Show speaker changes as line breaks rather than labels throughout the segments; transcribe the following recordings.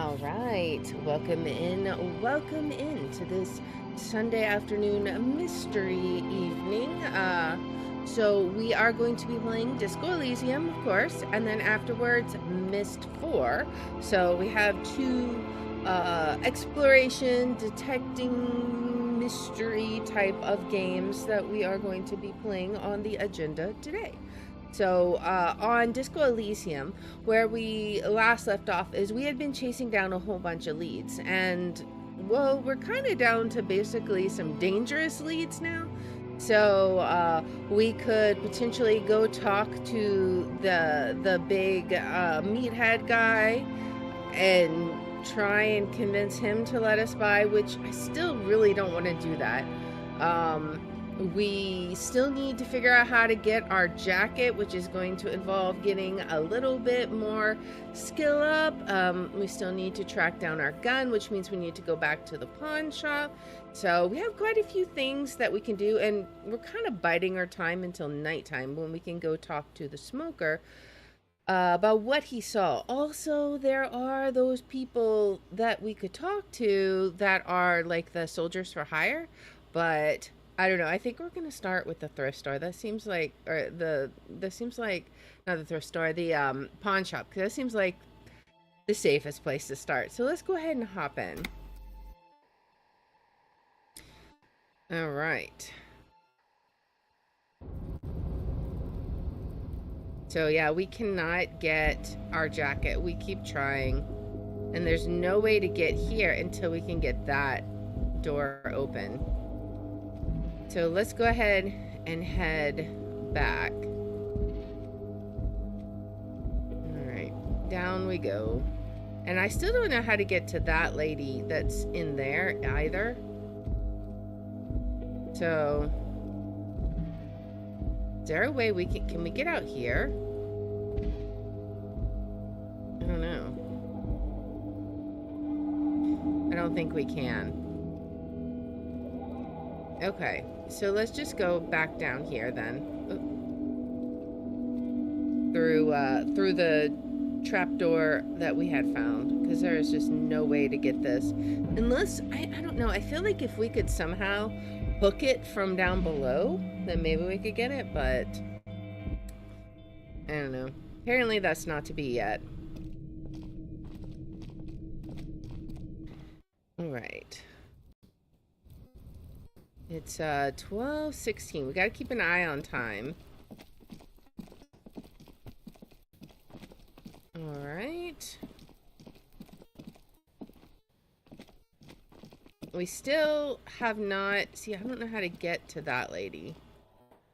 All right, welcome in to this Sunday afternoon mystery evening. So we are going to be playing Disco Elysium, of course, and then afterwards Myst IV. So we have two exploration, detecting, mystery type of games that we are going to be playing on the agenda today. So on Disco Elysium, where we last left off is we had been chasing down a whole bunch of leads, and well, we're kind of down to basically some dangerous leads now. So we could potentially go talk to the big meathead guy and try and convince him to let us by, which I still really don't want to do that. We still need to figure out how to get our jacket, which is going to involve getting a little bit more skill up. We still need to track down our gun, which means we need to go back to the pawn shop. So we have quite a few things that we can do, and we're kind of biding our time until nighttime when we can go talk to the smoker about what he saw. Also, there are those people that we could talk to that are like the soldiers for hire, but I don't know. I think we're gonna start with the thrift store. That seems like, or that seems like not the thrift store, the pawn shop, because that seems like the safest place to start. So let's go ahead and hop in. All right. So yeah, we cannot get our jacket. We keep trying, and there's no way to get here until we can get that door open. So let's go ahead and head back. All right, down we go. And I still don't know how to get to that lady that's in there either. So, is there a way we can we get out here? I don't know. I don't think we can. Okay, so let's just go back down here then. Through the trapdoor that we had found, because there is just no way to get this. Unless, I don't know, I feel like if we could somehow hook it from down below, then maybe we could get it, but I don't know. Apparently that's not to be yet. Alright. It's 12:16. We gotta keep an eye on time. Alright. We still have not... See, I don't know how to get to that lady.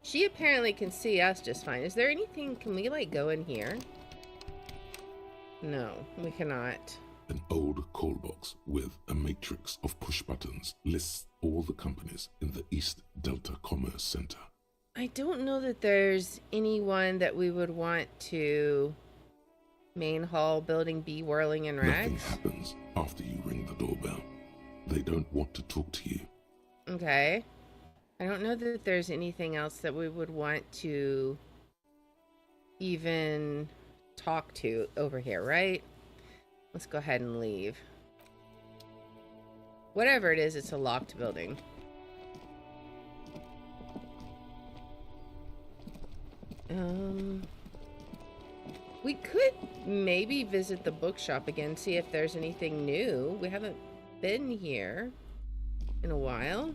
She apparently can see us just fine. Is there anything... Can we, like, go in here? No, we cannot.
An old call box with a matrix of push buttons lists all the companies in the East Delta Commerce Center.
I don't know that there's anyone that we would want to... Main hall, building B, whirling in rags.
Nothing happens after you ring the doorbell. They don't want to talk to you.
Okay. I don't know that there's anything else that we would want to even talk to over here, right? Let's go ahead and leave. Whatever it is, it's a locked building. We could maybe visit the bookshop again, see if there's anything new. We haven't been here in a while.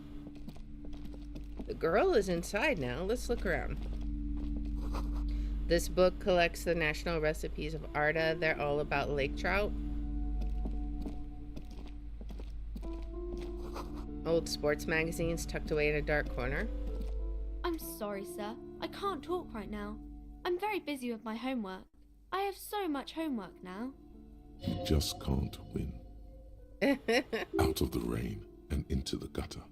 The girl is inside now. Let's look around. This book collects the national recipes of Arda. They're all about lake trout. Old sports magazines tucked away in a dark corner.
I'm sorry, sir. I can't talk right now. I'm very busy with my homework. I have so much homework now.
You just can't win. Out of the rain and into the gutter.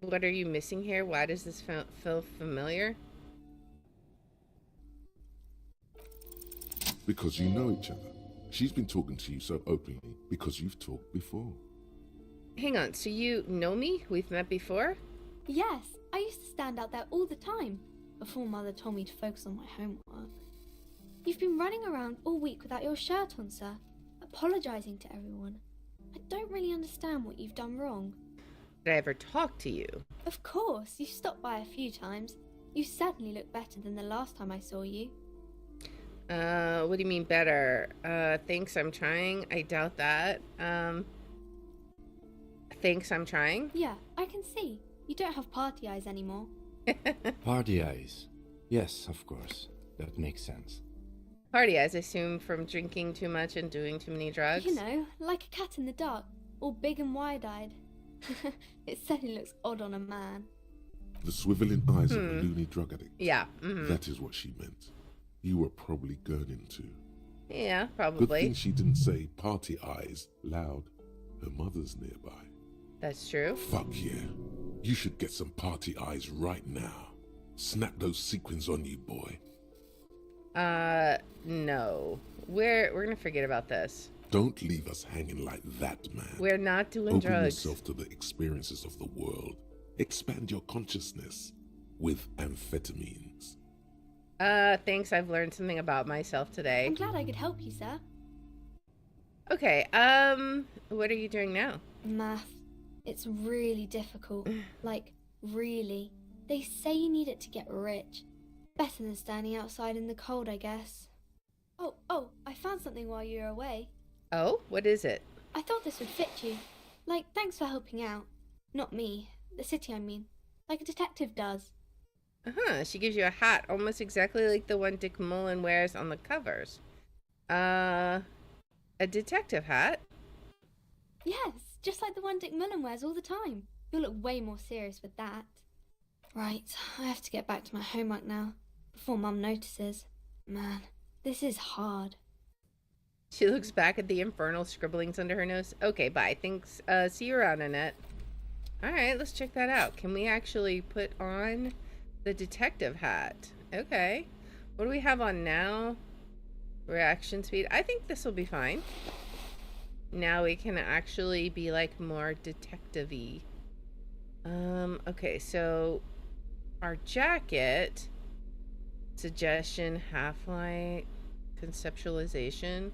What are you missing here? Why does this feel familiar?
Because you know each other. She's been talking to you so openly because you've talked before.
Hang on, so you know me? We've met before?
Yes, I used to stand out there all the time, before Mother told me to focus on my homework. You've been running around all week without your shirt on, sir. apologising to everyone. I don't really understand what you've done wrong.
Did I ever talk to you?
Of course, you've stopped by a few times. You certainly look better than the last time I saw you.
What do you mean better? Thanks, I'm trying. I doubt that. Thanks, I'm trying?
Yeah, I can see. You don't have party eyes anymore.
Party eyes. Yes, of course. That makes sense.
Party eyes, I assume, from drinking too much and doing too many drugs?
You know, like a cat in the dark, all big and wide-eyed. It certainly looks odd on a man.
The swiveling eyes of a loony drug addict.
Yeah.
That is what she meant. You were probably gurning too.
Yeah,
Good
probably.
thing she didn't say party eyes loud. Her mother's nearby.
That's true.
Fuck yeah. You should get some party eyes right now. Snap those sequins on you, boy.
No. We're gonna forget about this.
Don't leave us hanging like that, man.
We're not doing
Open
drugs.
yourself to the experiences of the world. Expand your consciousness with amphetamines.
Thanks, I've learned something about myself today.
I'm glad I could help you, sir.
Okay, what are you doing now?
Math. It's really difficult. Like, really. They say you need it to get rich. Better than standing outside in the cold, I guess. Oh, I found something while you were away.
Oh, what is it?
I thought this would fit you. Like, thanks for helping out. Not me. The city, I mean. Like a detective does.
Uh-huh, she gives you a hat almost exactly like the one Dick Mullen wears on the covers. A detective hat?
Yes, just like the one Dick Mullen wears all the time. You'll look way more serious with that. Right, I have to get back to my homework now, before Mum notices. Man, this is hard.
She looks back at the infernal scribblings under her nose. Okay, bye. Thanks. See you around, Annette. Alright, let's check that out. Can we actually put on the detective hat? Okay. What do we have on now? Reaction speed. I think this will be fine. Now we can actually be like more detective-y. Okay, so our jacket, suggestion, half-light, conceptualization.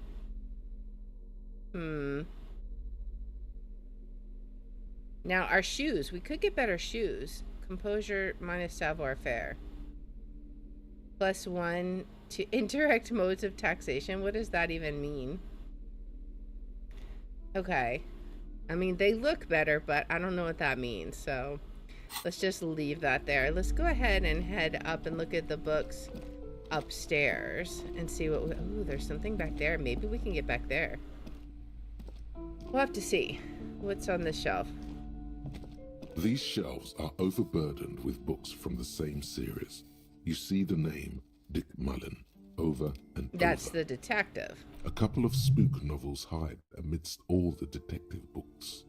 Now our shoes, we could get better shoes. Composure minus savoir-faire. +1 to indirect modes of taxation. What does that even mean? Okay. I mean, they look better, but I don't know what that means, so let's just leave that there. Let's go ahead and head up and look at the books upstairs and see what we... Oh, there's something back there. Maybe we can get back there. We'll have to see what's on this shelf.
These shelves are overburdened with books from the same series. You see the name Dick Mullen over and
That's
over.
the detective.
A couple of spook novels hide amidst all the detective books.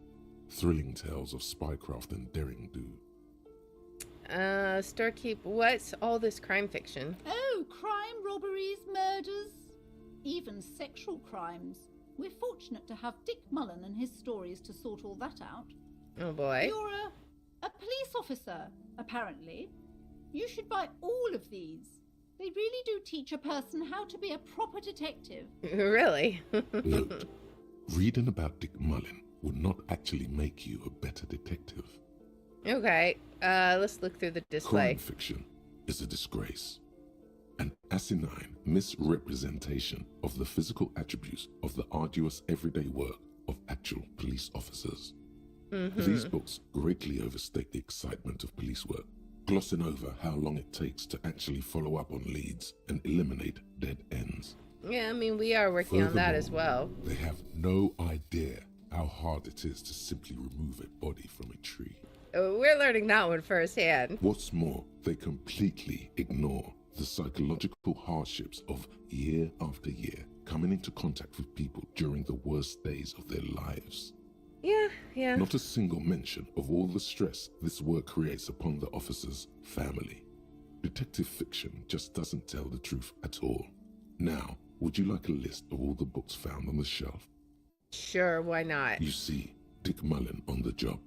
Thrilling tales of spycraft and daring do.
Storekeep, what's all this crime fiction?
Oh, crime, robberies, murders, even sexual crimes. We're fortunate to have Dick Mullen and his stories to sort all that out.
Oh boy.
You're a police officer, apparently. You should buy all of these. They really do teach a person how to be a proper detective.
Really?
Note, reading about Dick Mullen would not actually make you a better detective.
Okay, let's look through the display.
Crime fiction is a disgrace. An asinine misrepresentation of the physical attributes of the arduous everyday work of actual police officers. These books greatly overstate the excitement of police work, glossing over how long it takes to actually follow up on leads and eliminate dead ends.
Yeah, I mean, we are working on that as well.
They have no idea how hard it is to simply remove a body from a tree.
We're learning that one firsthand.
What's more, they completely ignore the psychological hardships of year after year coming into contact with people during the worst days of their lives.
Yeah.
Not a single mention of all the stress this work creates upon the officer's family. Detective fiction just doesn't tell the truth at all. Now, would you like a list of all the books found on the shelf?
Sure, why not?
You see, Dick Mullen on the job.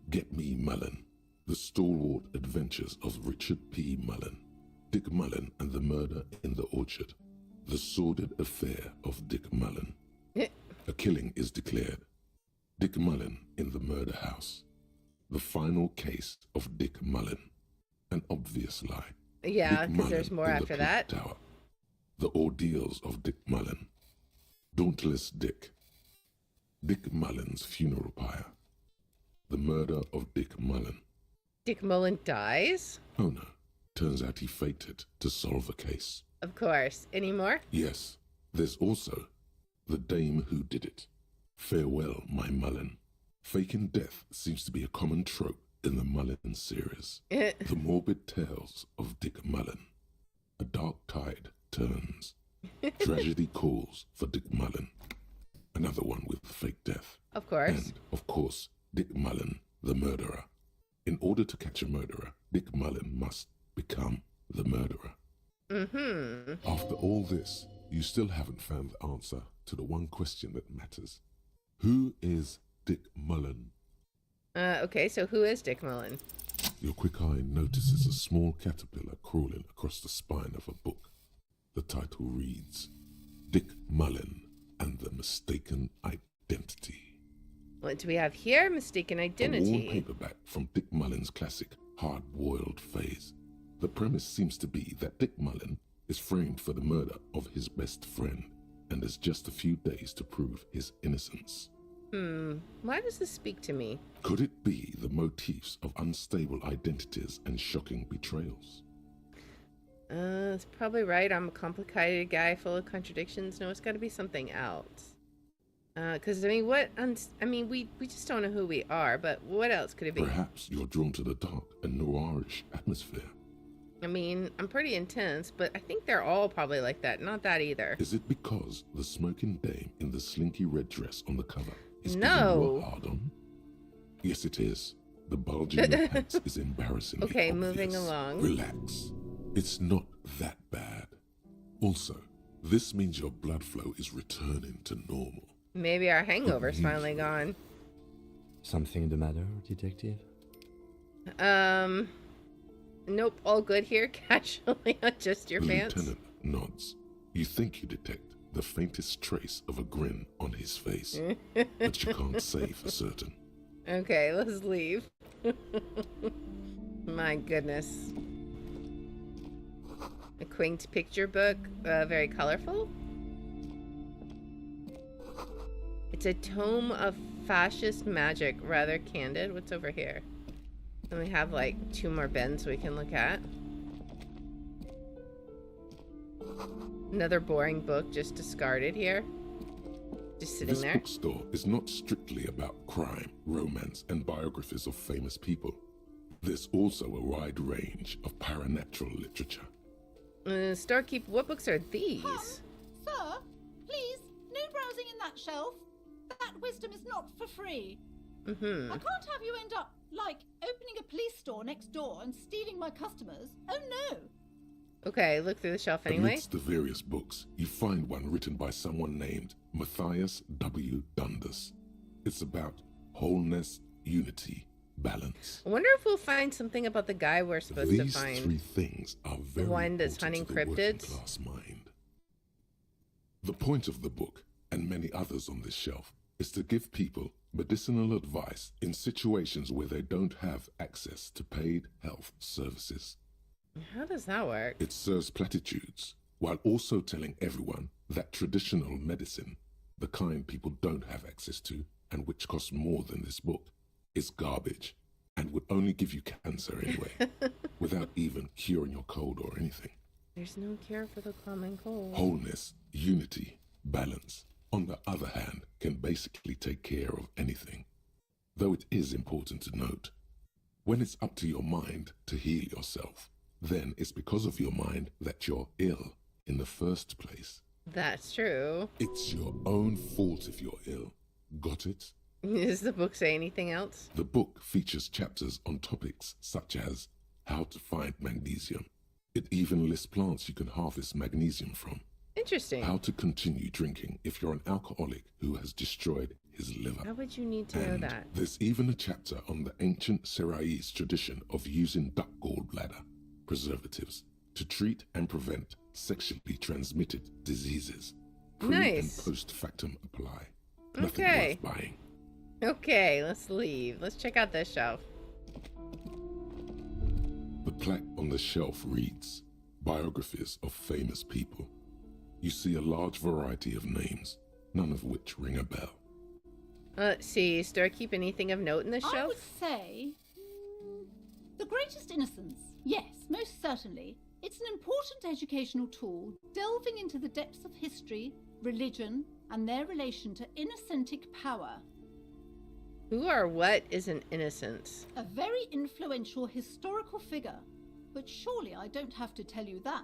Get Me Mullen. The Stalwart Adventures of Richard P. Mullen. Dick Mullen and the Murder in the Orchard. The Sordid Affair of Dick Mullen. A killing is declared. Dick Mullen in the murder house. The final case of Dick Mullen. An obvious lie.
Yeah,
Dick
because there's
Mullen
more
in the
after
clock
that.
Tower. The ordeals of Dick Mullen. Dauntless Dick. Dick Mullen's funeral pyre. The murder of Dick Mullen.
Dick Mullen dies?
Oh no, turns out he faked it to solve a case.
Of course. Any more?
Yes, there's also the dame who did it. Farewell, my Mullen. Faking death seems to be a common trope in the Mullen series. The morbid tales of Dick Mullen. A dark tide turns. Tragedy calls for Dick Mullen. Another one with fake death.
Of course.
And, of course, Dick Mullen, the murderer. In order to catch a murderer, Dick Mullen must become the murderer.
Mm-hmm.
After all this, you still haven't found the answer to the one question that matters. Who is Dick Mullen?
Okay, so who is Dick Mullen?
Your quick eye notices a small caterpillar crawling across the spine of a book. The title reads, Dick Mullen and the Mistaken Identity.
What do we have here? Mistaken
A
Identity.
worn paperback from Dick Mullen's classic hard-boiled phase. The premise seems to be that Dick Mullen is framed for the murder of his best friend and has just a few days to prove his innocence.
Why does this speak to me?
Could it be the motifs of unstable identities and shocking betrayals?
It's probably right. I'm a complicated guy full of contradictions. No, it's got to be something else. Because, I mean, we just don't know who we are, but what else could it be?
Perhaps you're drawn to the dark and noirish atmosphere.
I mean, I'm pretty intense, but I think they're all probably like that. Not that either.
Is it because the smoking dame in the slinky red dress on the cover is
No.
giving you a hard-on? Yes, it is. The bulge in your pants is embarrassing.
Okay, moving along.
Relax. It's not that bad. Also, this means your blood flow is returning to normal.
Maybe our hangover's finally gone.
Something the matter, detective?
Nope, all good here. Casually adjust your
The
pants.
lieutenant nods. You think you detect the faintest trace of a grin on his face, but you can't say for certain.
Okay, let's leave. My goodness. A quaint picture book, very colorful. It's a tome of fascist magic, rather candid. What's over here? And we have like 2 more bins we can look at. Another boring book just discarded here. Just sitting
This
there.
bookstore is not strictly about crime, romance, and biographies of famous people. There's also a wide range of paranatural literature.
Storekeep, what books are these?
Sir, please, no browsing in that shelf. That wisdom is not for free. I can't have you end up, like, opening a police store next door and stealing my customers. Oh no!
Okay, look through the shelf anyway.
Amidst the various books, you find one written by someone named Matthias W. Dundas. It's about wholeness, unity, balance.
I wonder if we'll find something about the guy we're supposed to
These
find.
3 things are very
one that's
important to
hunting
the working
cryptids.
class mind. The point of the book, and many others on this shelf, is to give people medicinal advice in situations where they don't have access to paid health services.
How does that work?
It serves platitudes, while also telling everyone that traditional medicine, the kind people don't have access to, and which costs more than this book, is garbage, and would only give you cancer anyway, without even curing your cold or anything.
There's no cure for the common cold.
Wholeness, unity, balance, on the other hand, can basically take care of anything. Though it is important to note, when it's up to your mind to heal yourself, then it's because of your mind that you're ill in the first place.
That's true.
It's your own fault if you're ill. Got it?
Does the book say anything else?
The book features chapters on topics such as how to find magnesium. It even lists plants you can harvest magnesium from.
Interesting.
How to continue drinking if you're an alcoholic who has destroyed his liver.
How would you need to know
And
that?
there's even a chapter on the ancient Seraïs tradition of using duck gallbladder preservatives to treat and prevent sexually transmitted diseases. Pre
Nice.
and post factum apply. Nothing
Okay.
worth buying.
Okay, let's leave. Let's check out this shelf.
The plaque on the shelf reads, Biographies of Famous People. You see a large variety of names, none of which ring a bell.
Let's see. Do I keep anything of note in this
I
shelf?
would say The Greatest Innocence. Yes, most certainly. It's an important educational tool, delving into the depths of history, religion, and their relation to innocentic power.
Who or what is an innocence?
A very influential historical figure. But surely I don't have to tell you that.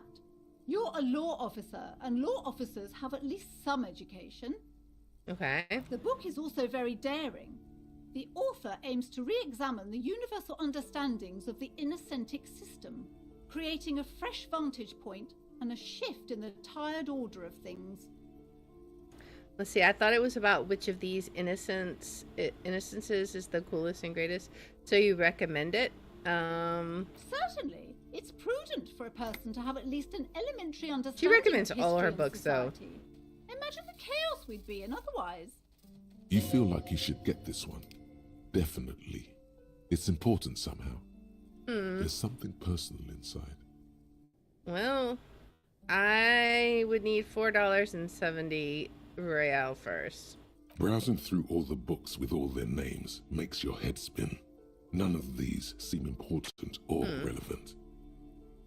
You're a law officer, and law officers have at least some education.
Okay.
The book is also very daring. The author aims to re-examine the universal understandings of the innocentic system, creating a fresh vantage point and a shift in the tired order of things.
Let's see. I thought it was about which of these innocences is the coolest and greatest. So you recommend it?
Certainly. It's prudent for a person to have at least an elementary understanding.
She recommends
of
all her
history and
books, though.
society. Imagine the chaos we'd be in otherwise.
You feel like you should get this one. Definitely. It's important somehow. There's something personal inside.
Well, I would need $4.70 Royale first.
Browsing through all the books with all their names makes your head spin. None of these seem important or relevant.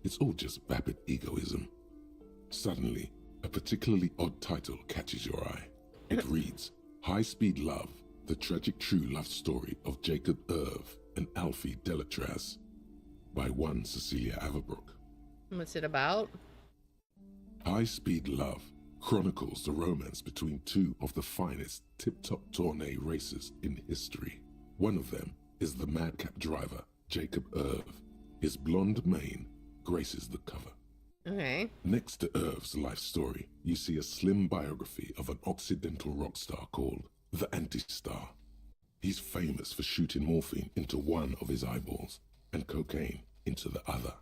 It's all just vapid egoism. Suddenly, a particularly odd title catches your eye. It reads, High Speed Love, the tragic true love story of Jacob Irv and Alfie Delatraz, by one Cecilia Averbrook.
What's it about?
High Speed Love chronicles the romance between two of the finest tip-top tourney racers in history. One of them is the madcap driver, Jacob Irv. His blonde mane graces the cover.
Okay.
Next to Irv's life story, you see a slim biography of an Occidental rock star called the Anti-Star. He's famous for shooting morphine into one of his eyeballs and cocaine into the other.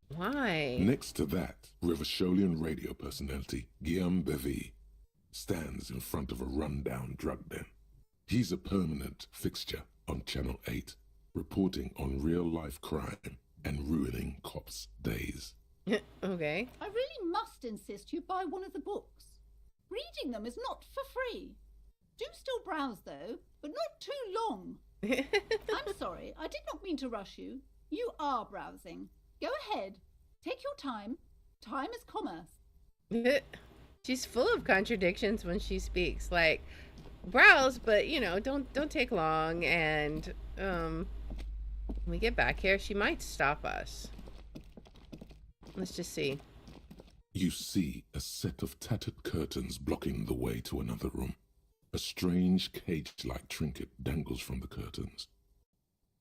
Why?
Next to that, Rivasholian radio personality Guillaume Bevy stands in front of a rundown drug den. He's a permanent fixture on Channel 8, reporting on real-life crime and ruining cops' days.
Okay.
I really must insist you buy one of the books. Reading them is not for free. Do still browse, though, but not too long. I'm sorry, I did not mean to rush you. You are browsing. Go ahead. Take your time. Time is commerce.
She's full of contradictions when she speaks. Like, browse, but don't take long. And when we get back here, she might stop us. Let's just see.
You see a set of tattered curtains blocking the way to another room. A strange cage-like trinket dangles from the curtains.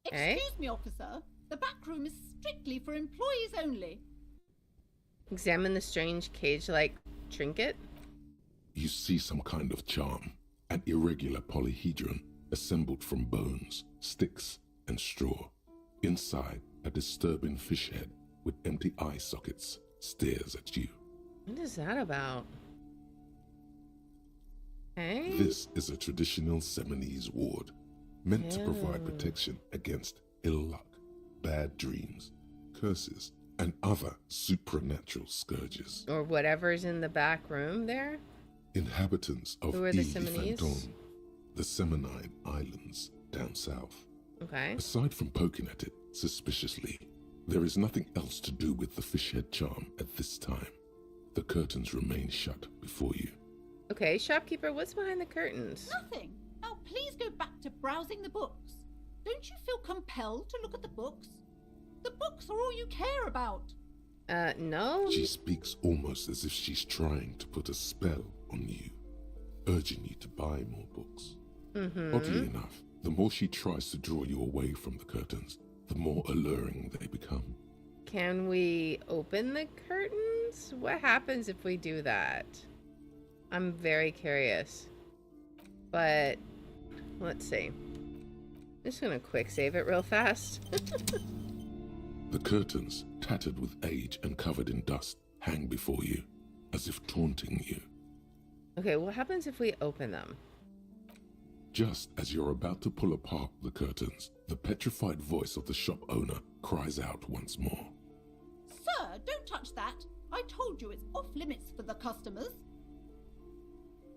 Excuse me, officer. The back room is strictly for employees only.
Examine the strange cage-like trinket.
You see some kind of charm, an irregular polyhedron assembled from bones, sticks, and straw. Inside, a disturbing fish head with empty eye sockets stares at you.
What is that about? Okay.
This is a traditional Seminese ward, meant to provide protection against ill luck, bad dreams, curses, and other supernatural scourges.
Or whatever's in the back room there.
Inhabitants of
Who are the
Ile
Seminese?
Fantôme, the Seminine Islands down south.
Okay.
Aside from poking at it suspiciously, there is nothing else to do with the fishhead charm at this time. The curtains remain shut before you.
Okay, shopkeeper, what's behind the curtains?
Nothing. Now please go back to browsing the books. Don't you feel compelled to look at the books? The books are all you care about.
No.
She speaks almost as if she's trying to put a spell on you, urging you to buy more books. Oddly enough, the more she tries to draw you away from the curtains, the more alluring they become.
Can we open the curtains? What happens if we do that? I'm very curious. But let's see. I'm just gonna quick save it real fast.
The curtains, tattered with age and covered in dust, hang before you, as if taunting you.
Okay, what happens if we open them?
Just as you're about to pull apart the curtains, the petrified voice of the shop owner cries out once more.
Sir, don't touch that. I told you it's off limits for the customers.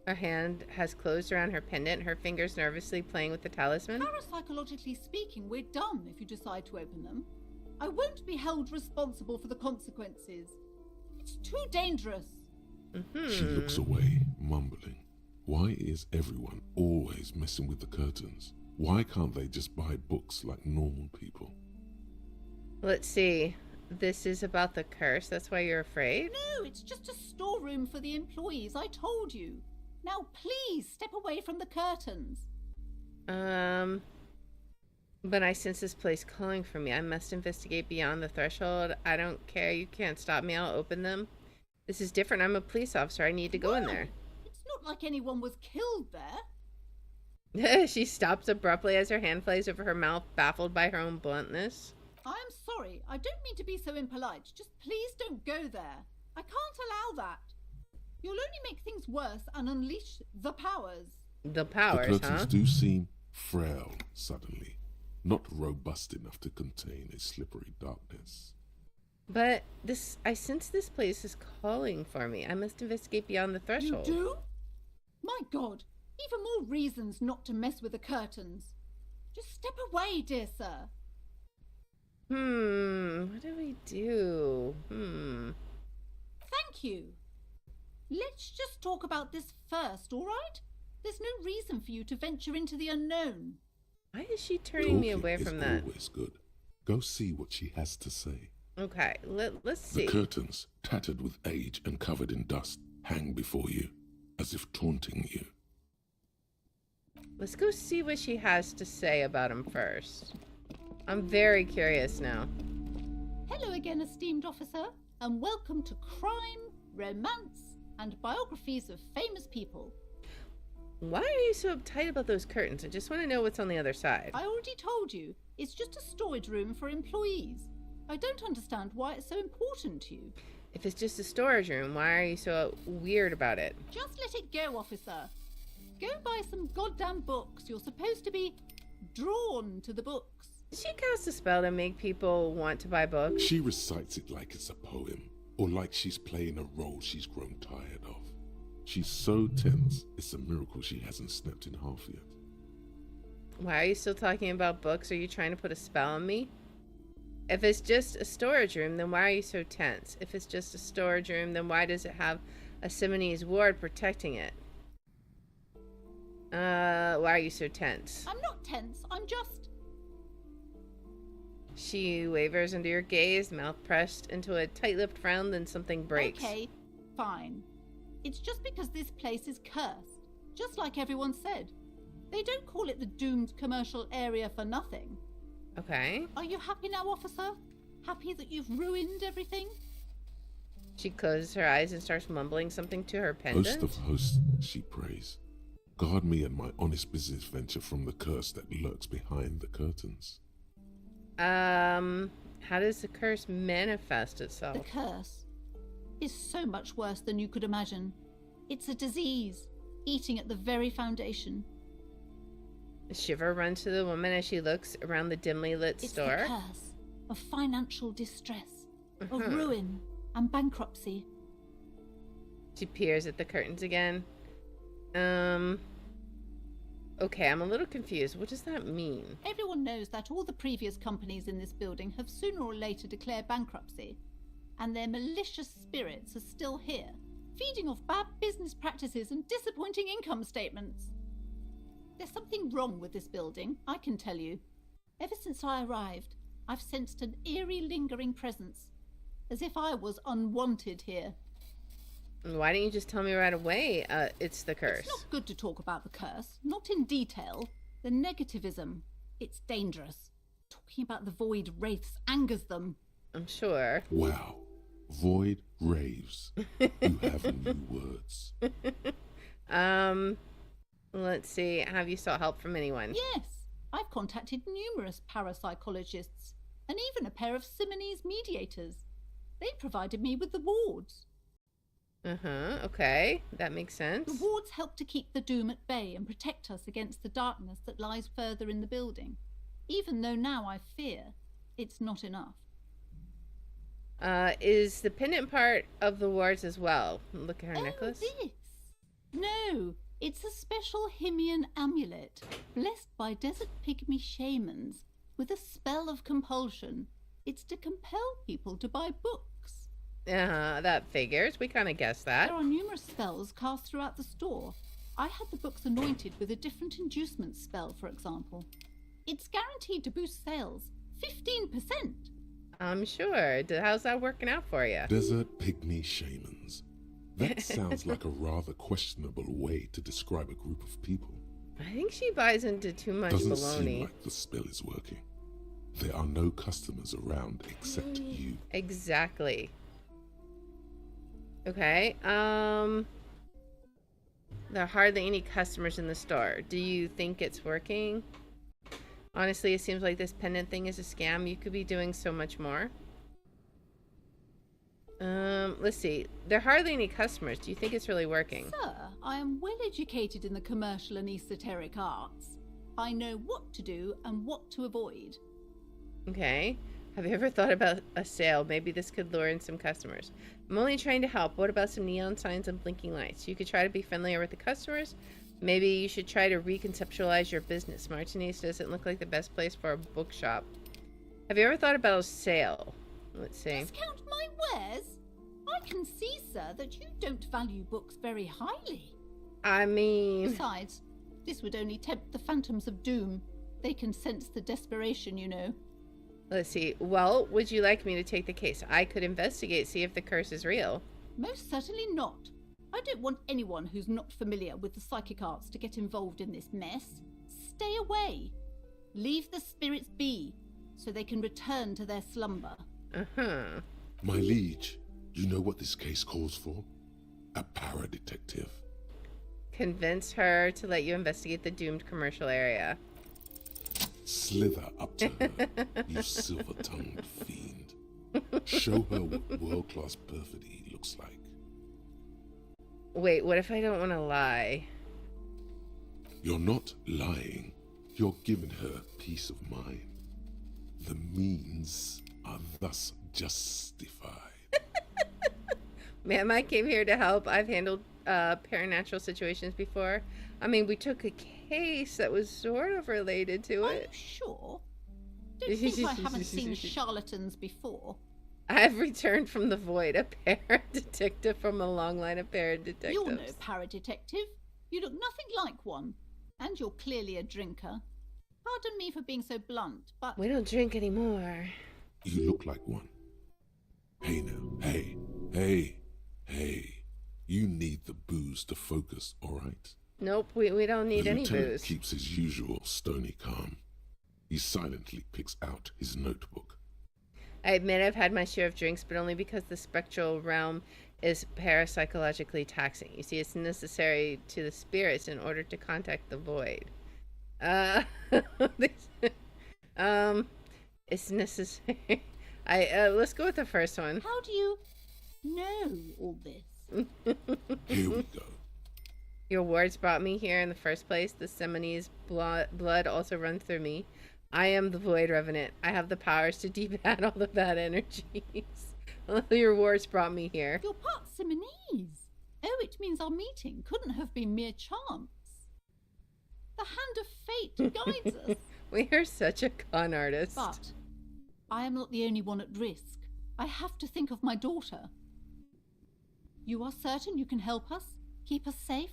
Her hand has closed around her pendant, her fingers nervously playing with the talisman.
Parapsychologically speaking, we're dumb if you decide to open them. I won't be held responsible for the consequences. It's too dangerous.
She looks away, mumbling. Why is everyone always messing with the curtains? Why can't they just buy books like normal people?
Let's see. This is about the curse. That's why you're afraid?
No, it's just a storeroom for the employees, I told you. Now please step away from the curtains.
But I sense this place calling for me. I must investigate beyond the threshold. I don't care. You can't stop me. I'll open them. This is different. I'm a police officer. I need to go in there.
It's not like anyone was killed there.
She stops abruptly as her hand flies over her mouth, baffled by her own bluntness.
I'm sorry. I don't mean to be so impolite. Just please don't go there. I can't allow that. You'll only make things worse and unleash the powers.
The powers,
the curtains
huh?
do seem frail suddenly, not robust enough to contain a slippery darkness.
But I sense this place is calling for me. I must investigate beyond the threshold.
You do? My God, even more reasons not to mess with the curtains. Just step away, dear sir.
What do we do?
Thank you. Let's just talk about this first, all right? There's no reason for you to venture into the unknown.
Why is she turning me away
Talking
from
is
that?
always good. Go see what she has to say.
Okay, let's see.
The curtains, tattered with age and covered in dust, hang before you, as if taunting you.
Let's go see what she has to say about him first. I'm very curious now.
Hello again, esteemed officer, and welcome to Crime, Romance, and Biographies of Famous People.
Why are you so uptight about those curtains? I just want to know what's on the other side.
I already told you, it's just a storage room for employees. I don't understand why it's so important to you.
If it's just a storage room, why are you so weird about it?
Just let it go, officer. Go buy some goddamn books. You're supposed to be drawn to the books.
Did she cast a spell to make people want to buy books?
She recites it like it's a poem, or like she's playing a role she's grown tired of. She's so tense, it's a miracle she hasn't snapped in half yet.
Why are you still talking about books? Are you trying to put a spell on me? If it's just a storage room, then why are you so tense? If it's just a storage room, then why does it have a Simonese ward protecting it? Why are you so tense?
I'm not tense, I'm just...
She wavers under your gaze, mouth pressed into a tight-lipped frown, then something breaks.
Okay, fine. It's just because this place is cursed, just like everyone said. They don't call it the doomed commercial area for nothing.
Okay.
Are you happy now, officer? Happy that you've ruined everything?
She closes her eyes and starts mumbling something to her pendant.
Host of hosts, she prays. Guard me and my honest business venture from the curse that lurks behind the curtains.
How does the curse manifest itself?
The curse is so much worse than you could imagine. It's a disease, eating at the very foundation.
A shiver runs to the woman as she looks around the dimly lit
It's
store.
the curse of financial distress, of ruin and bankruptcy.
She peers at the curtains again. Okay, I'm a little confused. What does that mean?
Everyone knows that all the previous companies in this building have sooner or later declared bankruptcy, and their malicious spirits are still here, feeding off bad business practices and disappointing income statements. There's something wrong with this building, I can tell you. Ever since I arrived, I've sensed an eerie, lingering presence, as if I was unwanted here.
Why didn't you just tell me right away it's the curse?
It's not good to talk about the curse, not in detail. The negativism, it's dangerous. Talking about the void wraiths angers them.
I'm sure.
Wow. Void raves. You have new words.
Let's see. Have you sought help from anyone?
Yes, I've contacted numerous parapsychologists and even a pair of Simonese mediators. They provided me with the wards.
Okay, that makes sense.
The wards help to keep the doom at bay and protect us against the darkness that lies further in the building. Even though now I fear, it's not enough.
Is the pendant part of the wards as well? Look at her
Oh,
necklace.
this? No, it's a special Himian amulet, blessed by desert pygmy shamans, with a spell of compulsion. It's to compel people to buy books.
That figures. We kind of guessed that.
There are numerous spells cast throughout the store. I had the books anointed with a different inducement spell, for example. It's guaranteed to boost sales 15%.
I'm sure. How's that working out for you?
Desert pygmy shamans. That sounds like a rather questionable way to describe a group of people.
I think she buys into too much
Doesn't
baloney.
seem like the spell is working. There are no customers around except you.
Exactly. Okay. There are hardly any customers in the store. Do you think it's working? Honestly, it seems like this pendant thing is a scam. You could be doing so much more. Let's see. There are hardly any customers. Do you think it's really working?
Sir, I am well educated in the commercial and esoteric arts. I know what to do and what to avoid.
Okay. Have you ever thought about a sale? Maybe this could lure in some customers. I'm only trying to help. What about some neon signs and blinking lights? You could try to be friendlier with the customers. Maybe you should try to reconceptualize your business. Martinez doesn't look like the best place for a bookshop. Have you ever thought about a sale? Let's see.
Discount my wares? I can see, sir, that you don't value books very highly.
I mean...
Besides, this would only tempt the phantoms of doom. They can sense the desperation, you know.
Let's see. Well, would you like me to take the case? I could investigate, see if the curse is real.
Most certainly not. I don't want anyone who's not familiar with the psychic arts to get involved in this mess. Stay away. Leave the spirits be, so they can return to their slumber.
My liege, you know what this case calls for? A para-detective.
Convince her to let you investigate the doomed commercial area.
Slither up to her, you silver-tongued fiend. Show her what world-class perfidy looks like.
Wait, what if I don't want to lie?
You're not lying. You're giving her peace of mind. The means are thus justified.
Ma'am, I came here to help. I've handled paranatural situations before. I mean, we took a case that was sort of related to
Are you
it.
sure? Don't think I haven't seen charlatans before.
I've returned from the void, a para-detective from a long line of para-detectives.
You're no para-detective. You look nothing like one. And you're clearly a drinker. Pardon me for being so blunt, but...
We don't drink anymore.
You look like one. Hey now, hey. You need the booze to focus, all right?
Nope, we don't need
The
any
lieutenant
booze.
keeps his usual stony calm. He silently picks out his notebook.
I admit I've had my share of drinks, but only because the spectral realm is parapsychologically taxing. You see, it's necessary to the spirits in order to contact the void. It's necessary. Let's go with the first one.
How do you know all this?
Here we go.
Your wards brought me here in the first place. The Seminoles blood also runs through me. I am the Void Revenant. I have the powers to debat all the bad energies. Your wards brought me here.
You're part Simonese. Oh, it means our meeting couldn't have been mere chance. The hand of fate guides us.
We are such a con artist.
But I am not the only one at risk. I have to think of my daughter. You are certain you can help us? Keep us safe?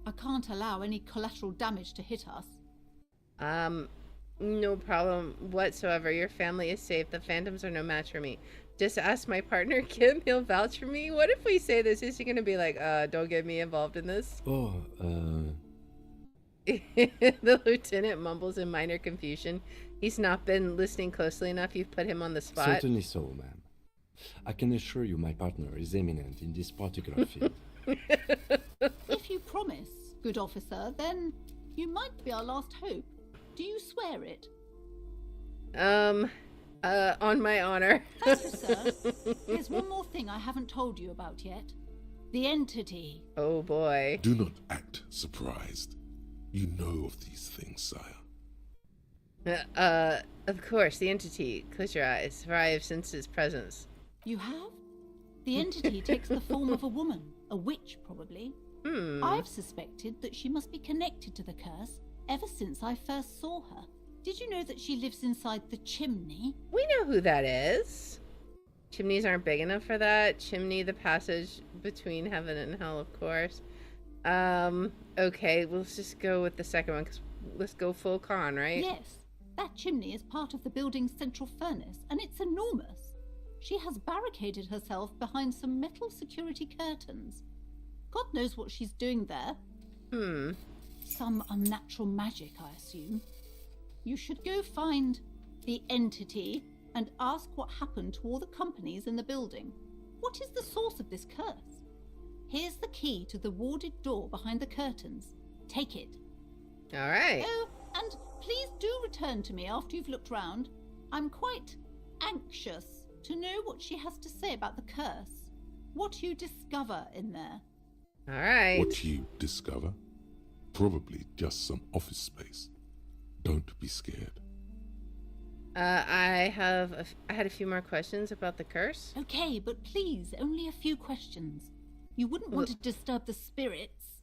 I can't allow any collateral damage to hit us.
No problem whatsoever. Your family is safe. The phantoms are no match for me. Just ask my partner, Kim. He'll vouch for me. What if we say this? Is he going to be like, don't get me involved in this?
Oh,
The lieutenant mumbles in minor confusion. He's not been listening closely enough. You've put him on the spot.
certainly so, ma'am. I can assure you my partner is eminent in this particular field.
If you promise, good officer, then you might be our last hope. Do you swear it?
On my honor.
Thank you, sir. There's one more thing I haven't told you about yet. The entity.
Oh boy.
Do not act surprised. You know of these things, sire.
Of course, the entity. Close your eyes, for I have sensed its presence.
You have? The entity takes the form of a woman. A witch, probably. I've suspected that she must be connected to the curse ever since I first saw her. Did you know that she lives inside the chimney?
We know who that is. Chimneys aren't big enough for that. Chimney, the passage between heaven and hell, of course. Okay, let's just go with the second one, because let's go full con, right?
Yes. That chimney is part of the building's central furnace, and it's enormous. She has barricaded herself behind some metal security curtains. God knows what she's doing there. Some unnatural magic, I assume. You should go find the entity and ask what happened to all the companies in the building. What is the source of this curse? Here's the key to the warded door behind the curtains. Take it.
All right.
Oh, and please do return to me after you've looked round. I'm quite anxious to know what she has to say about the curse. What you discover in there.
All right.
What you discover? Probably just some office space. Don't be scared.
I had a few more questions about the curse.
Okay, but please, only a few questions. You wouldn't want to disturb the spirits.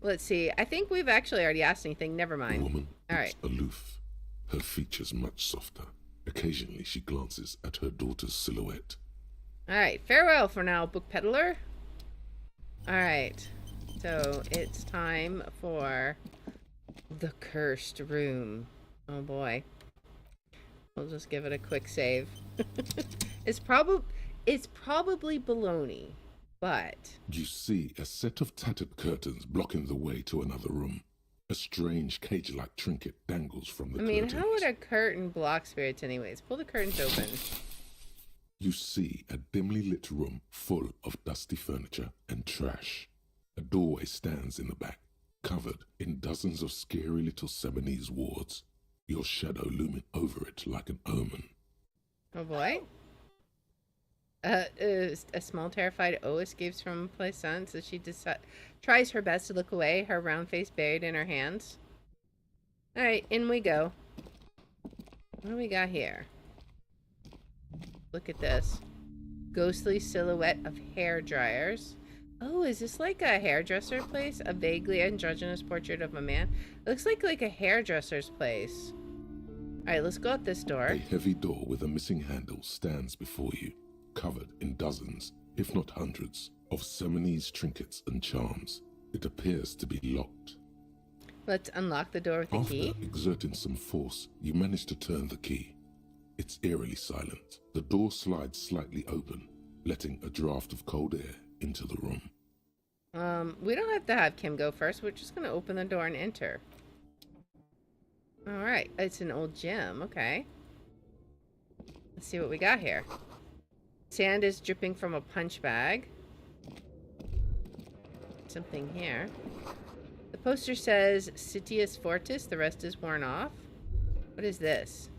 Let's see. I think we've actually already asked anything. Never
The
mind.
woman
All
looks
right.
aloof, her features much softer. Occasionally she glances at her daughter's silhouette.
All right. Farewell for now, book peddler. All right. So it's time for the cursed room. Oh boy. We'll just give it a quick save. It's probably baloney, but
You see a set of tattered curtains blocking the way to another room. A strange cage-like trinket dangles from the curtains.
how would a curtain block spirits anyways? Pull the curtains open.
You see a dimly lit room full of dusty furniture and trash. A doorway stands in the back, covered in dozens of scary little Seminese wards, your shadow looming over it like an omen.
Oh boy. A small terrified O escapes from Plaisance as she tries her best to look away, her round face buried in her hands. Alright, in we go. What do we got here? Look at this. Ghostly silhouette of hair dryers. Oh, is this like a hairdresser place? A vaguely androgynous portrait of a man? It looks like a hairdresser's place. Alright, let's go out this door.
A heavy door with a missing handle stands before you, covered in dozens, if not hundreds, of Seminese trinkets and charms. It appears to be locked.
Let's unlock the door with the
After
key.
exerting some force, you manage to turn the key. It's eerily silent. The door slides slightly open, letting a draft of cold air into the room.
We don't have to have Kim go first. We're just going to open the door and enter. Alright, it's an old gym. Okay. Let's see what we got here. Sand is dripping from a punch bag. Something here. The poster says Citius Fortis. The rest is worn off. What is this?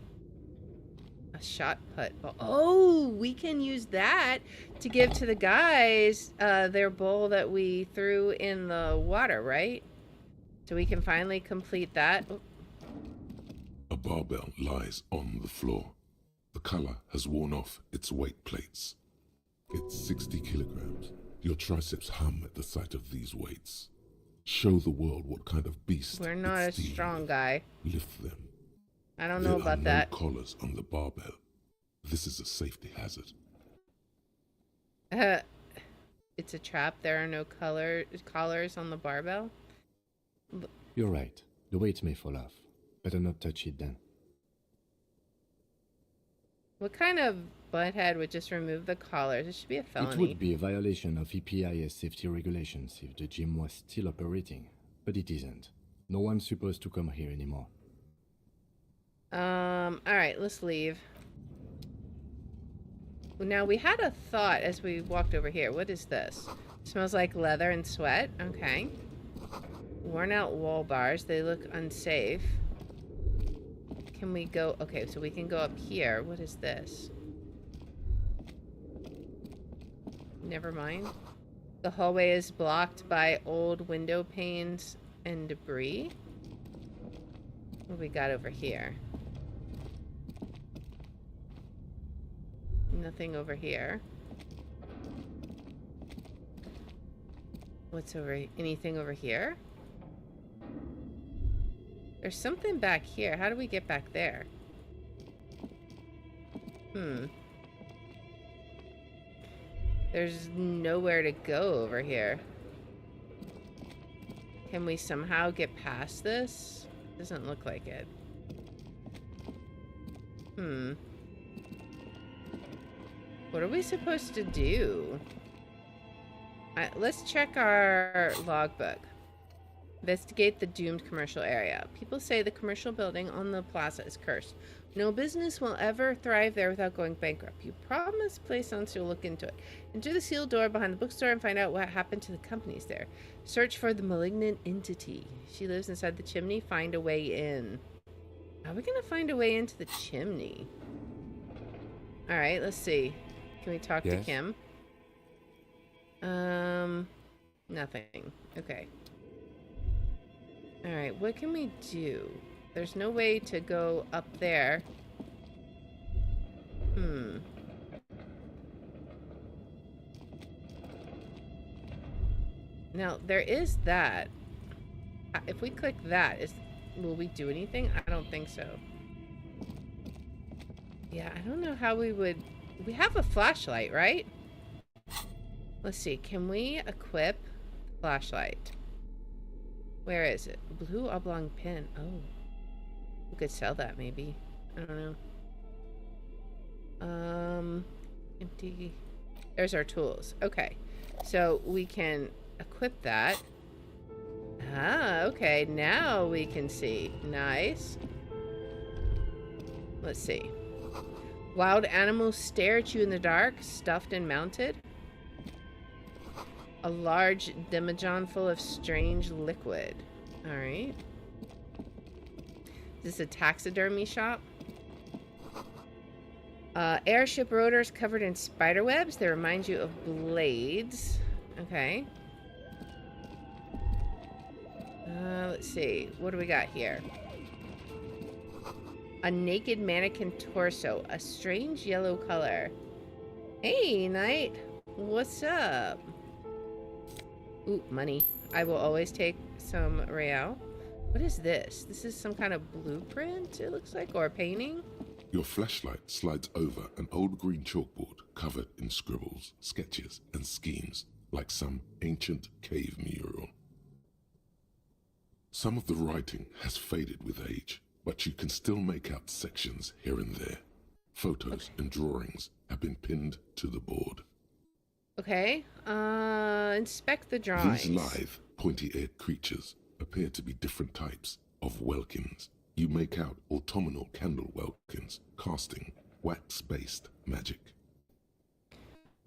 A shot put. Oh, we can use that to give to the guys their bowl that we threw in the water, right? So we can finally complete that. Oh,
A barbell lies on the floor. The color has worn off its weight plates. It's 60 kilograms. Your triceps hum at the sight of these weights. Show the world what kind of beast
we're not a
it's dealing
strong
with.
guy.
Lift them.
I don't know about
There are
that.
no collars on the barbell. This is a safety hazard.
It's a trap. There are no collars on the barbell.
You're right. The weight may fall off. Better not touch it then.
What kind of butthead would just remove the collars? It should be a felony.
It would be a violation of EPIS safety regulations if the gym was still operating, but it isn't. No one's supposed to come here anymore.
Alright, let's leave. Now, we had a thought as we walked over here. What is this? Smells like leather and sweat. Okay. Worn out wall bars. They look unsafe. Can we go? Okay, so we can go up here. What is this? Never mind. The hallway is blocked by old window panes and debris. What do we got over here? Nothing over here. What's over... anything over here? There's something back here. How do we get back there? There's nowhere to go over here. Can we somehow get past this? Doesn't look like it. What are we supposed to do? Let's check our logbook. Investigate the doomed commercial area. People say the commercial building on the plaza is cursed. No business will ever thrive there without going bankrupt. You promise place on to look into it. Enter the sealed door behind the bookstore and find out what happened to the companies there. Search for the malignant entity. She lives inside the chimney. Find a way in. How are we going to find a way into the chimney? Alright, let's see. Can we talk to Kim? Nothing. Okay. Alright, what can we do? There's no way to go up there. Now, there is that. If we click that, will we do anything? I don't think so. Yeah, I don't know how we would... We have a flashlight, right? Let's see. Can we equip the flashlight? Where is it? Blue oblong pin. Oh. We could sell that, maybe. I don't know. Empty. There's our tools. Okay. So we can equip that. Ah, okay. Now we can see. Nice. Let's see. Wild animals stare at you in the dark, stuffed and mounted. A large demijohn full of strange liquid. Alright. Is this a taxidermy shop? Airship rotors covered in spider webs. They remind you of blades. Okay. Let's see. What do we got here? A naked mannequin torso. A strange yellow color. Hey, Knight. What's up? Ooh, money. I will always take some real. What is this? This is some kind of blueprint, it looks like, or a painting?
Your flashlight slides over an old green chalkboard covered in scribbles, sketches, and schemes like some ancient cave mural. Some of the writing has faded with age, but you can still make out sections here and there. Photos and drawings have been pinned to the board.
Okay, inspect the drawings.
These lithe, pointy-eared creatures appear to be different types of welkins. You make out autumnal candle welkins, casting wax-based magic.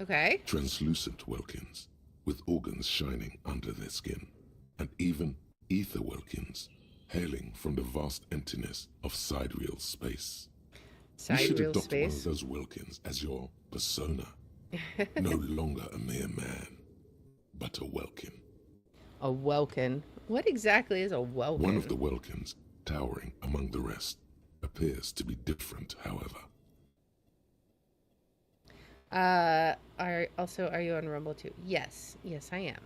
Okay.
Translucent welkins, with organs shining under their skin, and even ether welkins, hailing from the vast emptiness of sidereal space. You should
Sidereal
adopt one of
space?
those welkins as your persona. No longer a mere man, but a welkin.
A welkin. What exactly is a welkin?
One of the welkins, towering among the rest, appears to be different, however.
Are you on Rumble too? Yes. Yes, I am.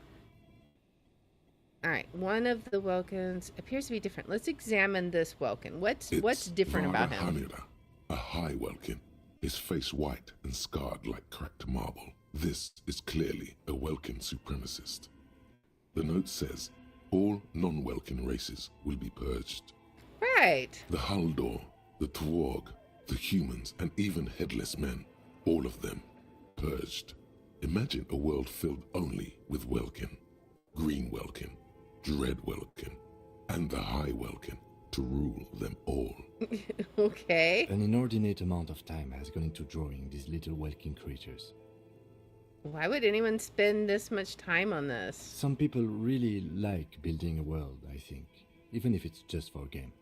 Alright, one of the welkins appears to be different. Let's examine this welkin. What's different about him?
Hanira, a high welkin, his face white and scarred like cracked marble. This is clearly a welkin supremacist. The note says, all non-welkin races will be purged.
Right.
The Haldor, the Twarg, the humans, and even headless men, all of them purged. Imagine a world filled only with welkin, green welkin, dread welkin, and the high welkin to rule them all.
Okay.
An inordinate amount of time has gone into drawing these little welkin creatures.
Why would anyone spend this much time on this?
Some people really like building a world, I think, even if it's just for a game.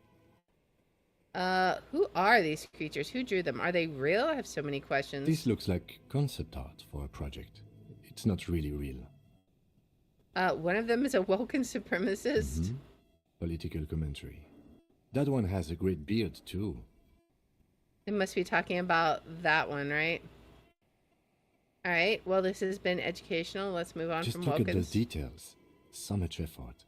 Who are these creatures? Who drew them? Are they real? I have so many questions.
This looks like concept art for a project. It's not really real.
One of them is a woken supremacist.
Mhm. Political commentary. That one has a great beard, too.
It must be talking about that one, right? All right. Well, this has been educational. Let's move on
Just
from
look at
Wokens.
those details. So much effort.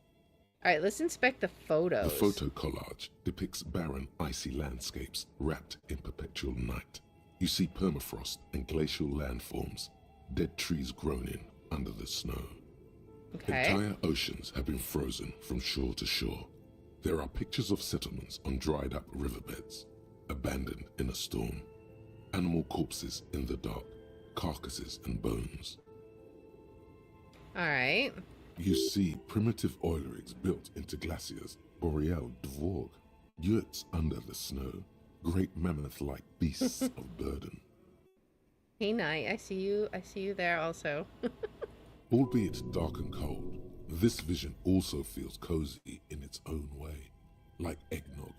All right. Let's inspect the photos.
The photo collage depicts barren, icy landscapes wrapped in perpetual night. You see permafrost and glacial landforms, dead trees grown in under the snow.
Okay.
Entire oceans have been frozen from shore to shore. There are pictures of settlements on dried up riverbeds, abandoned in a storm. Animal corpses in the dark, carcasses and bones.
All right.
You see primitive oil rigs built into glaciers, boreal dvorg, yurts under the snow, great mammoth-like beasts of burden.
Hey, Night. I see you. I see you there also.
Albeit dark and cold, this vision also feels cozy in its own way, like eggnog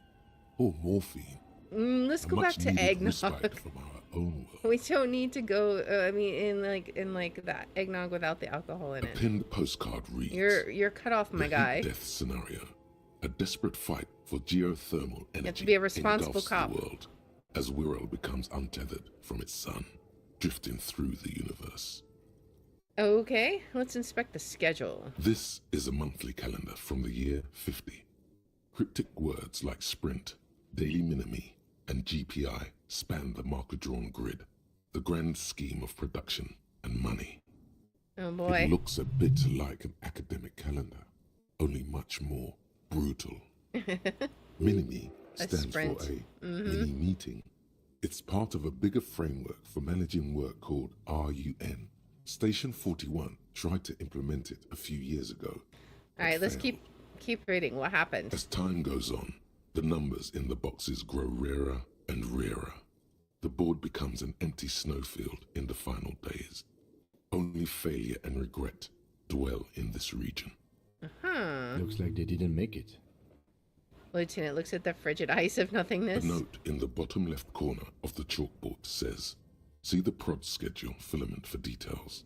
or morphine.
Let's
a
go back to
much-needed
eggnog.
respite from our own world.
We don't need to go. In that eggnog without the alcohol in
A
it.
pinned postcard reads,
You're cut off, my
the
guy.
heat death scenario, a desperate fight for geothermal energy
have to be a responsible
engulfs
cop.
the world as Wirral becomes untethered from its sun, drifting through the universe.
Okay, let's inspect the schedule.
This is a monthly calendar from the year 50. Cryptic words like sprint, daily minimi, and GPI span the marker-drawn grid, the grand scheme of production and money.
Oh boy.
It looks a bit like an academic calendar, only much more brutal. Minimi stands for
sprint.
a mini meeting. It's part of a bigger framework for managing work called RUN. Station 41 tried to implement it a few years ago.
All right, let's
failed.
keep reading. What happened?
As time goes on, the numbers in the boxes grow rarer and rarer. The board becomes an empty snowfield in the final days. Only failure and regret dwell in this region.
Huh.
Looks like they didn't make it.
Lieutenant looks at the frigid ice of
A
nothingness.
note in the bottom left corner of the chalkboard says, "See the prod schedule filament for details."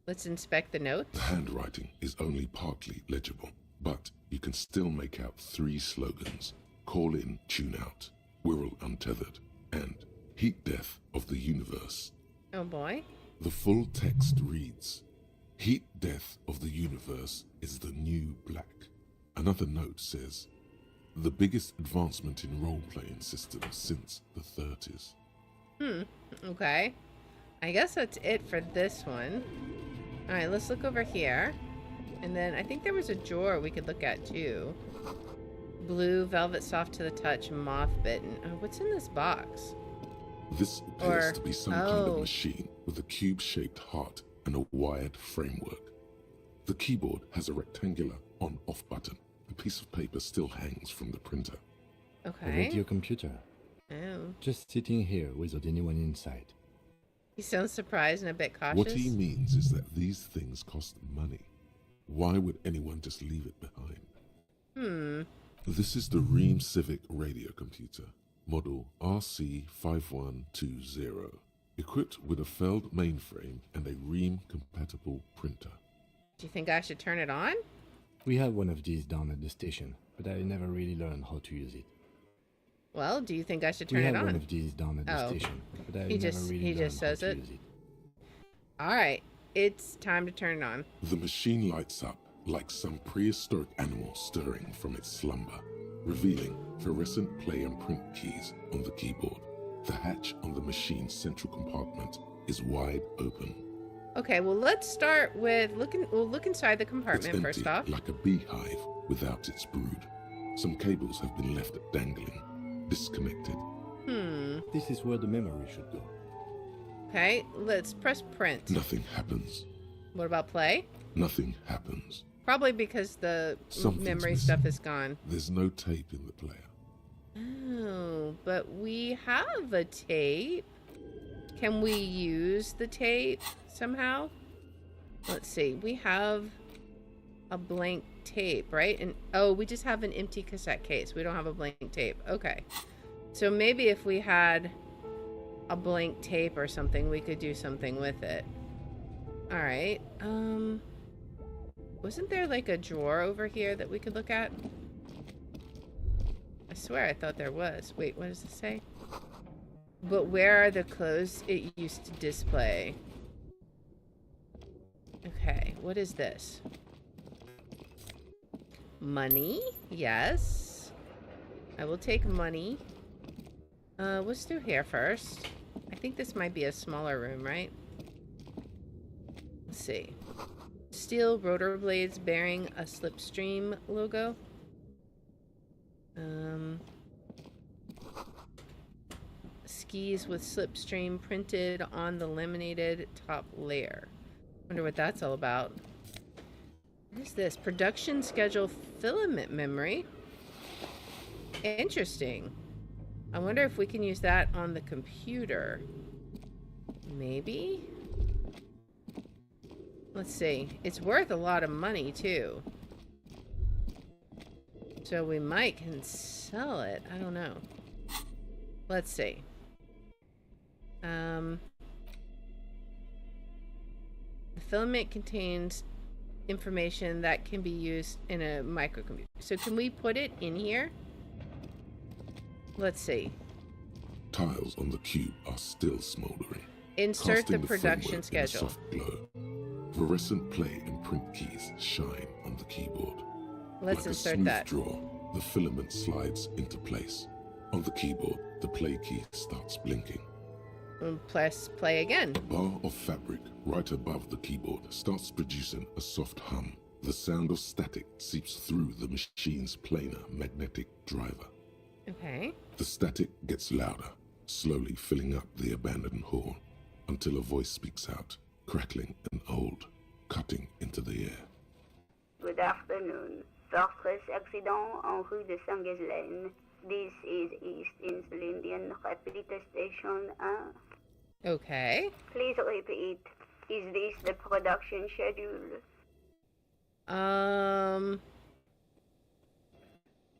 Let's inspect the notes.
The handwriting is only partly legible, but you can still make out 3 slogans: Call in, Tune out, Wirral Untethered, and Heat Death of the Universe.
Oh boy.
The full text reads, "Heat Death of the Universe is the new black." Another note says, "The biggest advancement in role-playing systems since the 30s.
Okay. I guess that's it for this one. All right, let's look over here. And then I think there was a drawer we could look at too. Blue, velvet soft to the touch, moth bitten. Oh, what's in this box?
This appears
Or-
to be some kind
oh.
of machine with a cube-shaped heart and a wired framework. The keyboard has a rectangular on-off button. The piece of paper still hangs from the printer.
A
Okay.
radio computer.
Oh.
Just sitting here without anyone inside.
He sounds surprised and a bit cautious.
What he means is that these things cost money. Why would anyone just leave it behind? This is the Ream Civic radio computer, model RC5120, equipped with a Feld mainframe and a Ream-compatible printer.
Do you think I should turn it on?
We have one of these down at the station, but I never really learned how to use it.
Well, do you think I should
We
turn
have
it
one
on?
of these down at the
Oh.
station, but I
He
never
just-
really
he
learned
just
how
says
to
it?
use it.
All right. It's time to turn it on.
The machine lights up like some prehistoric animal stirring from its slumber, revealing fluorescent play and print keys on the keyboard. The hatch on the machine's central compartment is wide open.
Okay, well, let's start with we'll look inside the
It's
compartment
empty,
first off.
like a beehive without its brood. Some cables have been left dangling, disconnected.
This is where the memory should go.
Okay, let's press print.
Nothing happens.
What about play?
Nothing happens.
Probably because the
Something's
memory
missing.
stuff is gone.
There's no tape in the player.
Oh, but we have a tape. Can we use the tape somehow? Let's see. We have a blank tape, right? And oh, we just have an empty cassette case. We don't have a blank tape. Okay. So maybe if we had a blank tape or something, we could do something with it. All right. Wasn't there like a drawer over here that we could look at? I swear I thought there was. Wait, what does it say? But where are the clothes it used to display? Okay, what is this? Money? Yes. I will take money. Let's do here first. I think this might be a smaller room, right? Let's see. Steel rotor blades bearing a Slipstream logo. Skis with Slipstream printed on the laminated top layer. Wonder what that's all about. What is this? Production schedule filament memory. Interesting. I wonder if we can use that on the computer. Maybe? Let's see. It's worth a lot of money, too. So we might can sell it. I don't know. Let's see. The filament contains information that can be used in a microcomputer. So can we put it in here? Let's see.
Tiles on the cube are still smoldering.
Insert the
casting
production
framework in a
schedule.
soft glow. Fluorescent play and print keys shine on the keyboard.
Let's
Like a
insert
smooth
that.
draw, the filament slides into place. On the keyboard, the play key starts blinking.
And press play again.
A bar of fabric right above the keyboard starts producing a soft hum. The sound of static seeps through the machine's planar magnetic driver.
Okay.
The static gets louder, slowly filling up the abandoned hall, until a voice speaks out, crackling and old, cutting into the air.
Good afternoon. Fortress accident en rue de Saint-Ghislaine. This is East Insulindian Repeat Station 1.
Okay.
Please repeat. Is this the production schedule?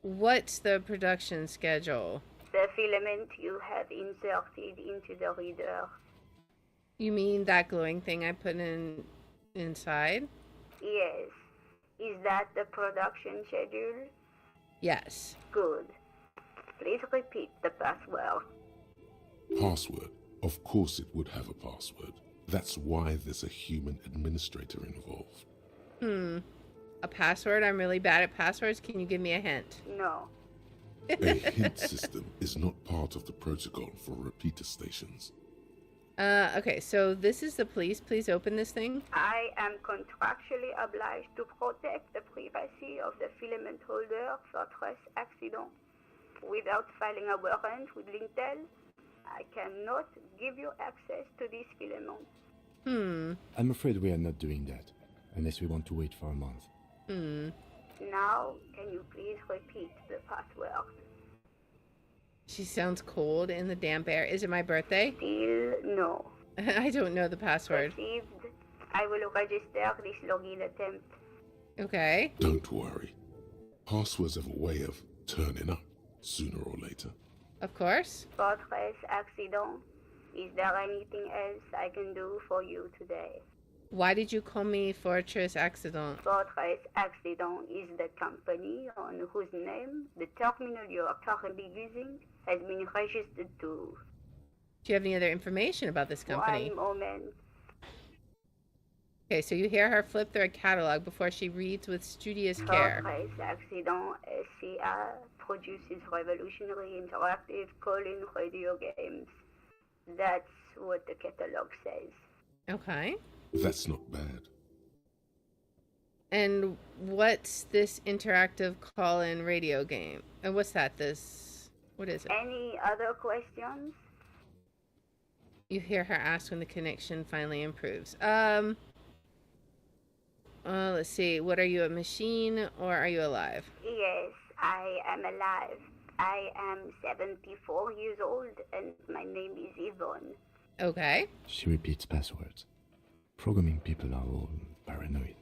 What's the production schedule?
The filament you have inserted into the reader.
You mean that glowing thing I put in inside?
Yes. Is that the production schedule?
Yes.
Good. Please repeat the password.
Password. Of course it would have a password. That's why there's a human administrator involved.
A password? I'm really bad at passwords. Can you give me a hint?
No.
A hint system is not part of the protocol for repeater stations.
Okay, so this is the police. Please open this thing.
I am contractually obliged to protect the privacy of the filament holder for stress accident. Without filing a warrant with Lintel, I cannot give you access to this filament.
I'm afraid we are not doing that, unless we want to wait for a month.
Now, can you please repeat the password?
She sounds cold in the damp air. Is it my birthday?
Still no.
I don't know the password.
Received. I will register this login attempt.
Okay.
Don't worry. Passwords have a way of turning up sooner or later.
Of course.
Fortress accident. Is there anything else I can do for you today?
Why did you call me Fortress Accident?
Fortress Accident is the company on whose name the terminal you are currently using has been registered to.
Do you have any other information about this company?
One moment.
Okay, so you hear her flip through a catalog before she reads with studious care.
Fortress Accident SCA produces revolutionary interactive call-in radio games. That's what the catalog says.
Okay.
That's not bad.
And what's this interactive call-in radio game? And what's that? What is it?
Any other questions?
You hear her ask when the connection finally improves. Let's see. What are you, a machine or are you alive?
Yes, I am alive. I am 74 years old and my name is Yvonne.
Okay.
She repeats passwords. Programming people are all paranoid.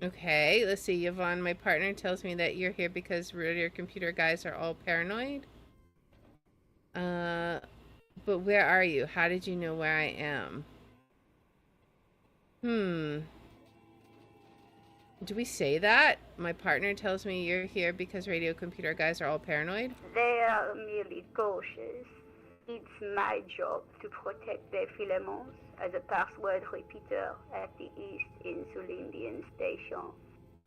Okay, let's see. Yvonne, my partner, tells me that you're here because your computer guys are all paranoid. But where are you? How did you know where I am? Do we say that? My partner tells me you're here because radio computer guys are all paranoid?
They are merely cautious. It's my job to protect their filaments as a password repeater at the East Insulindian Station.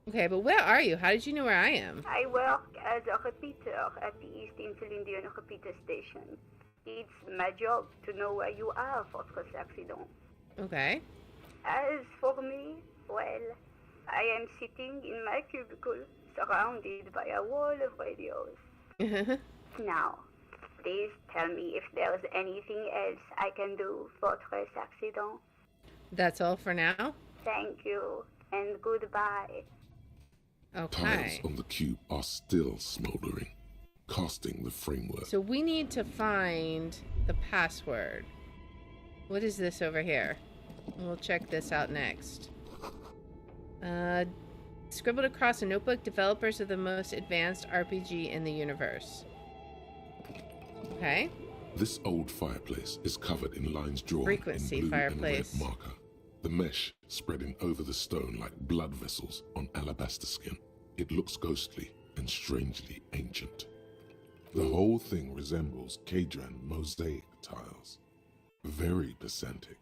Okay, but where are you? How did you know where I am?
I work as a repeater at the East Insulindian Repeater Station. It's my job to know where you are, Fortress Accident.
Okay.
As for me, well, I am sitting in my cubicle, surrounded by a wall of radios. Now, please tell me if there's anything else I can do, Fortress Accident.
That's all for now?
Thank you, and goodbye.
Okay.
Tiles on the cube are still smoldering, casting the framework.
So we need to find the password. What is this over here? We'll check this out next. Scribbled across a notebook, developers of the most advanced RPG in the universe. Okay.
This old fireplace is covered in lines drawn
Frequency
in blue
fireplace.
and red marker. The mesh spreading over the stone like blood vessels on alabaster skin. It looks ghostly and strangely ancient. The whole thing resembles Kadran mosaic tiles. Very pedantic.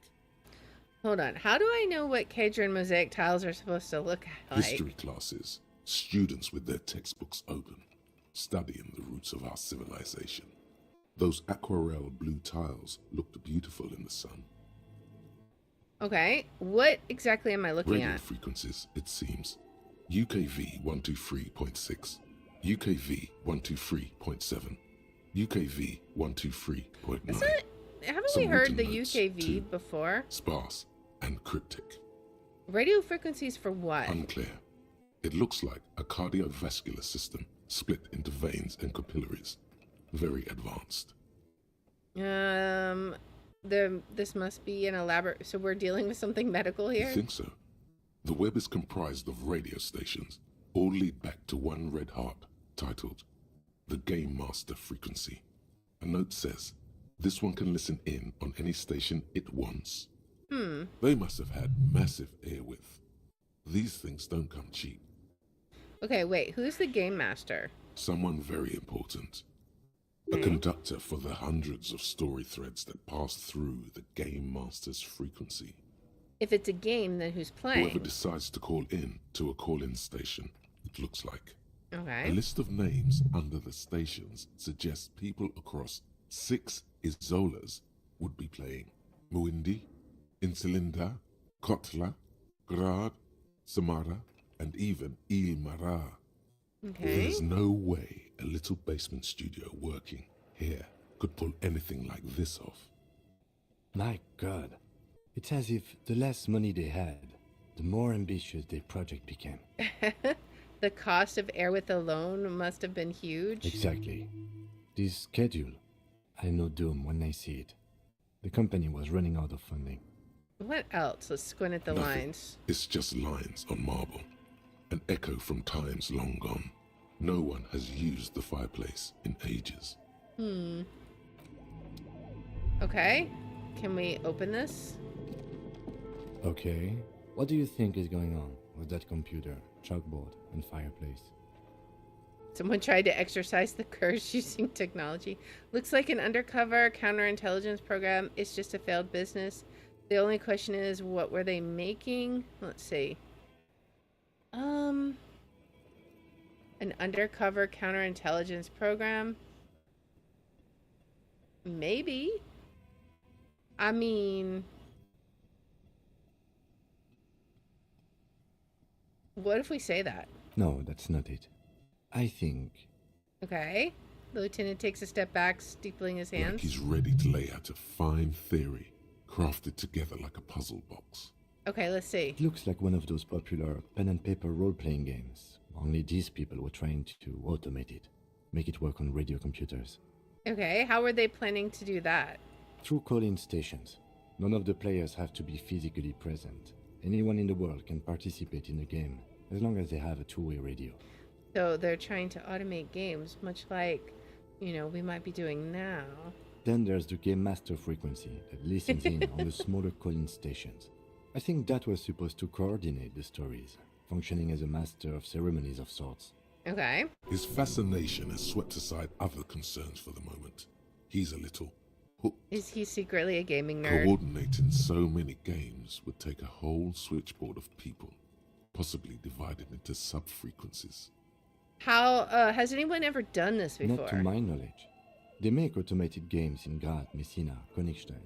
Hold on. How do I know what Kadran mosaic tiles are supposed to look like?
History classes, students with their textbooks open, studying the roots of our civilization. Those aquarelle blue tiles looked beautiful in the sun.
Okay. What exactly am I looking
Radio
at?
frequencies, it seems. UKV 123.6, UKV 123.7, UKV 123.9.
Haven't
Some
we heard
written
the
notes,
UKV
too.
before?
Sparse and cryptic.
Radio frequencies for what?
Unclear. It looks like a cardiovascular system split into veins and capillaries. Very advanced.
This must be an elaborate... So we're dealing with something medical
You
here?
think so? The web is comprised of radio stations, all lead back to one red heart, titled The Game Master Frequency. A note says, this one can listen in on any station it wants. They must have had massive airwidth. These things don't come cheap.
Okay, wait. Who's the game master?
Someone very important. A conductor for the hundreds of story threads that pass through the Game Master's frequency.
If it's a game, then who's
Whoever
playing?
decides to call in to a call-in station, it looks like. A
Okay.
list of names under the stations suggests people across 6 Isolas would be playing. Muindi, Insulinda, Kotla, Grad, Samara, and even Il Mara.
Okay.
There's no way a little basement studio working here could pull anything like this off.
My god. It's as if the less money they had, the more ambitious their project became.
The cost of Airwith alone must have been huge.
Exactly. This schedule, I know doom when I see it. The company was running out of funding.
What else? Let's squint at the
Nothing.
lines.
It's just lines on marble. An echo from times long gone. No one has used the fireplace in ages.
Okay. Can we open this?
Okay, what do you think is going on with that computer, chalkboard, and fireplace?
Someone tried to exorcise the curse using technology. Looks like an undercover counterintelligence program. It's just a failed business. The only question is, what were they making? Let's see. An undercover counterintelligence program? Maybe. I mean... What if we say that?
No, that's not it. I think
Okay. The lieutenant takes a step back, steepling his
Like
hands.
he's ready to lay out a fine theory, crafted together like a puzzle box.
Okay, let's see.
it looks like one of those popular pen and paper role-playing games. Only these people were trying to automate it, make it work on radio computers.
Okay, how were they planning to do that?
Through call-in stations. None of the players have to be physically present. Anyone in the world can participate in the game, as long as they have a two-way radio.
So they're trying to automate games, much like, we might be doing now.
Then there's the Game Master frequency that listens in on the smaller calling stations. I think that was supposed to coordinate the stories, functioning as a master of ceremonies of sorts.
Okay.
His fascination has swept aside other concerns for the moment. He's a little hooked.
Is he secretly a gaming nerd?
Coordinating so many games would take a whole switchboard of people, possibly divided into sub-frequencies.
How, has anyone ever done this before?
Not to my knowledge. They make automated games in Graz, Messina, Königstein.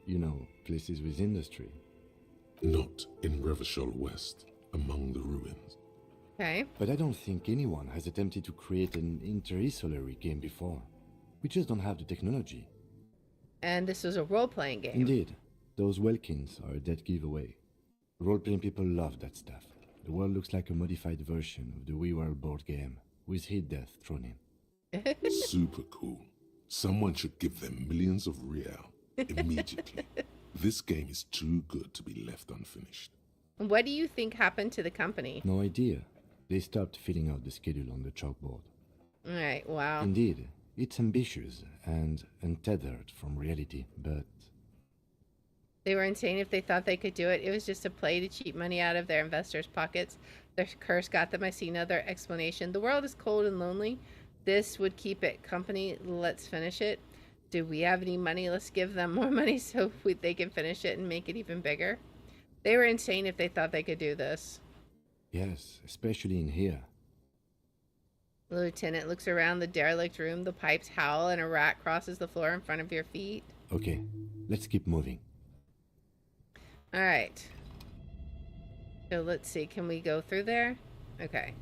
You know, places with industry.
Not in Revachol West, among the ruins.
Okay.
But I don't think anyone has attempted to create an interisolary game before. We just don't have the technology.
And this was a role-playing game.
Indeed. Those Welkins are a dead giveaway. Role-playing people love that stuff. The world looks like a modified version of the WeWorld board game, with hit death thrown in.
Super cool. Someone should give them millions of real immediately. This game is too good to be left unfinished.
What do you think happened to the company?
No idea. They stopped filling out the schedule on the chalkboard.
All right, wow.
Indeed, it's ambitious and untethered from reality, but...
They were insane if they thought they could do it. It was just a play to cheat money out of their investors' pockets. Their curse got them. I see another explanation. The world is cold and lonely. This would keep it company. Let's finish it. Do we have any money? Let's give them more money so they can finish it and make it even bigger. They were insane if they thought they could do this.
Yes, especially in here.
The lieutenant looks around the derelict room. The pipes howl and a rat crosses the floor in front of your feet.
Okay, let's keep moving.
All right. So let's see. Can we go through there? Okay.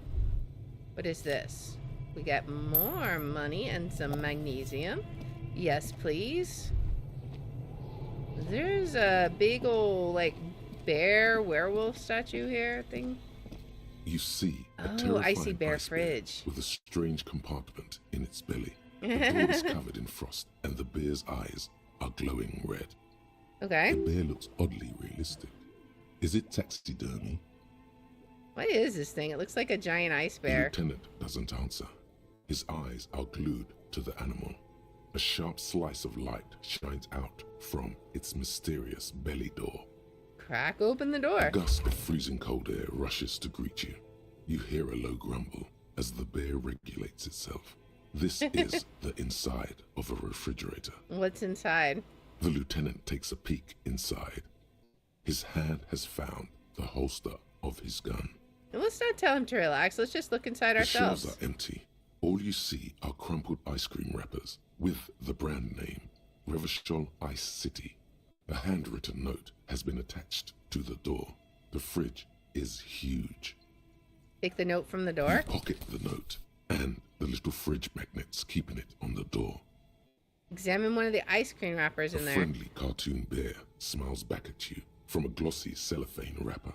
What is this? We get more money and some magnesium. Yes, please. There's a big old, like, bear werewolf statue here thing.
You see a
Oh,
terrifying
I see bear
ice bear
fridge.
with a strange compartment in its belly. The door is covered in frost, and the bear's eyes are glowing red.
Okay.
The bear looks oddly realistic. Is it taxidermy?
What is this thing? It looks like a giant ice
The
bear.
lieutenant doesn't answer. His eyes are glued to the animal. A sharp slice of light shines out from its mysterious belly door.
Crack open the
A
door.
gust of freezing cold air rushes to greet you. You hear a low grumble as the bear regulates itself. This is the inside of a refrigerator.
What's inside?
The lieutenant takes a peek inside. His hand has found the holster of his gun.
And let's not tell him to relax. Let's just look inside
The shelves
ourselves.
are empty. All you see are crumpled ice cream wrappers with the brand name, Revachol Ice City. A handwritten note has been attached to the door. The fridge is huge.
Take the note from the
You
door.
pocket the note and the little fridge magnets keeping it on the door.
Examine one of the ice cream wrappers
A
in there.
friendly cartoon bear smiles back at you from a glossy cellophane wrapper.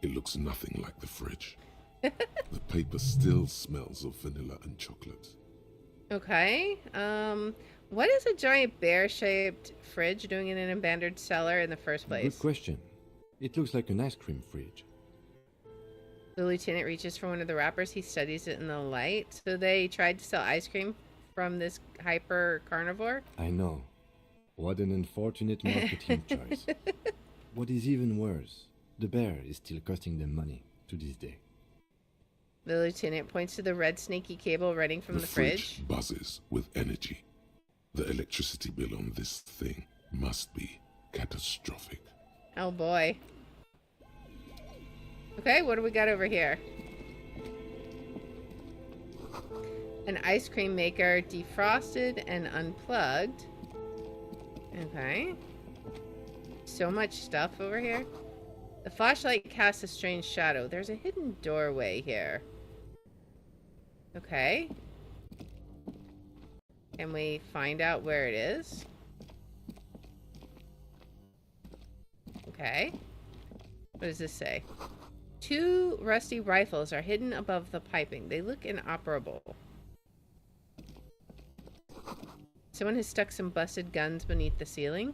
It looks nothing like the fridge. The paper still smells of vanilla and chocolate.
Okay. What is a giant bear-shaped fridge doing in an abandoned cellar in the first
Good
place?
question. It looks like an ice cream fridge.
The lieutenant reaches for one of the wrappers. He studies it in the light. So they tried to sell ice cream from this hyper carnivore.
I know. What an unfortunate marketing choice. What is even worse, the bear is still costing them money to this day.
The lieutenant points to the red snaky cable running from the fridge.
Buzzes with energy. The electricity bill on this thing must be catastrophic.
Oh boy. Okay, what do we got over here? An ice cream maker defrosted and unplugged. Okay. So much stuff over here. The flashlight casts a strange shadow. There's a hidden doorway here. Okay. Can we find out where it is? Okay. What does this say? 2 rusty rifles are hidden above the piping. They look inoperable. Someone has stuck some busted guns beneath the ceiling.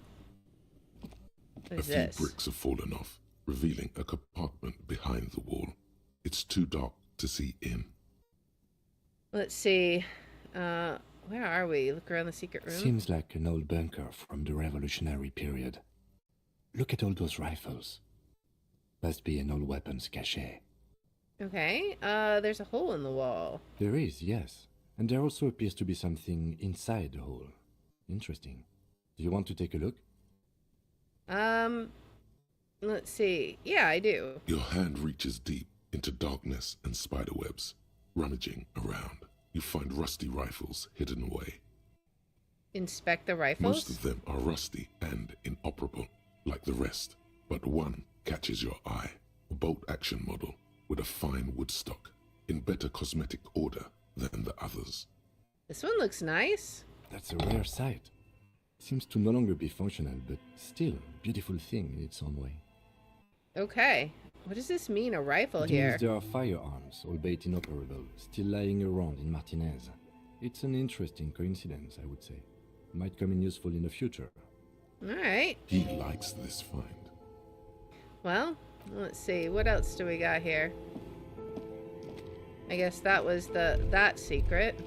What
A
is
few
this?
bricks have fallen off, revealing a compartment behind the wall. It's too dark to see in.
Let's see. Where are we? Look around the secret room.
Seems like an old bunker from the revolutionary period. Look at all those rifles. Must be an old weapons cache.
Okay, there's a hole in the wall.
There is, yes. And there also appears to be something inside the hole. Interesting. Do you want to take a look?
Let's see. Yeah, I do.
Your hand reaches deep into darkness and spiderwebs. Rummaging around, you find rusty rifles hidden away.
Inspect the rifles.
Most of them are rusty and inoperable, like the rest, but one catches your eye. A bolt-action model with a fine wood stock, in better cosmetic order than the others.
This one looks nice.
That's a rare sight. Seems to no longer be functional, but still a beautiful thing in its own way.
Okay. What does this mean, a rifle
It
here?
means there are firearms, albeit inoperable, still lying around in Martinez. It's an interesting coincidence, I would say. Might come in useful in the future.
Alright.
He likes this find.
Well, let's see. What else do we got here? I guess that was that secret.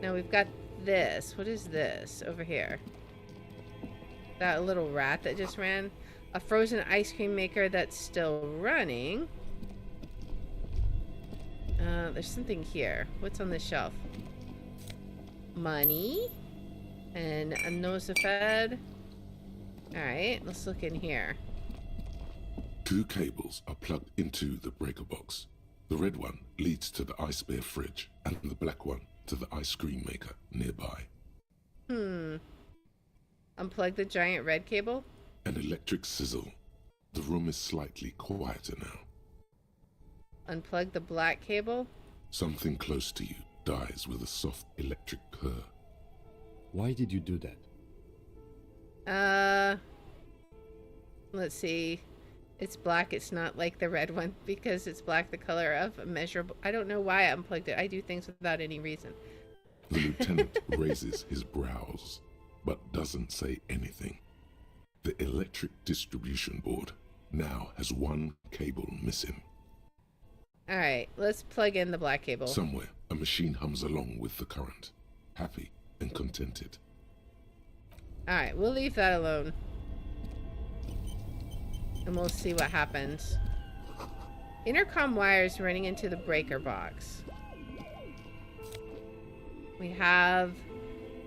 Now we've got this. What is this over here? That little rat that just ran. A frozen ice cream maker that's still running. There's something here. What's on this shelf? Money. And a nosafed. Alright, let's look in here.
2 cables are plugged into the breaker box. The red one leads to the ice bear fridge, and the black one to the ice cream maker nearby.
Unplug the giant red cable.
An electric sizzle. The room is slightly quieter now.
Unplug the black cable.
Something close to you dies with a soft electric purr.
Why did you do that?
Let's see. It's black. It's not like the red one because it's black, the color of a measurable. I don't know why I unplugged it. I do things without any reason.
The lieutenant raises his brows, but doesn't say anything. The electric distribution board now has 1 cable missing.
Alright, let's plug in the black cable.
Somewhere, a machine hums along with the current, happy and contented.
Alright, we'll leave that alone. And we'll see what happens. Intercom wires running into the breaker box. We have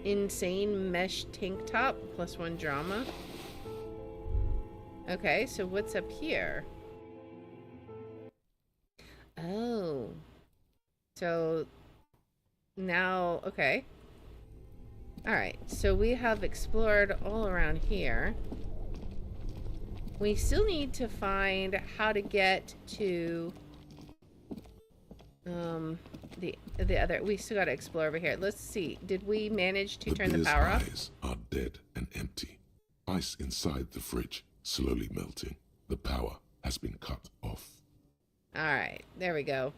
insane mesh tank top plus 1 drama. Okay, so what's up here? Oh. So now, okay. Alright, so we have explored all around here. We still need to find how to get to the other. We still gotta explore over here. Let's see. Did we manage to turn the
beer's
power off?
eyes are dead and empty. Ice inside the fridge slowly melting. The power has been cut off.
Alright, there we go.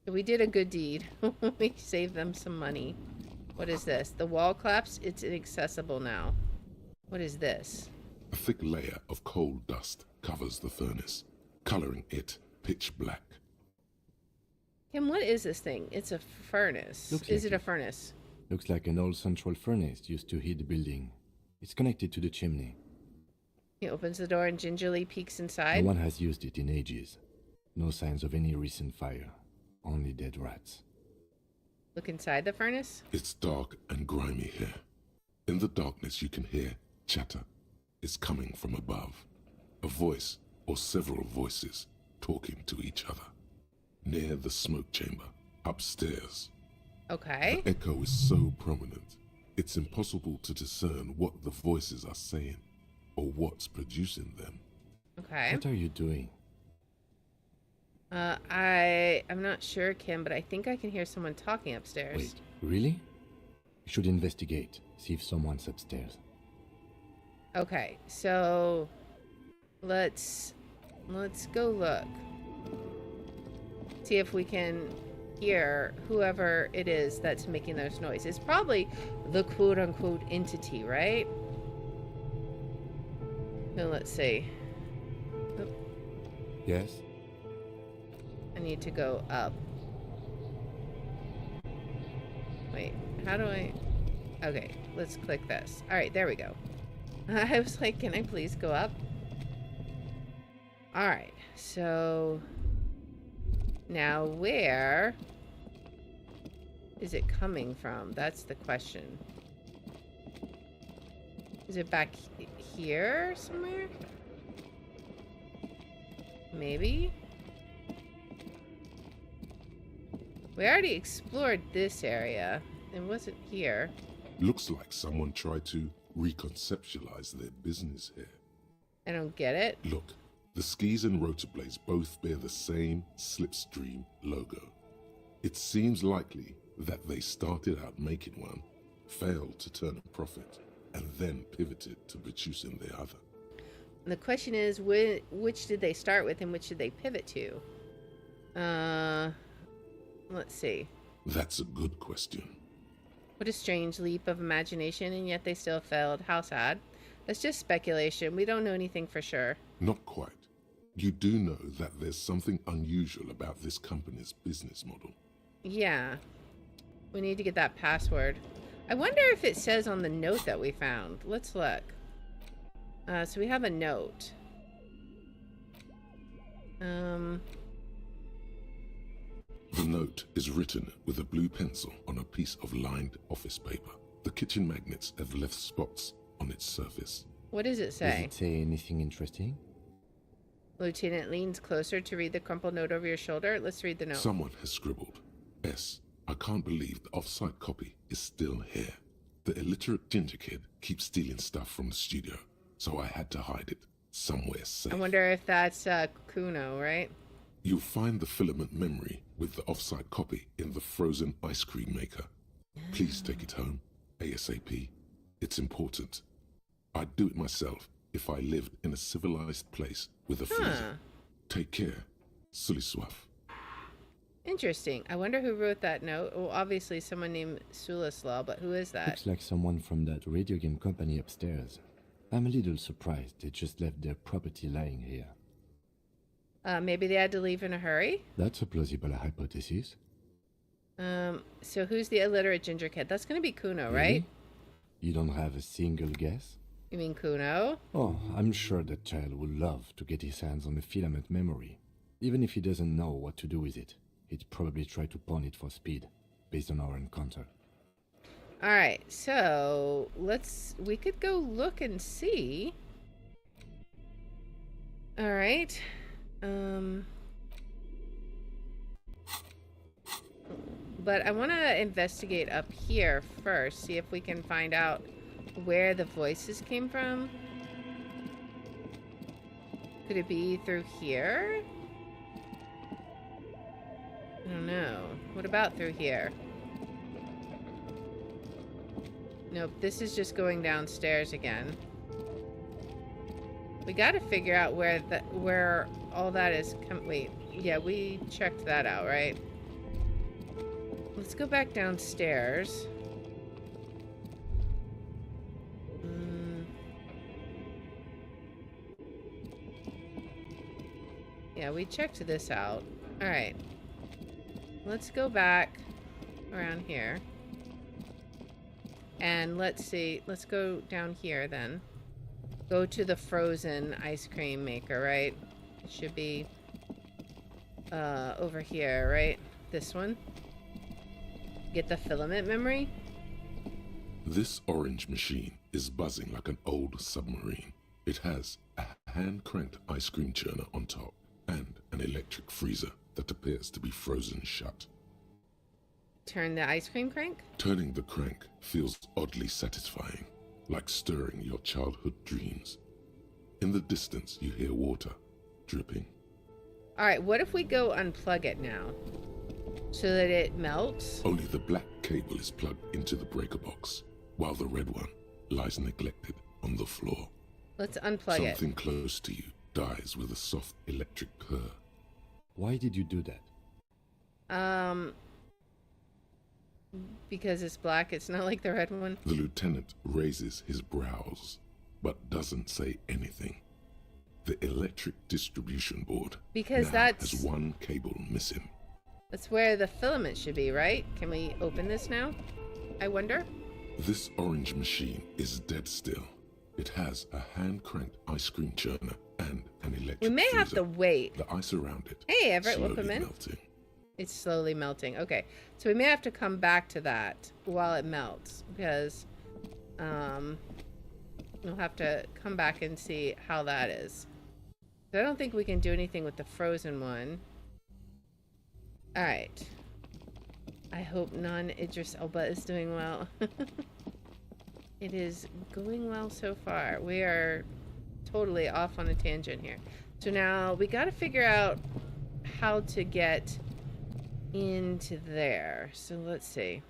We did a good deed. We saved them some money. What is this? The wall collapsed? It's inaccessible now. What is this?
A thick layer of coal dust covers the furnace, coloring it pitch black.
Kim, what is this thing? It's a furnace.
Looks
Is
like
it a
it.
furnace?
Looks like an old central furnace used to heat the building. It's connected to the chimney.
He opens the door and gingerly peeks inside.
No one has used it in ages. No signs of any recent fire. Only dead rats.
Look inside the furnace.
It's dark and grimy here. In the darkness you can hear chatter. It's coming from above. A voice or several voices talking to each other. Near the smoke chamber, upstairs.
Okay.
The echo is so prominent, it's impossible to discern what the voices are saying or what's producing them.
Okay.
What are you doing?
I'm not sure, Kim, but I think I can hear someone talking upstairs.
Wait, really? You should investigate. See if someone's upstairs.
Okay, so let's go look. See if we can hear whoever it is that's making those noises. It's probably the quote-unquote entity, right? So let's see. Oop,
Yes?
I need to go up. how do I... Okay, let's click this. All right, there we go. I was like, can I please go up? All right, so now where is it coming from? That's the question. Is it back here somewhere? Maybe? We already explored this area. It wasn't here.
Looks like someone tried to reconceptualize their business here.
I don't get it.
Look, the skis and rotor blades both bear the same Slipstream logo. It seems likely that they started out making one, failed to turn a profit, and then pivoted to producing the other.
And the question is, which did they start with and which did they pivot to? Let's see.
That's a good question.
What a strange leap of imagination, and yet they still failed. How sad. That's just speculation. We don't know anything for sure.
Not quite. You do know that there's something unusual about this company's business model.
Yeah. We need to get that password. I wonder if it says on the note that we found. Let's look. So we have a note.
The note is written with a blue pencil on a piece of lined office paper. The kitchen magnets have left spots on its surface.
What does it
Does
say?
it say anything interesting?
Lieutenant leans closer to read the crumpled note over your shoulder. Let's read the note.
Someone has scribbled, S. I can't believe the off-site copy is still here. The illiterate ginger kid keeps stealing stuff from the studio, so I had to hide it somewhere safe.
I wonder if that's Kuno, right?
You'll find the filament memory with the off-site copy in the frozen ice cream maker. Please take it home, ASAP. It's important. I'd do it myself if I lived in a civilized place with a freezer. Take care. Sully Soif.
Interesting. I wonder who wrote that note. Well, obviously someone named Sulislaw, but who is that?
Looks like someone from that radio game company upstairs. I'm a little surprised they just left their property lying here.
Maybe they had to leave in a hurry?
That's a plausible hypothesis.
So who's the illiterate ginger kid? That's going to be Kuno,
Really?
right?
You don't have a single guess?
You mean Kuno?
Oh, I'm sure that child would love to get his hands on the filament memory. Even if he doesn't know what to do with it, he'd probably try to pawn it for speed, based on our encounter.
Alright, so we could go look and see. Alright. But I want to investigate up here first, see if we can find out where the voices came from. Could it be through here? I don't know. What about through here? Nope, this is just going downstairs again. We gotta figure out where all that is. Wait, yeah, we checked that out, right? Let's go back downstairs. Yeah, we checked this out. Alright. Let's go back around here. And let's see. Let's go down here then. Go to the frozen ice cream maker, right? It should be over here, right? This one. Get the filament memory.
This orange machine is buzzing like an old submarine. It has a hand-cranked ice cream churner on top and an electric freezer that appears to be frozen shut.
Turn the ice cream crank?
Turning the crank feels oddly satisfying, like stirring your childhood dreams. In the distance, you hear water dripping.
Alright, what if we go unplug it now? So that it melts?
Only the black cable is plugged into the breaker box, while the red one lies neglected on the floor.
Let's unplug it.
Something close to you dies with a soft electric purr.
Why did you do that?
Because it's black, it's not like the red one.
The lieutenant raises his brows, but doesn't say anything. The electric distribution board
Because
now
that's-
has one cable missing.
That's where the filament should be, right? Can we open this now? I wonder?
This orange machine is dead still. It has a hand-cranked ice cream churner and an electric
We may have
freezer.
to wait.
The ice around it
Hey, Everett,
slowly
welcome in.
melting.
It's slowly melting. Okay, so we may have to come back to that while it melts because we'll have to come back and see how that is. I don't think we can do anything with the frozen one. All right. I hope non-Idris Elba is doing well. It is going well so far. We are totally off on a tangent here. So now we got to figure out how to get into there. So let's see.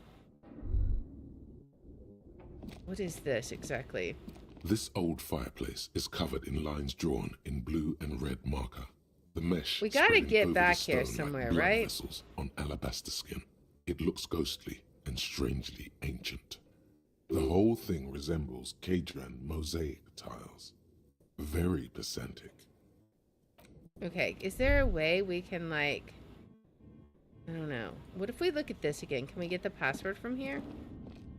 What is this exactly?
This old fireplace is covered in lines drawn in blue and red marker. The mesh
We gotta
spreading
get
over
back
the
here
stone
somewhere,
like blood
right?
vessels on alabaster skin. It looks ghostly and strangely ancient. The whole thing resembles Cadran mosaic tiles. Very pedantic.
Okay, is there a way we can, like... I don't know. What if we look at this again? Can we get the password from here?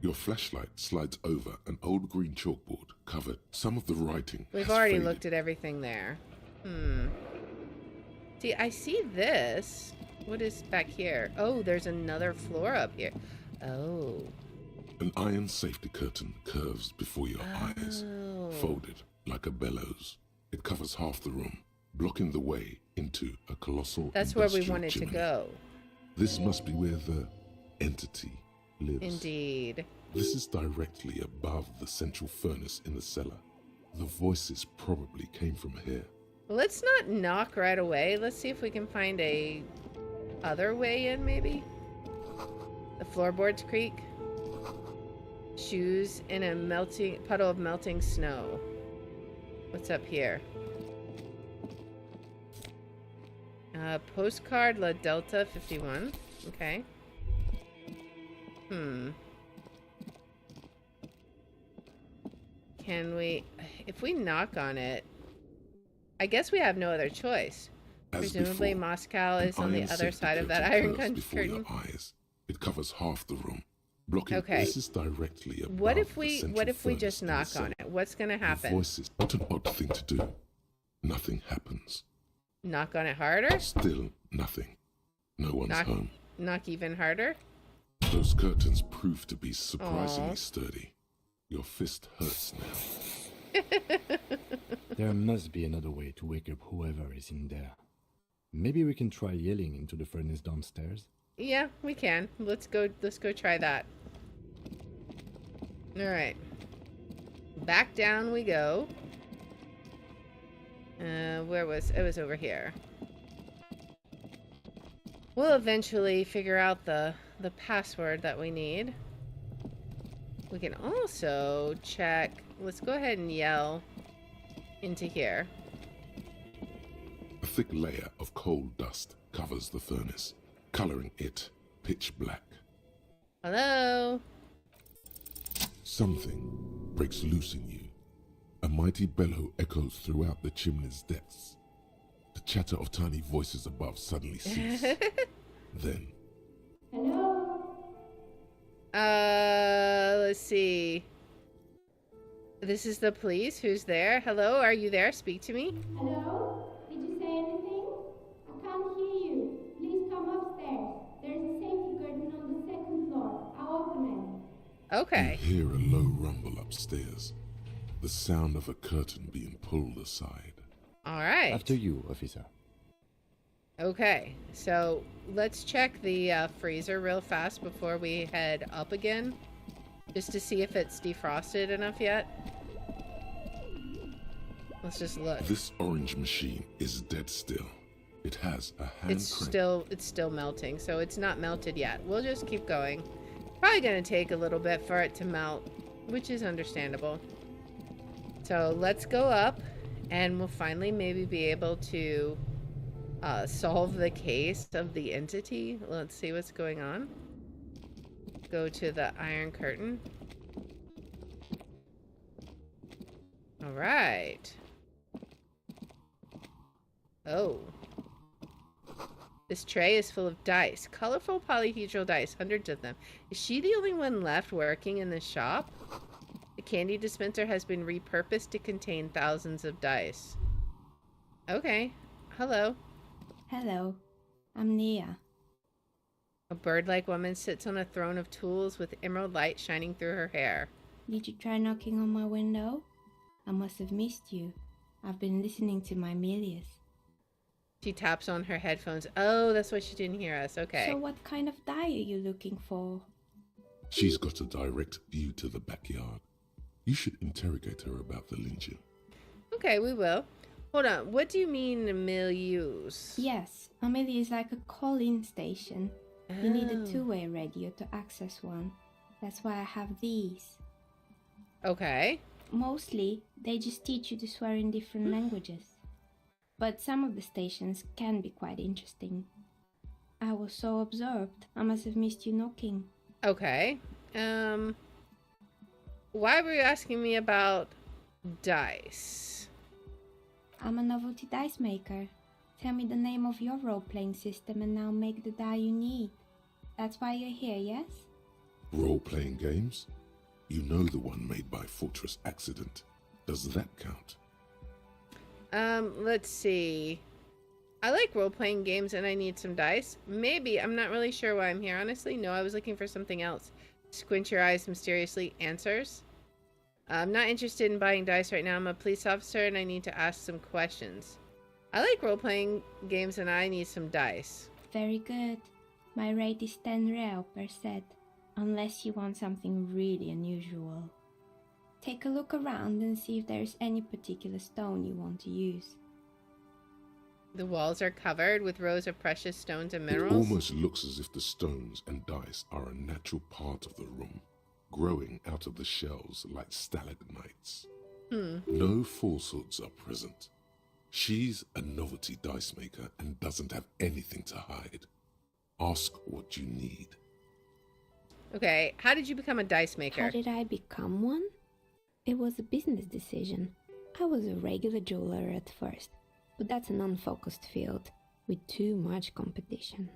Your flashlight slides over an old green chalkboard covered. Some of the writing
We've
has
already
faded.
looked at everything there. See, I see this. What is back here? Oh, there's another floor up here. Oh.
An iron safety curtain curves before your eyes,
Oh.
folded like a bellows. It covers half the room, blocking the way into a colossal
That's where we
industrial
wanted to
chimney.
go.
This must be where the entity lives.
Indeed.
This is directly above the central furnace in the cellar. The voices probably came from here.
Well, let's not knock right away. Let's see if we can find a other way in, maybe. The floorboards creak. Shoes in a puddle of melting snow. What's up here? Postcard La Delta 51. Okay. Can we... If we knock on it... I guess we have no other choice.
As
Presumably
before,
Moscow
an
is on the
iron
other
safety
side of that
curtain
iron
curves before
curtain.
your eyes. It covers half the room, blocking.
Okay.
This is directly above
What if
the
we
central
just
furnace in the
knock
cellar.
on it? What's gonna
The
happen?
voices. What an odd thing to do. Nothing happens.
Knock on it harder?
Still nothing. No one's
Knock
home.
knock even harder?
Those curtains prove to be surprisingly
Aw.
sturdy. Your fist hurts now.
There must be another way to wake up whoever is in there. Maybe we can try yelling into the furnace downstairs.
Yeah, we can. Let's go try that. Alright. Back down we go. It was over here. We'll eventually figure out the password that we need. We can also check. Let's go ahead and yell into here.
A thick layer of coal dust covers the furnace, coloring it pitch black.
Hello?
Something breaks loose in you. A mighty bellow echoes throughout the chimney's depths. The chatter of tiny voices above suddenly ceases. Then,
Let's see. This is the police. Who's there? Hello, are you there? Speak to me.
Hello? Did you say anything? I can't hear you. Please come upstairs. There's a safety curtain on the second floor. I'll open it.
Okay.
you hear a low rumble upstairs. The sound of a curtain being pulled aside.
All right.
After you, officer.
Okay. So let's check the freezer real fast before we head up again, just to see if it's defrosted enough yet. Let's just look.
This orange machine is dead still. It has a hand
It's
crank.
still melting, so it's not melted yet. We'll just keep going. Probably gonna take a little bit for it to melt, which is understandable. So let's go up, and we'll finally maybe be able to solve the case of the entity. Let's see what's going on. Go to the iron curtain. All right. Oh. This tray is full of dice. Colorful polyhedral dice. Hundreds of them. Is she the only one left working in this shop? The candy dispenser has been repurposed to contain thousands of dice. Okay. Hello.
Hello, I'm Nia.
A bird-like woman sits on a throne of tools with emerald light shining through her hair.
Did you try knocking on my window? I must have missed you. I've been listening to my Milius.
She taps on her headphones. Oh, that's why she didn't hear us. Okay.
So what kind of die are you looking for?
She's got a direct view to the backyard. You should interrogate her about the lynching.
Okay, we will. Hold on. What do you mean, Milius?
Yes, a Milius is like a call-in station. You need a two-way radio to access one. That's why I have these.
Okay.
Mostly, they just teach you to swear in different languages. But some of the stations can be quite interesting. I was so absorbed, I must have missed you knocking.
Okay. Why were you asking me about dice?
I'm a novelty dice maker. Tell me the name of your role-playing system and I'll make the die you need. That's why you're here, yes?
Role-playing games? You know the one made by Fortress Accident. Does that count?
Let's see. I like role-playing games and I need some dice. Maybe. I'm not really sure why I'm here, honestly. No, I was looking for something else. Squint your eyes mysteriously. Answers. I'm not interested in buying dice right now. I'm a police officer and I need to ask some questions. I like role-playing games and I need some dice.
Very good. My rate is 10 real per set, unless you want something really unusual. Take a look around and see if there's any particular stone you want to use.
The walls are covered with rows of precious stones and
It
minerals.
almost looks as if the stones and dice are a natural part of the room, growing out of the shells like stalagmites. No falsehoods are present. She's a novelty dice maker and doesn't have anything to hide. Ask what you need.
Okay, how did you become a dice maker?
How did I become one? It was a business decision. I was a regular jeweler at first, but that's an unfocused field with too much competition.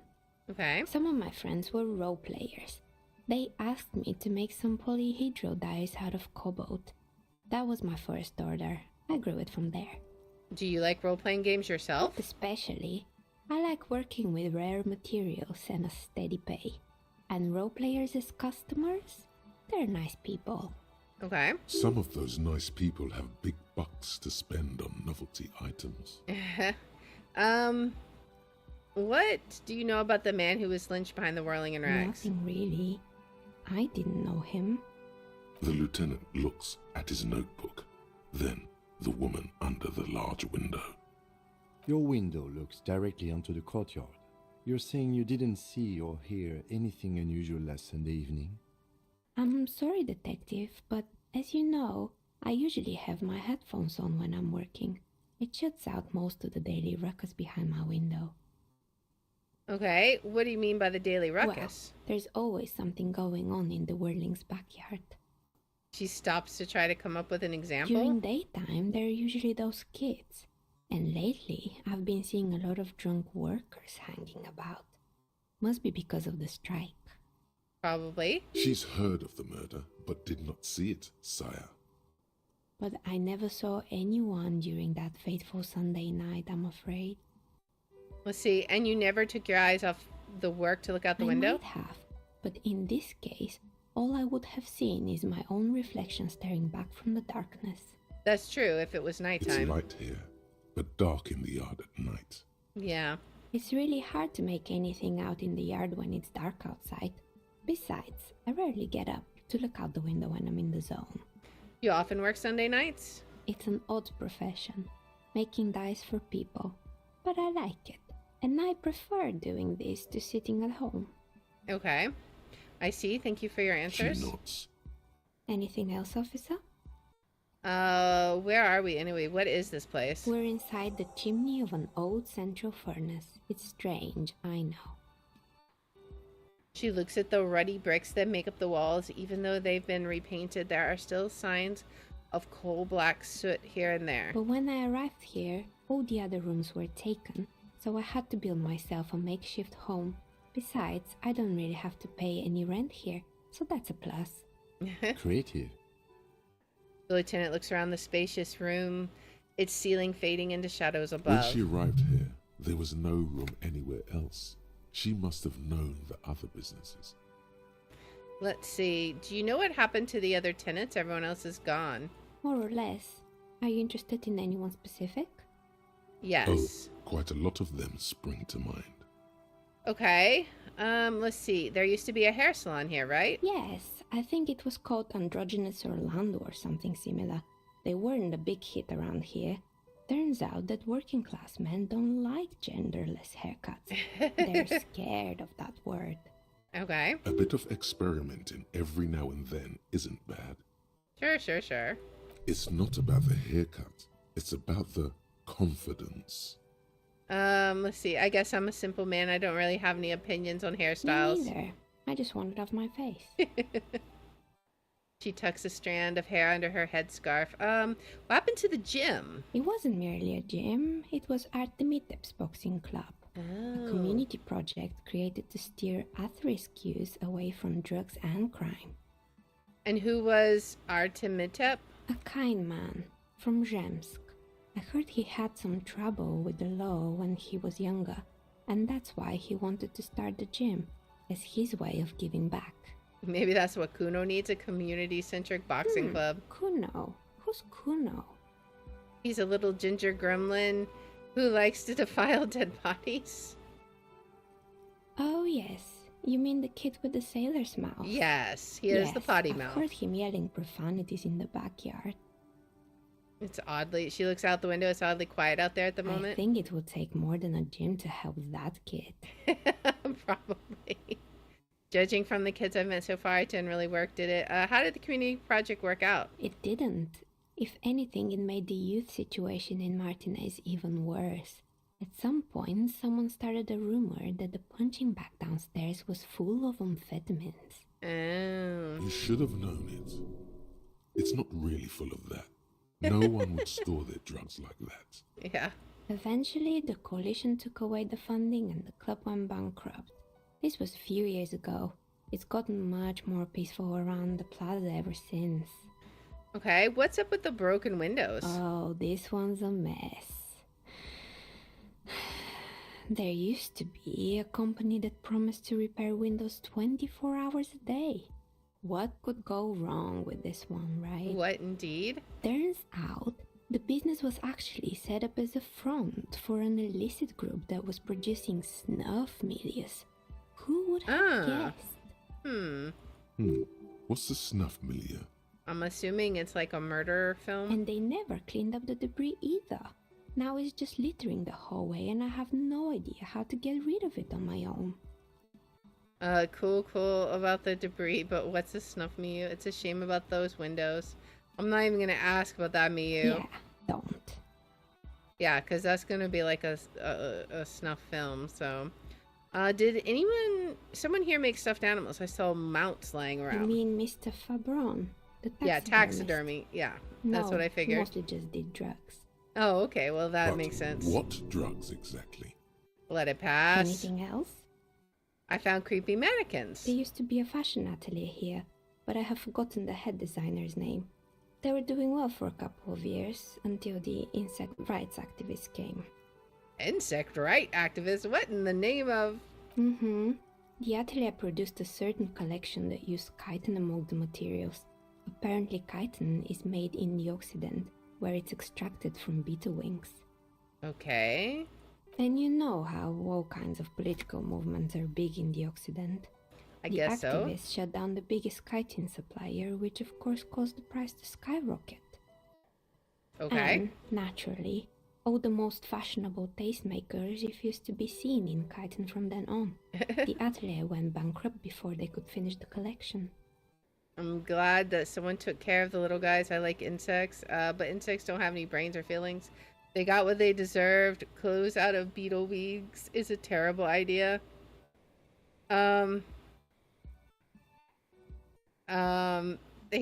Okay.
Some of my friends were role players. They asked me to make some polyhedral dice out of cobalt. That was my first order. I grew it from there.
Do you like role-playing games yourself?
Not especially. I like working with rare materials and a steady pay. And role players as customers? They're nice people.
Okay.
Some of those nice people have big bucks to spend on novelty items.
What do you know about the man who was lynched behind the whirling in rags?
Nothing really. I didn't know him.
The lieutenant looks at his notebook, then the woman under the large window.
Your window looks directly onto the courtyard. You're saying you didn't see or hear anything unusual last Sunday evening?
I'm sorry, detective, but as you know, I usually have my headphones on when I'm working. It shuts out most of the daily ruckus behind my window.
Okay, what do you mean by the daily ruckus?
Well, there's always something going on in the whirling's backyard.
She stops to try to come up with an example.
During daytime, there are usually those kids. And lately, I've been seeing a lot of drunk workers hanging about. Must be because of the strike.
Probably.
She's heard of the murder, but did not see it, sire.
But I never saw anyone during that fateful Sunday night, I'm afraid.
Let's see, and you never took your eyes off the work to look out the window?
I might have, but in this case, all I would have seen is my own reflection staring back from the darkness.
That's true, if it was
It's
nighttime.
light here, but dark in the yard at night.
Yeah.
It's really hard to make anything out in the yard when it's dark outside. Besides, I rarely get up to look out the window when I'm in the zone.
You often work Sunday nights?
It's an odd profession, making dice for people, but I like it, and I prefer doing this to sitting at home.
Okay. I see. Thank you for your answers.
She nods.
Anything else, officer?
Where are we anyway? What is this place?
We're inside the chimney of an old central furnace. It's strange, I know.
She looks at the ruddy bricks that make up the walls. Even though they've been repainted, there are still signs of coal black soot here and there.
But when I arrived here, all the other rooms were taken, so I had to build myself a makeshift home. Besides, I don't really have to pay any rent here, so that's a plus.
Creative.
The lieutenant looks around the spacious room, its ceiling fading into shadows
When
above.
she arrived here, there was no room anywhere else. She must have known the other businesses.
Let's see. Do you know what happened to the other tenants? Everyone else is gone.
More or less. Are you interested in anyone specific?
Yes.
Oh, quite a lot of them spring to mind.
Okay. Let's see. There used to be a hair salon here, right?
Yes, I think it was called Androgynous Orlando or something similar. They weren't a big hit around here. Turns out that working class men don't like genderless haircuts. They're scared of that word.
Okay.
A bit of experimenting every now and then isn't bad.
Sure.
It's not about the haircut. It's about the confidence.
Let's see. I guess I'm a simple man. I don't really have any opinions on hairstyles.
Me neither. I just want it off my face.
She tucks a strand of hair under her headscarf. What happened to the gym?
It wasn't merely a gym, it was Artemitep's boxing club. A community project created to steer at-risk youth away from drugs and crime.
And who was Artemitep?
A kind man from Zemsk. I heard he had some trouble with the law when he was younger, and that's why he wanted to start the gym, as his way of giving back.
Maybe that's what Kuno needs, a community-centric boxing club.
Kuno? Who's Kuno?
He's a little ginger gremlin who likes to defile dead bodies.
Oh yes, you mean the kid with the sailor's mouth?
Yes, he has the potty mouth.
I heard him yelling profanities in the backyard.
It's oddly, she looks out the window, it's oddly quiet out there at the moment.
I think it would take more than a gym to help that kid.
Probably. Judging from the kids I've met so far, it didn't really work, did it? How did the community project work out?
It didn't. If anything, it made the youth situation in Martinez even worse. At some point, someone started a rumor that the punching bag downstairs was full of amphetamines.
Oh.
You should have known it. It's not really full of that. No one would store their drugs like that.
Yeah.
Eventually, the coalition took away the funding and the club went bankrupt. This was a few years ago. It's gotten much more peaceful around the plaza ever since.
Okay, what's up with the broken windows?
Oh, this one's a mess. There used to be a company that promised to repair windows 24 hours a day. What could go wrong with this one, right?
What indeed?
Turns out, the business was actually set up as a front for an illicit group that was producing snuff milias. Who would have guessed?
What's the snuff milieu?
I'm assuming it's like a murder film.
And they never cleaned up the debris either. Now it's just littering the hallway and I have no idea how to get rid of it on my own.
Cool about the debris, but what's a snuff milieu? It's a shame about those windows. I'm not even gonna ask about that milieu.
Yeah, don't.
Yeah, because that's gonna be like a snuff film, so... did someone here make stuffed animals? I saw mounts lying around.
You mean Mr. Fabron? The
Yeah, taxidermy. Yeah, that's what I figured.
No, mostly just did drugs.
Oh, okay, well that
But
makes sense.
What drugs exactly?
Let it pass.
Anything else?
I found creepy mannequins.
There used to be a fashion atelier here, but I have forgotten the head designer's name. They were doing well for a couple of years, until the insect rights activists came.
Insect right activists? What in the name of...
The atelier produced a certain collection that used chitin among the materials. Apparently chitin is made in the Occident, where it's extracted from beetle wings.
Okay.
And you know how all kinds of political movements are big in the Occident.
I guess so.
The activists shut down the biggest chitin supplier, which of course caused the price to skyrocket.
Okay.
And, naturally, all the most fashionable tastemakers refused to be seen in chitin from then on. The atelier went bankrupt before they could finish the collection.
I'm glad that someone took care of the little guys. I like insects, but insects don't have any brains or feelings. They got what they deserved. Clothes out of beetle wigs is a terrible idea. They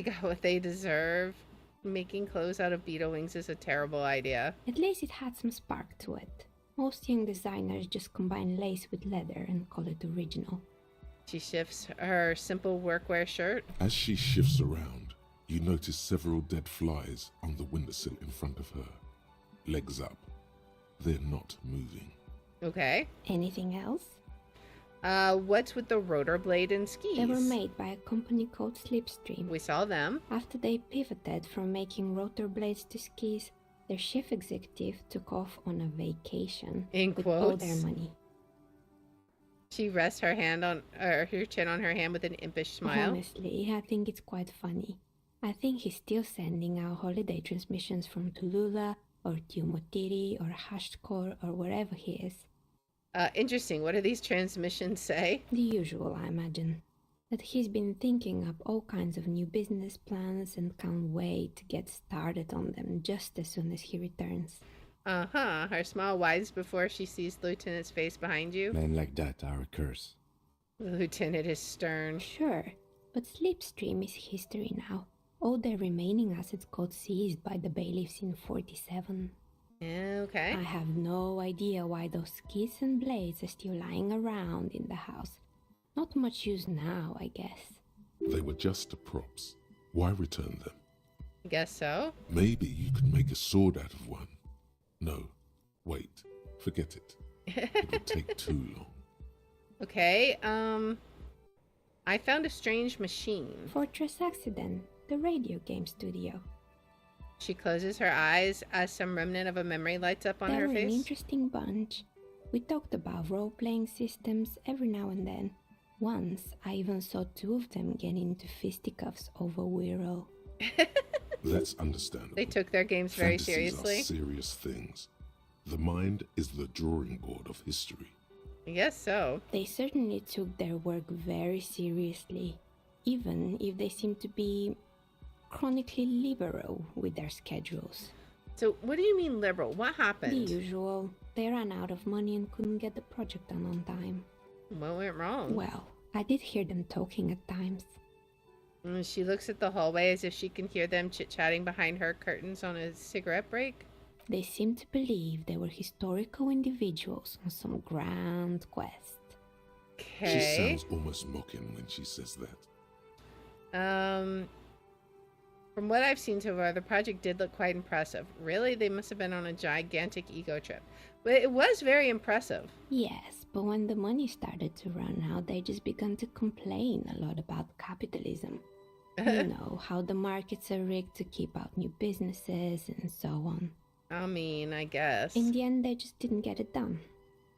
got what they deserve. Making clothes out of beetle wings is a terrible idea.
At least it had some spark to it. Most young designers just combine lace with leather and call it original.
She shifts her simple workwear shirt.
As she shifts around, you notice several dead flies on the windowsill in front of her. Legs up. They're not moving.
Okay.
Anything else?
What's with the rotor blade and skis?
They were made by a company called Slipstream.
We saw them.
After they pivoted from making rotor blades to skis, their chief executive took off on a vacation
In
with all
quotes.
their money.
She rests her hand on her chin on her hand with an impish smile.
Honestly, I think it's quite funny. I think he's still sending out holiday transmissions from Tulula or Tiumotiri or Hashkor or wherever he is.
Interesting. What do these transmissions say?
The usual, I imagine. That he's been thinking up all kinds of new business plans and can't wait to get started on them just as soon as he returns.
Uh-huh. Her smile widens before she sees the lieutenant's face behind you.
Men like that are a curse.
The lieutenant is stern.
Sure, but Slipstream is history now. All their remaining assets got seized by the bailiffs in 47.
Okay.
I have no idea why those skis and blades are still lying around in the house. Not much use now, I guess.
They were just props. Why return them?
Guess so.
Maybe you could make a sword out of one. No, wait, forget it. It would take too long.
Okay, I found a strange machine.
Fortress Accident, the radio game studio.
She closes her eyes as some remnant of a memory lights up on
They
her
were an
face.
interesting bunch. We talked about role-playing systems every now and then. Once, I even saw two of them get into fisticuffs over Wirral.
That's understandable.
They took their games very
Fantasies
seriously.
are serious things. The mind is the drawing board of history.
I guess so.
They certainly took their work very seriously, even if they seemed to be chronically liberal with their schedules.
So, what do you mean liberal? What
The
happened?
usual. They ran out of money and couldn't get the project done on time.
What went wrong?
Well, I did hear them talking at times.
She looks at the hallway as if she can hear them chit-chatting behind her curtains on a cigarette break.
They seemed to believe they were historical individuals on some grand quest.
She
Okay.
sounds almost mocking when she says that.
From what I've seen so far, the project did look quite impressive. Really, they must have been on a gigantic ego trip. But it was very impressive.
Yes, but when the money started to run out, they just began to complain a lot about capitalism. You know, how the markets are rigged to keep out new businesses and so on.
I mean, I guess.
In the end, they just didn't get it done.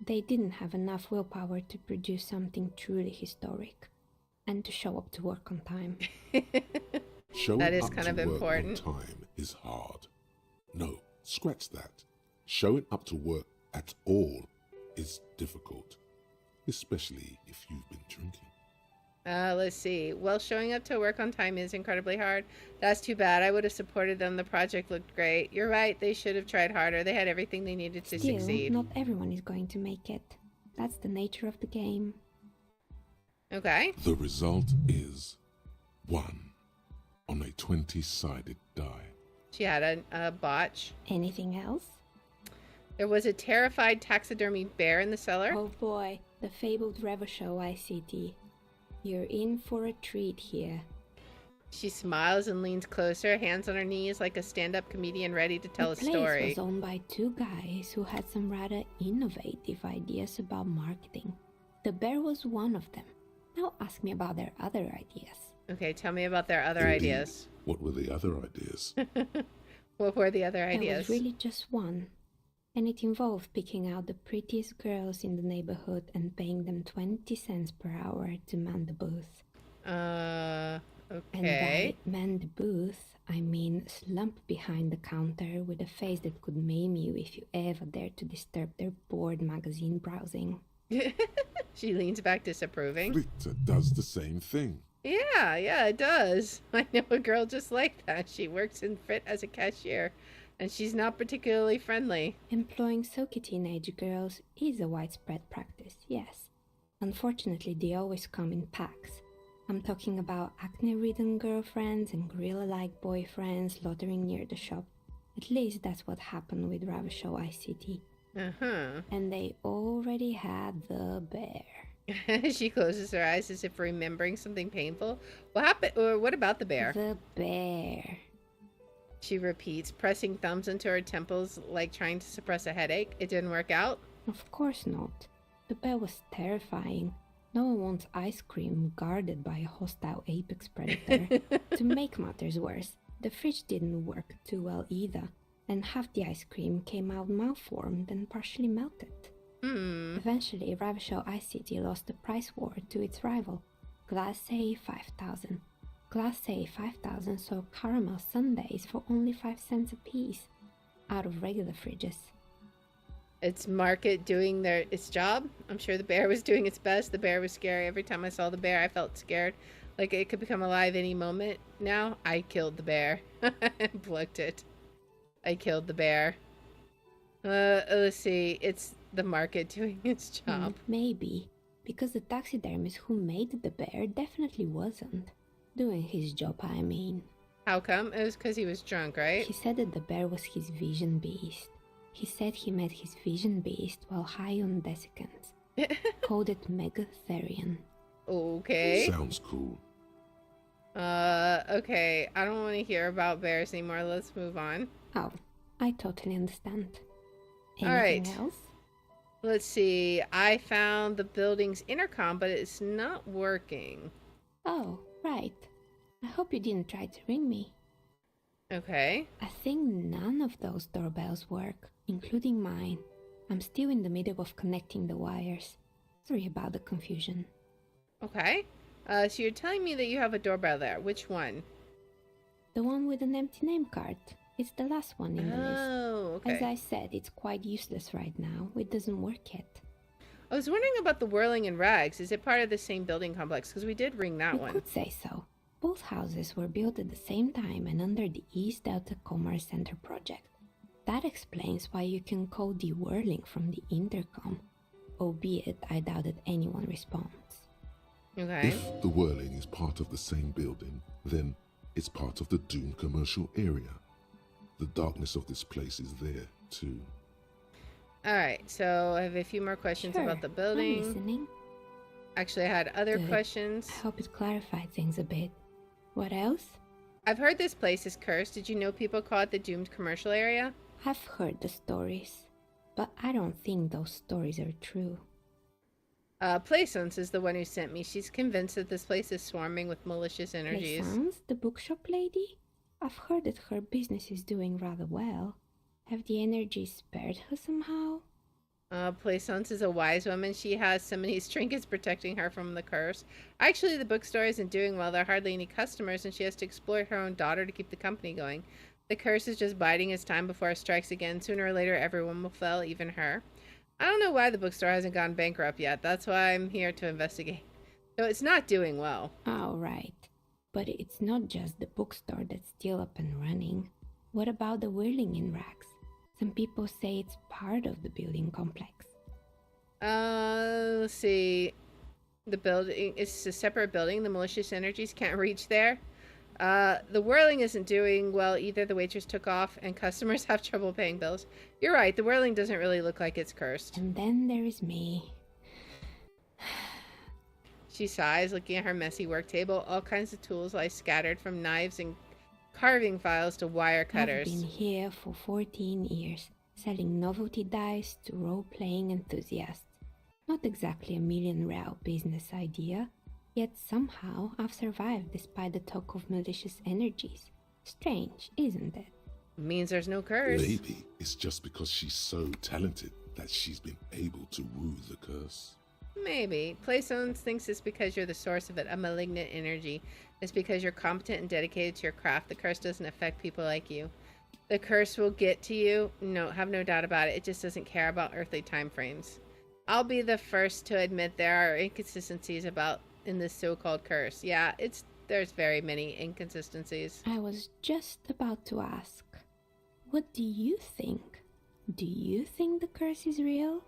They didn't have enough willpower to produce something truly historic and to show up to work on time.
Showing
That is
up
kind
to
of
work
important.
on time is hard. No, scratch that. Showing up to work at all is difficult, especially if you've been drinking.
Let's see. Well, showing up to work on time is incredibly hard. That's too bad. I would have supported them. The project looked great. You're right. They should have tried harder. They had everything they needed to
Still,
succeed.
not everyone is going to make it. That's the nature of the game.
Okay.
The result is 1 on a 20-sided die.
She had a botch.
Anything else?
There was a terrified taxidermy bear in the cellar.
Oh boy, the fabled Revachol ICT. You're in for a treat here.
She smiles and leans closer, hands on her knees like a stand-up comedian ready to tell a
The place
story.
was owned by two guys who had some rather innovative ideas about marketing. The bear was one of them. Now ask me about their other ideas.
Okay, tell me about their other
Indeed.
ideas.
What were the other ideas?
What were the other
There
ideas?
was really just one. And it involved picking out the prettiest girls in the neighborhood and paying them 20 cents per hour to man the booth. And
Okay.
by man the booth, I mean slump behind the counter with a face that could maim you if you ever dared to disturb their bored magazine browsing.
She leans back disapproving.
Victor does the same thing.
Yeah, it does. I know a girl just like that. She works in Fit as a cashier, and she's not particularly friendly.
Employing silky teenage girls is a widespread practice, yes. Unfortunately, they always come in packs. I'm talking about acne-ridden girlfriends and gorilla-like boyfriends loitering near the shop. At least that's what happened with Revachol ICT.
Uh-huh.
And they already had the bear.
She closes her eyes as if remembering something painful. What happened, or what about the bear?
The bear.
She repeats, pressing thumbs into her temples like trying to suppress a headache. It didn't work out?
Of course not. The bear was terrifying. No one wants ice cream guarded by a hostile apex predator. To make matters worse, the fridge didn't work too well either, and half the ice cream came out malformed and partially melted. Eventually, Ravishaw Ice City lost the price war to its rival, Glacé 5000. Glacé 5000 sold caramel sundaes for only 5 cents a piece, out of regular fridges.
Its market doing its job? I'm sure the bear was doing its best. The bear was scary. Every time I saw the bear, I felt scared. Like it could become alive any moment. Now, I killed the bear. And plucked it. I killed the bear. Let's see. It's the market doing its job.
Maybe, because the taxidermist who made the bear definitely wasn't. Doing his job, I mean.
How come? It was because he was drunk, right?
He said that the bear was his vision beast. He said he met his vision beast while high on desiccants. Called it Megatherian.
Okay.
Sounds cool.
Okay. I don't want to hear about bears anymore. Let's move on.
Oh, I totally understand. Anything
All right.
else?
Let's see. I found the building's intercom, but it's not working.
Oh, right. I hope you didn't try to ring me.
Okay.
I think none of those doorbells work, including mine. I'm still in the middle of connecting the wires. Sorry about the confusion.
Okay. So you're telling me that you have a doorbell there. Which one?
The one with an empty name card. It's the last one in the list.
Oh, okay.
As I said, it's quite useless right now. It doesn't work yet.
I was wondering about the Whirling and Rags. Is it part of the same building complex? Because we did ring that
You
one.
could say so. Both houses were built at the same time and under the East Delta Commerce Center project. That explains why you can call the whirling from the intercom, albeit I doubt that anyone responds.
Okay.
If the whirling is part of the same building, then it's part of the doomed commercial area. The darkness of this place is there, too.
All right. So I have a few more questions
Sure,
about the
I'm
building.
listening.
Actually, I had other
Good.
questions.
I hope it clarified things a bit. What else?
I've heard this place is cursed. Did you know people call it the doomed commercial area?
I've heard the stories, but I don't think those stories are true.
Plaisance is the one who sent me. She's convinced that this place is swarming with malicious energies.
Plaisance, the bookshop lady? I've heard that her business is doing rather well. Have the energies spared her somehow?
Plaisance is a wise woman. She has some of these trinkets protecting her from the curse. Actually, the bookstore isn't doing well. There are hardly any customers, and she has to exploit her own daughter to keep the company going. The curse is just biding its time before it strikes again. Sooner or later, everyone will fail, even her. I don't know why the bookstore hasn't gone bankrupt yet. That's why I'm here to investigate. So it's not doing well.
Oh, right. But it's not just the bookstore that's still up and running. What about the whirling in rags? Some people say it's part of the building complex.
Let's see. The building is a separate building. The malicious energies can't reach there. The whirling isn't doing well either. The waitress took off and customers have trouble paying bills. You're right. The whirling doesn't really look like it's cursed.
And then there is me.
She sighs, looking at her messy work table. All kinds of tools lie scattered, from knives and carving files to wire cutters.
I've been here for 14 years, selling novelty dice to role-playing enthusiasts. Not exactly a million-real business idea, yet somehow I've survived despite the talk of malicious energies. Strange, isn't it?
Means there's no curse.
Maybe it's just because she's so talented that she's been able to woo the curse.
Maybe. Plaisance thinks it's because you're the source of it, a malignant energy. It's because you're competent and dedicated to your craft. The curse doesn't affect people like you. The curse will get to you. No, have no doubt about it. It just doesn't care about earthly time frames. I'll be the first to admit there are inconsistencies in this so-called curse. Yeah, there's very many inconsistencies.
I was just about to ask, what do you think? Do you think the curse is real?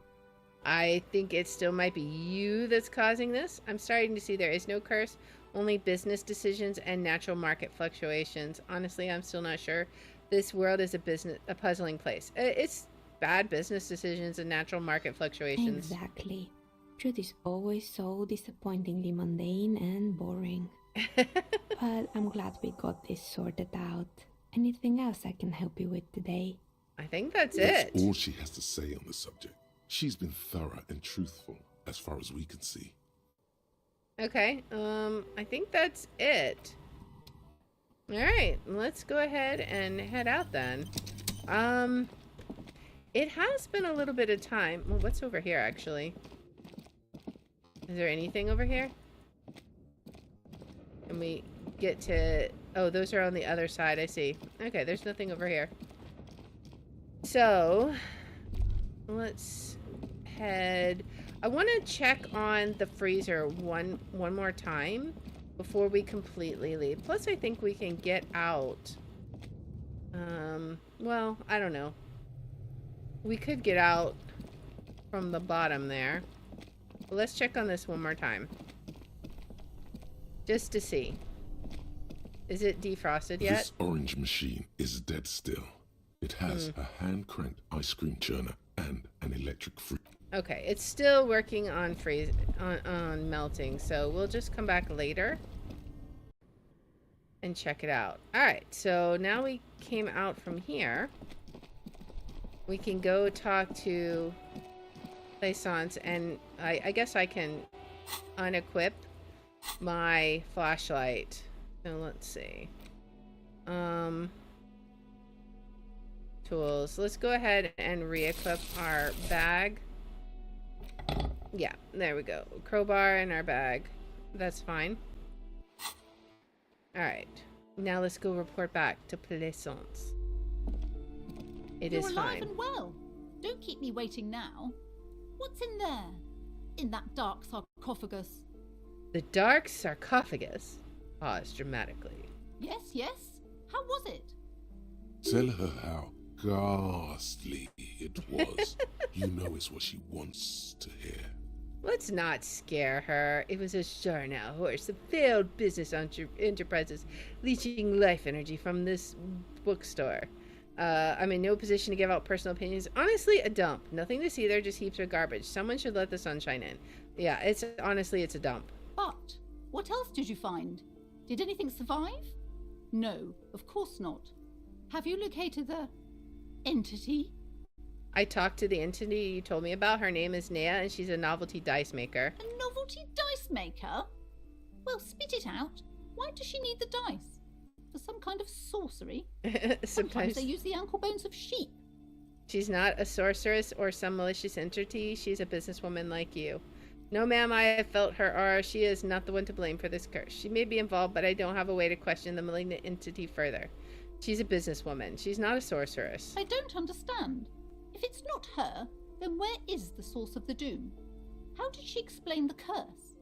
I think it still might be you that's causing this. I'm starting to see there is no curse, only business decisions and natural market fluctuations. Honestly, I'm still not sure. This world is a puzzling place. It's bad business decisions and natural market fluctuations.
Exactly. Truth is always so disappointingly mundane and boring. But I'm glad we got this sorted out. Anything else I can help you with today?
I think that's
That's
it.
all she has to say on the subject. She's been thorough and truthful, as far as we can see.
Okay, I think that's it. Alright, let's go ahead and head out then. It has been a little bit of time. Well, what's over here, actually? Is there anything over here? Can we get to... Oh, those are on the other side, I see. Okay, there's nothing over here. So, let's head... I want to check on the freezer one more time before we completely leave. Plus, I think we can get out. Well, I don't know. We could get out from the bottom there. But let's check on this one more time. Just to see. Is it defrosted yet?
This orange machine is dead still. It has a hand-cranked ice cream churner and an electric freezer.
Okay, it's still working on on melting, so we'll just come back later and check it out. Alright, so now we came out from here. We can go talk to Plaisance, and I guess I can unequip my flashlight. So let's see. Tools. Let's go ahead and re-equip our bag. Yeah, there we go. Crowbar in our bag. That's fine. Alright. Now let's go report back to Plaisance. It is
You're alive
fine.
and well. Don't keep me waiting now. What's in there? In that dark sarcophagus?
The dark sarcophagus. Paused dramatically.
Yes, yes. How was it?
Tell her how ghastly it was. You know it's what she wants to hear.
Let's not scare her. It was a Charnel horse, a failed business enterprises, leeching life energy from this bookstore. I'm in no position to give out personal opinions. Honestly, a dump. Nothing to see there, just heaps of garbage. Someone should let the sunshine in. Yeah, it's a dump.
But what else did you find? Did anything survive? No, of course not. Have you located the entity?
I talked to the entity you told me about. Her name is Nea, and she's a novelty dice maker.
A novelty dice maker? Well, spit it out. Why does she need the dice? For some kind of sorcery? Sometimes they use the ankle bones of sheep.
She's not a sorceress or some malicious entity. She's a businesswoman like you. No, ma'am, I have felt her aura. She is not the one to blame for this curse. She may be involved, but I don't have a way to question the malignant entity further. She's a businesswoman. She's not a sorceress.
I don't understand. If it's not her, then where is the source of the doom? How did she explain the curse?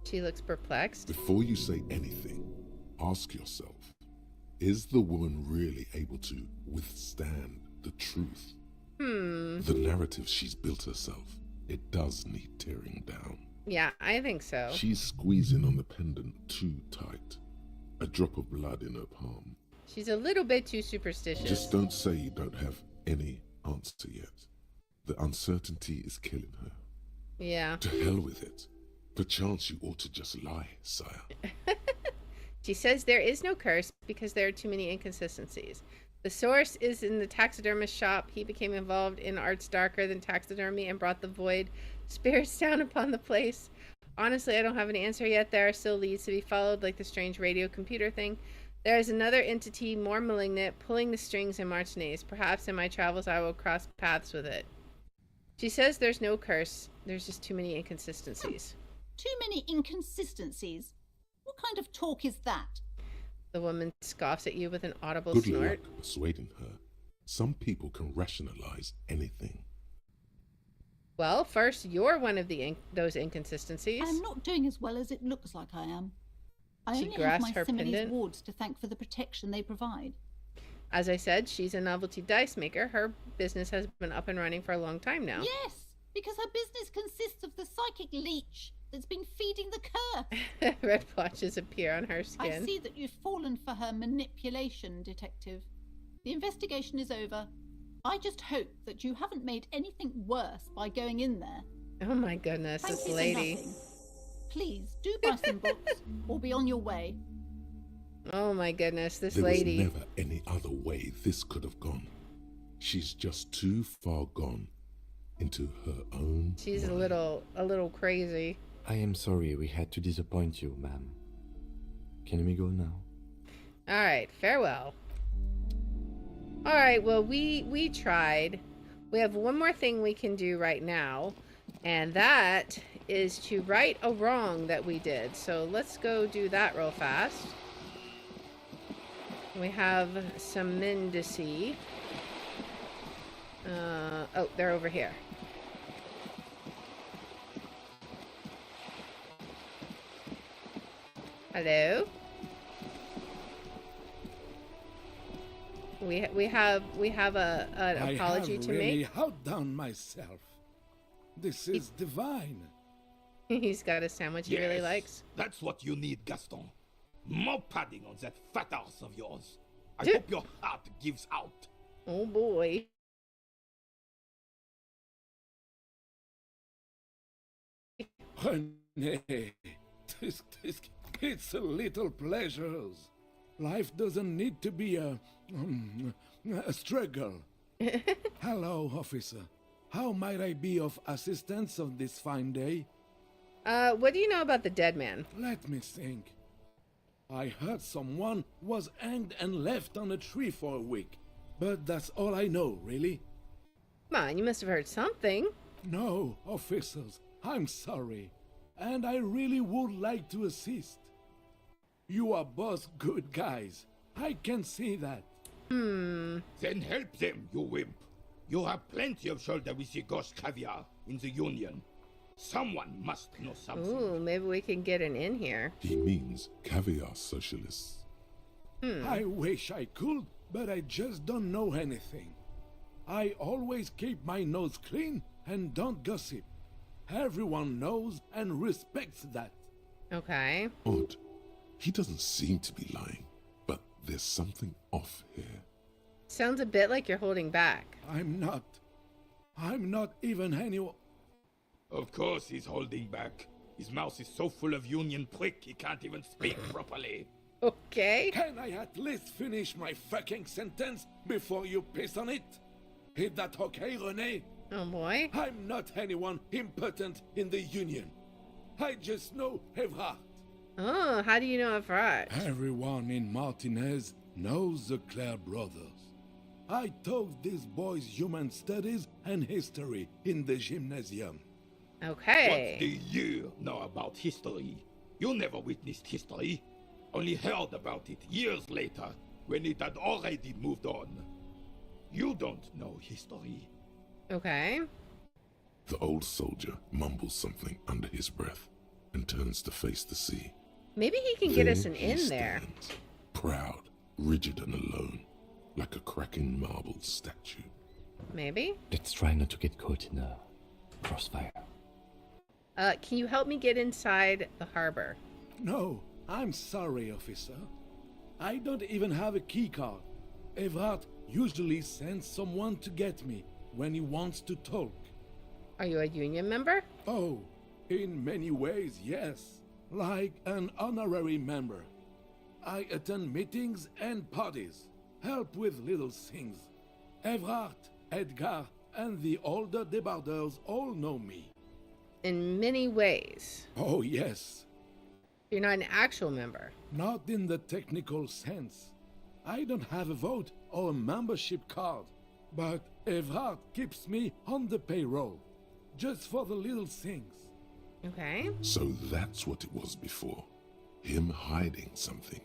She looks perplexed.
Before you say anything, ask yourself, is the woman really able to withstand the truth? The narrative she's built herself, it does need tearing down.
Yeah, I think so.
She's squeezing on the pendant too tight. A drop of blood in her palm.
She's a little bit too superstitious.
Just don't say you don't have any answer yet. The uncertainty is killing her.
Yeah.
To hell with it. Perchance you ought to just lie, sire.
She says there is no curse because there are too many inconsistencies. The source is in the taxidermist shop. He became involved in arts darker than taxidermy and brought the void spirits down upon the place. Honestly, I don't have an answer yet. There are still leads to be followed, like the strange radio computer thing. There is another entity more malignant, pulling the strings in Martinez. Perhaps in my travels I will cross paths with it. She says there's no curse. There's just too many inconsistencies.
Too many inconsistencies? What kind of talk is that?
The woman scoffs at you with an audible
Good
snort.
luck persuading her. Some people can rationalize anything.
Well, first, you're one of those inconsistencies.
I'm not doing as well as it looks like I am. I
She
only have
grasps
my
her
Similes
pendant.
wards to thank for the protection they provide.
As I said, she's a novelty dice maker. Her business has been up and running for a long time now.
Yes, because her business consists of the psychic leech that's been feeding the curse.
Red blotches appear on her skin.
I see that you've fallen for her manipulation, Detective. The investigation is over. I just hope that you haven't made anything worse by going in there.
Oh my goodness,
Thank
this
you for
lady.
nothing. Please do buy some books or be on your way.
Oh my goodness, this
There
lady.
was never any other way this could have gone. She's just too far gone into her own
She's
mind.
a little crazy.
I am sorry we had to disappoint you, ma'am. Can we go now?
All right, farewell. All right, well, we tried. We have one more thing we can do right now, and that is to right a wrong that we did. So let's go do that real fast. We have some men to see. Oh, they're over here. Hello? We have an apology to
really
make.
held down myself. This is divine.
He's got a sandwich he really
Yes,
likes.
That's what you need, Gaston. More padding on that fat ass of yours. I hope your heart gives out.
Oh boy.
Renee, it's a little pleasures. Life doesn't need to be a struggle. Hello, officer. How might I be of assistance on this fine day?
What do you know about the dead man?
Let me think. I heard someone was hanged and left on a tree for a week. But that's all I know, really.
Come on, you must have heard something.
No, officers, I'm sorry. And I really would like to assist. You are both good guys. I can see that.
Then help them, you wimp. You have plenty of shoulder with your ghost caviar in the Union. Someone must know something.
Ooh, maybe we can get an in here.
He means caviar socialists.
I wish I could, but I just don't know anything. I always keep my nose clean and don't gossip. Everyone knows and respects that.
Okay.
Odd. He doesn't seem to be lying, but there's something off here.
Sounds a bit like you're holding back.
I'm not even anyone.
Of course he's holding back. His mouth is so full of Union prick he can't even speak properly.
Okay.
Can I at least finish my fucking sentence before you piss on it? Is that okay, Renee?
Oh boy.
I'm not anyone important in the Union. I just know Evrard.
Oh, how do you know Evrard?
Everyone in Martinez knows the Clare brothers. I taught these boys human studies and history in the gymnasium.
Okay.
What do you know about history? You never witnessed history. Only heard about it years later, when it had already moved on. You don't know history.
Okay.
The old soldier mumbles something under his breath and turns to face the sea.
Maybe he can get us
There
an
he
in there.
stands, proud, rigid and alone, like a cracking marble statue.
Maybe.
Let's try not to get caught in a crossfire.
Can you help me get inside the harbor?
No, I'm sorry, officer. I don't even have a key card. Evrard usually sends someone to get me when he wants to talk.
Are you a union member?
Oh, in many ways, yes. Like an honorary member. I attend meetings and parties, help with little things. Evrard, Edgar, and the older debarders all know me.
In many ways.
Oh, yes.
You're not an actual member.
Not in the technical sense. I don't have a vote or a membership card, but Evrard keeps me on the payroll, just for the little things.
Okay.
So that's what it was before. Him hiding something.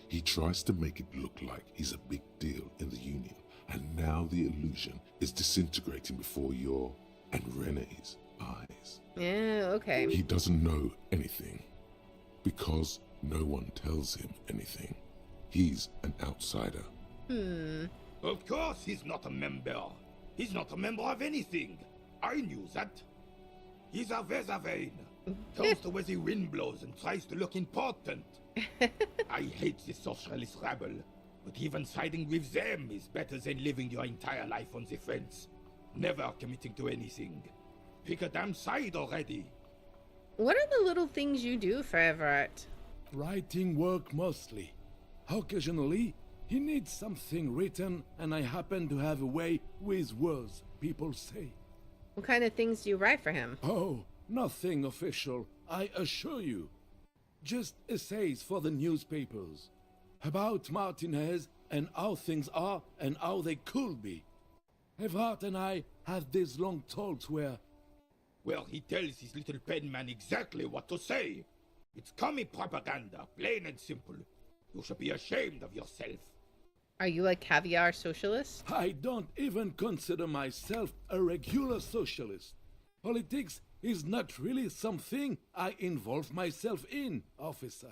He tries to make it look like he's a big deal in the Union, and now the illusion is disintegrating before your and Renee's eyes.
Yeah, okay.
He doesn't know anything, because no one tells him anything. He's an outsider.
Of course he's not a member. He's not a member of anything. I knew that. He's a Vezavane. Turns to where the wind blows and tries to look important. I hate this socialist rabble. But even siding with them is better than living your entire life on the fence, never committing to anything. Pick a damn side already.
What are the little things you do for Everett?
Writing work mostly. Occasionally, he needs something written, and I happen to have a way with words, people say.
What kind of things do you write for him?
Oh, nothing official, I assure you. Just essays for the newspapers. About Martinez and how things are and how they could be. Everett and I had these long talks where...
Well, he tells his little pen man exactly what to say. It's commie propaganda, plain and simple. You should be ashamed of yourself.
Are you a caviar socialist?
I don't even consider myself a regular socialist. Politics is not really something I involve myself in, officer.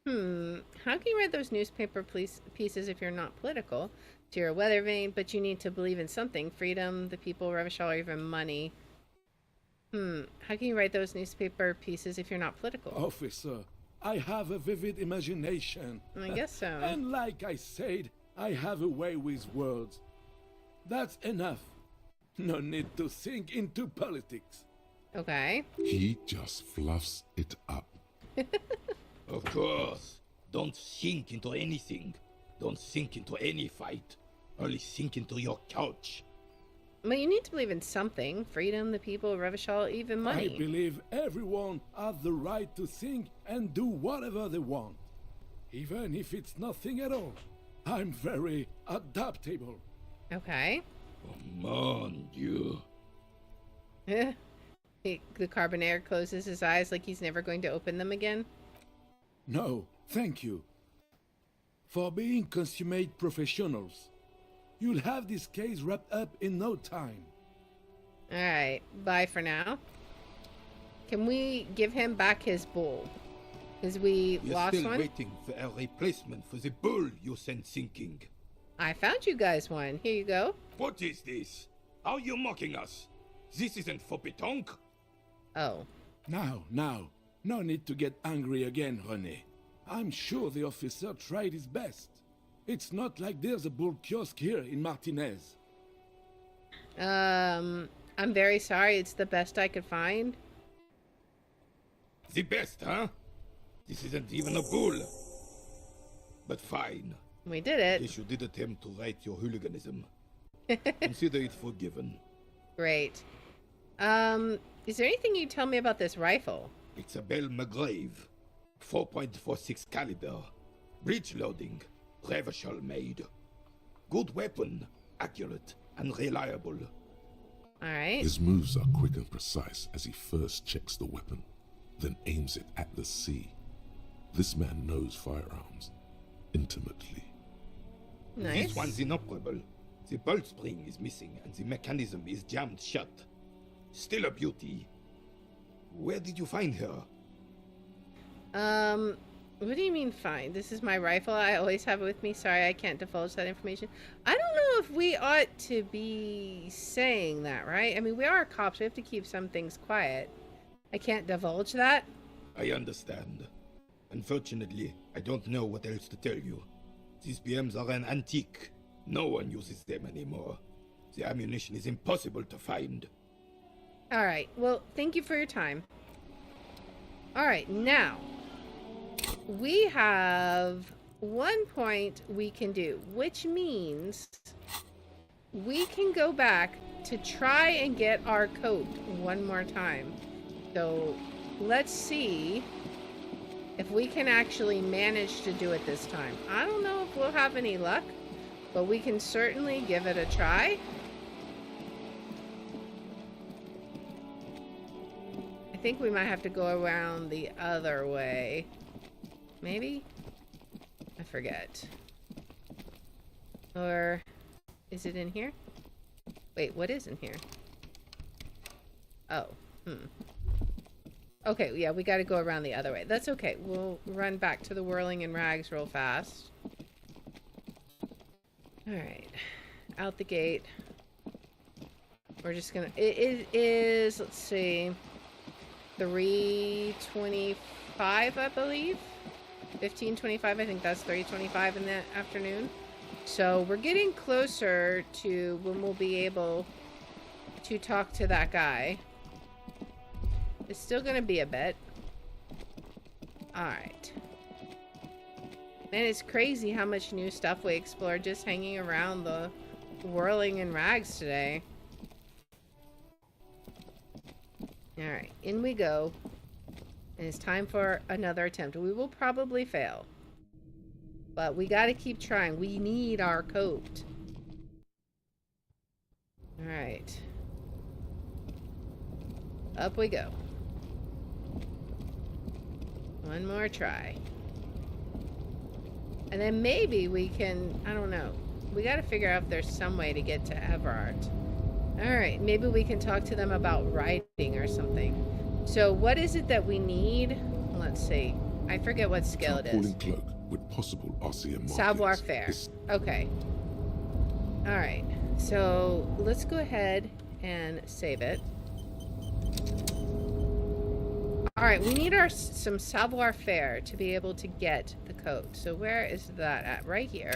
How can you write those newspaper pieces if you're not political? So you're a weather vane, but you need to believe in something. Freedom, the people, Revachol, or even money. How can you write those newspaper pieces if you're not political?
Officer, I have a vivid imagination.
I guess so.
And like I said, I have a way with words. That's enough. No need to sink into politics.
Okay.
He just fluffs it up.
Of course. Don't sink into anything. Don't sink into any fight. Only sink into your couch.
But you need to believe in something. Freedom, the people, Revachol, even money.
I believe everyone has the right to think and do whatever they want. Even if it's nothing at all. I'm very adaptable.
Okay.
Oh, mon Dieu.
The Carbonaire closes his eyes like he's never going to open them again.
No, thank you. For being consummate professionals. You'll have this case wrapped up in no time.
Alright, bye for now. Can we give him back his bull? Because we
We're
lost
still
one?
waiting for a replacement for the bull you sent sinking.
I found you guys one. Here you go.
What is this? Are you mocking us? This isn't for pétanque.
Oh.
Now, no need to get angry again, René. I'm sure the officer tried his best. It's not like there's a bull kiosk here in Martinez.
I'm very sorry. It's the best I could find.
The best, huh? This isn't even a bull. But fine.
We did it.
Guess you did attempt to right your hooliganism. Consider it forgiven.
Great. Is there anything you'd tell me about this rifle?
It's a Bell McGrave. 4.46 caliber. Breech loading. Revachol made. Good weapon. Accurate and reliable.
Alright.
His moves are quick and precise as he first checks the weapon, then aims it at the sea. This man knows firearms intimately.
Nice.
This one's inoperable. The bolt spring is missing and the mechanism is jammed shut. Still a beauty. Where did you find her?
What do you mean find? This is my rifle. I always have it with me. Sorry, I can't divulge that information. I don't know if we ought to be saying that, right? I mean, we are cops. We have to keep some things quiet. I can't divulge that.
I understand. Unfortunately, I don't know what else to tell you. These BMs are an antique. No one uses them anymore. The ammunition is impossible to find.
Alright, well, thank you for your time. Alright, now, we have 1 point we can do, which means we can go back to try and get our coat one more time. So, let's see if we can actually manage to do it this time. I don't know if we'll have any luck, but we can certainly give it a try. I think we might have to go around the other way. Maybe? I forget. Or is it in here? Wait, what is in here? Oh, Okay, yeah, we gotta go around the other way. That's okay. We'll run back to the whirling in rags real fast. Alright. Out the gate. We're just gonna... It is, let's see... 3:25, I believe. 15:25, I think that's 3:25 in the afternoon. So we're getting closer to when we'll be able to talk to that guy. It's still gonna be a bit. Alright. Man, it's crazy how much new stuff we explored just hanging around the Whirling in Rags today. Alright, in we go. And it's time for another attempt. We will probably fail. But we gotta keep trying. We need our coat. Alright. Up we go. One more try. And then maybe we can, I don't know. We gotta figure out if there's some way to get to Everard. Alright, maybe we can talk to them about riding or something. So what is it that we need? Let's see. I forget what skill it is.
Cloak with possible RCM
Savoir faire. Okay. Alright. So let's go ahead and save it. Alright, we need some savoir faire to be able to get the coat. So where is that at? Right here.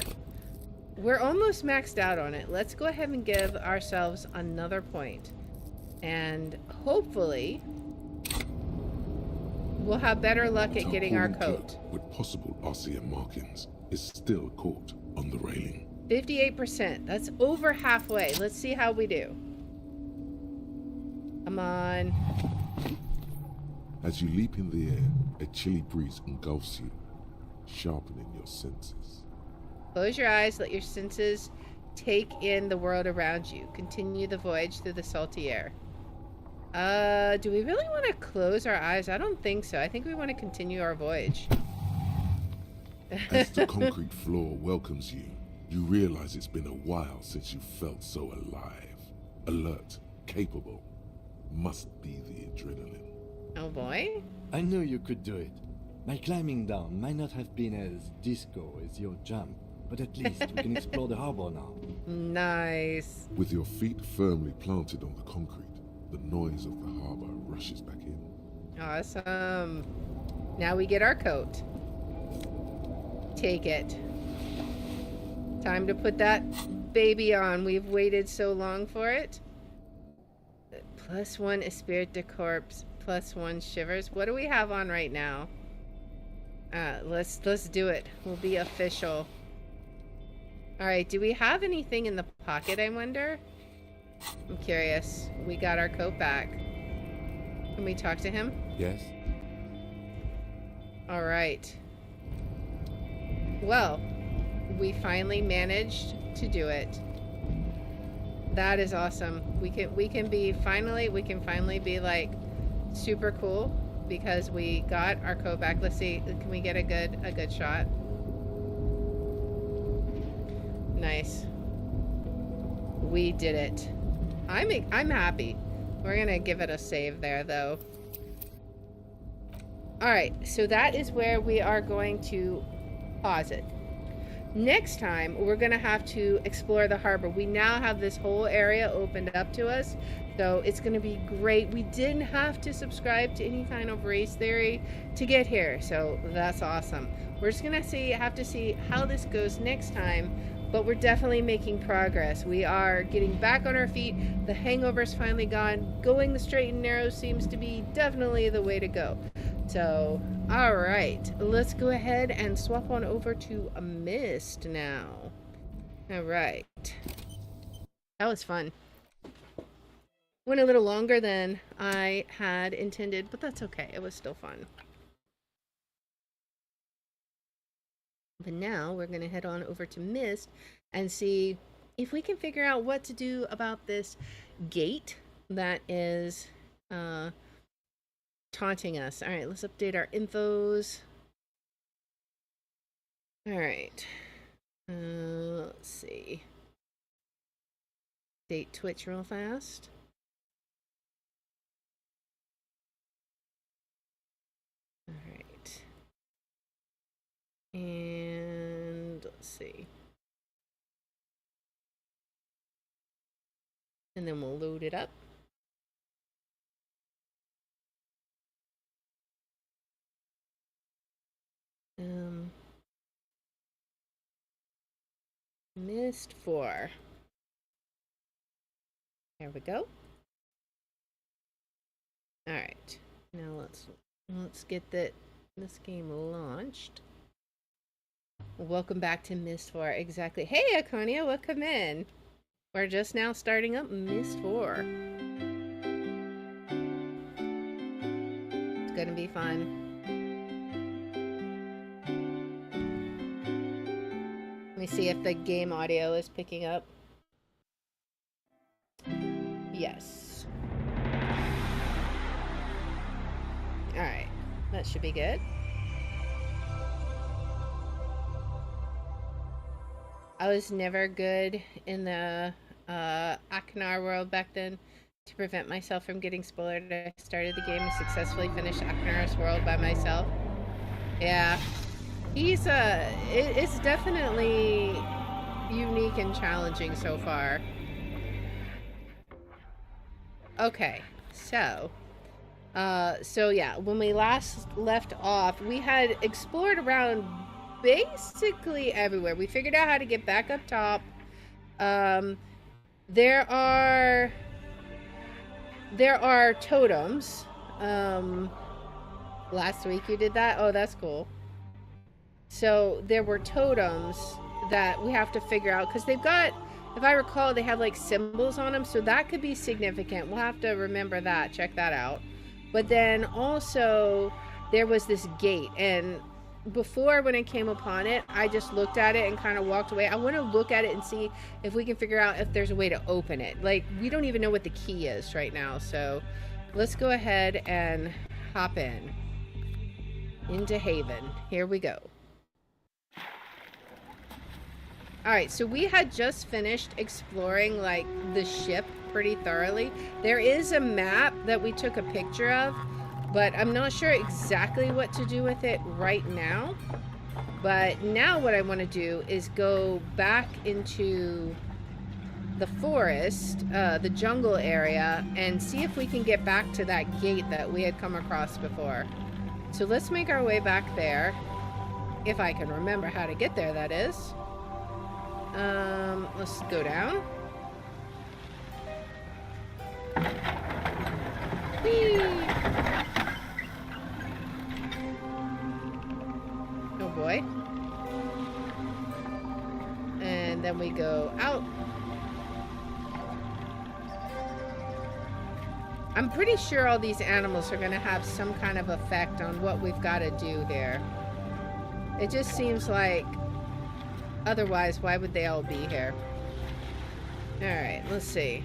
We're almost maxed out on it. Let's go ahead and give ourselves another point. And hopefully we'll have better luck at getting our coat.
With possible RCM markings is still caught on the railing.
58%. That's over halfway. Let's see how we do. Come on.
As you leap in the air, a chilly breeze engulfs you, sharpening your senses.
Close your eyes, let your senses take in the world around you. Continue the voyage through the salty air. Do we really want to close our eyes? I don't think so. I think we want to continue our voyage.
As the concrete floor welcomes you, you realize it's been a while since you felt so alive, alert, capable. Must be the adrenaline.
Oh boy.
I knew you could do it. My climbing down might not have been as disco as your jump, but at least we can explore the harbor now.
Nice.
With your feet firmly planted on the concrete, the noise of the harbor rushes back in.
Awesome. Now we get our coat. Take it. Time to put that baby on. We've waited so long for it. +1 Esprit de Corps, +1 Shivers. What do we have on right now? Let's do it. We'll be official. Alright, do we have anything in the pocket, I wonder? I'm curious. We got our coat back. Can we talk to him?
Yes.
Alright. Well, we finally managed to do it. That is awesome. We can finally be like super cool because we got our coat back. Let's see, can we get a good shot? Nice. We did it. I'm happy. We're gonna give it a save there though. Alright, so that is where we are going to pause it. Next time, we're going to have to explore the harbor. We now have this whole area opened up to us, so it's going to be great. We didn't have to subscribe to any kind of race theory to get here, so that's awesome. We're just going to have to see how this goes next time, but we're definitely making progress. We are getting back on our feet. The hangover's finally gone. Going the straight and narrow seems to be definitely the way to go. So, alright, let's go ahead and swap on over to a Myst now. Alright. That was fun. Went a little longer than I had intended, but that's okay. It was still fun. But now we're going to head on over to Myst and see if we can figure out what to do about this gate that is taunting us. All right, let's update our infos. All right. Let's see. Date Twitch real fast. All right. And let's see. And then we'll load it up. Myst 4. There we go. All right. Now let's get this game launched. Welcome back to Myst 4. Exactly. Hey, Akonia, welcome in. We're just now starting up Myst 4. It's gonna be fun. Let me see if the game audio is picking up. Yes. Alright, that should be good. I was never good in the Aknar world back then. To prevent myself from getting spoiled, I started the game and successfully finished Aknar's world by myself. Yeah. He's it's definitely unique and challenging so far. Okay, so yeah, when we last left off, we had explored around basically everywhere. We figured out how to get back up top. There are totems. Last week you did that? Oh, that's cool. So there were totems that we have to figure out because they've got, if I recall, they have like symbols on them, so that could be significant. We'll have to remember that, check that out. But then also there was this gate, and before, when I came upon it, I just looked at it and kind of walked away. I want to look at it and see if we can figure out if there's a way to open it. Like, we don't even know what the key is right now, so let's go ahead and hop into Haven. Here we go. Alright, so we had just finished exploring, like, the ship pretty thoroughly. There is a map that we took a picture of, but I'm not sure exactly what to do with it right now. But now what I want to do is go back into the forest, the jungle area, and see if we can get back to that gate that we had come across before. So let's make our way back there. If I can remember how to get there, that is. Let's go down. Whee! Oh boy. And then we go out. I'm pretty sure all these animals are going to have some kind of effect on what we've got to do there. It just seems like, otherwise, why would they all be here? Alright, let's see.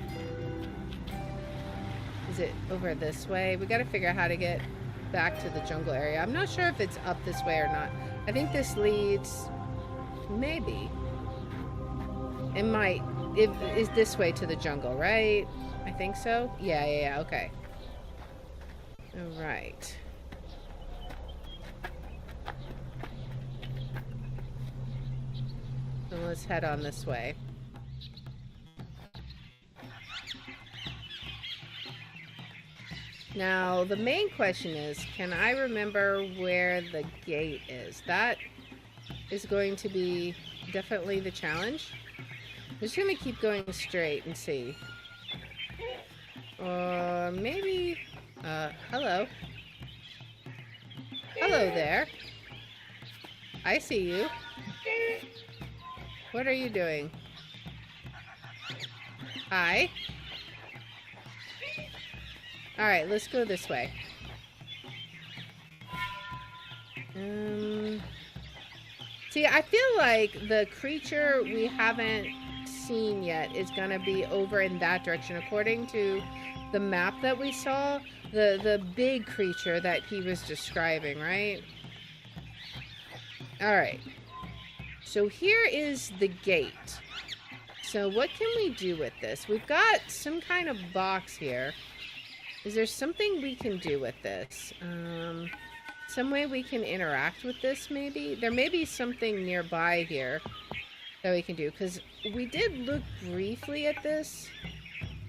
Is it over this way? We got to figure out how to get back to the jungle area. I'm not sure if it's up this way or not. I think this leads... maybe. It might... it is this way to the jungle, right? I think so? Yeah, okay. Alright. So let's head on this way. Now, the main question is, can I remember where the gate is? That is going to be definitely the challenge. I'm just going to keep going straight and see. Or maybe... hello. Hello there. I see you. What are you doing? Hi. Alright, let's go this way. See, I feel like the creature we haven't seen yet is gonna be over in that direction. According to the map that we saw, the big creature that he was describing, right? Alright. So here is the gate. So what can we do with this? We've got some kind of box here. Is there something we can do with this? Some way we can interact with this, maybe? There may be something nearby here that we can do, because we did look briefly at this,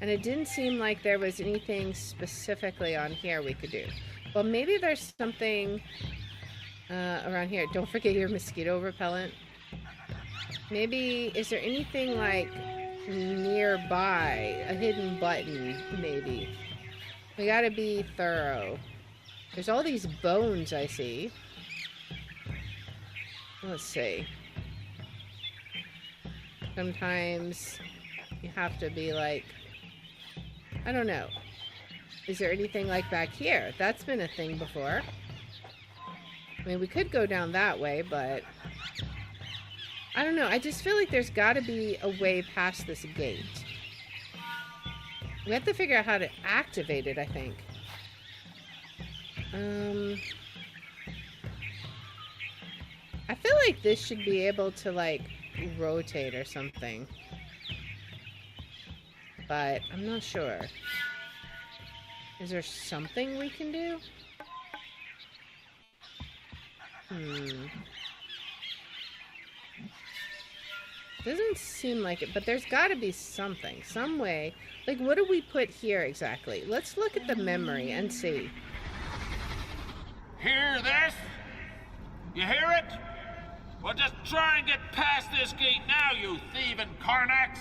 and it didn't seem like there was anything specifically on here we could do. Well, maybe there's something... Around here. Don't forget your mosquito repellent. Maybe, is there anything like nearby? A hidden button, maybe. We gotta be thorough. There's all these bones I see. Let's see. Sometimes you have to be like, I don't know. Is there anything like back here? That's been a thing before. I mean, we could go down that way, but I don't know. I just feel like there's got to be a way past this gate. We have to figure out how to activate it, I think. I feel like this should be able to, like, rotate or something. But I'm not sure. Is there something we can do? Doesn't seem like it, but there's got to be something, some way. Like, what do we put here exactly? Let's look at the memory and see.
Hear this? You hear it? Well, just try and get past this gate now, you thieving Karnaks!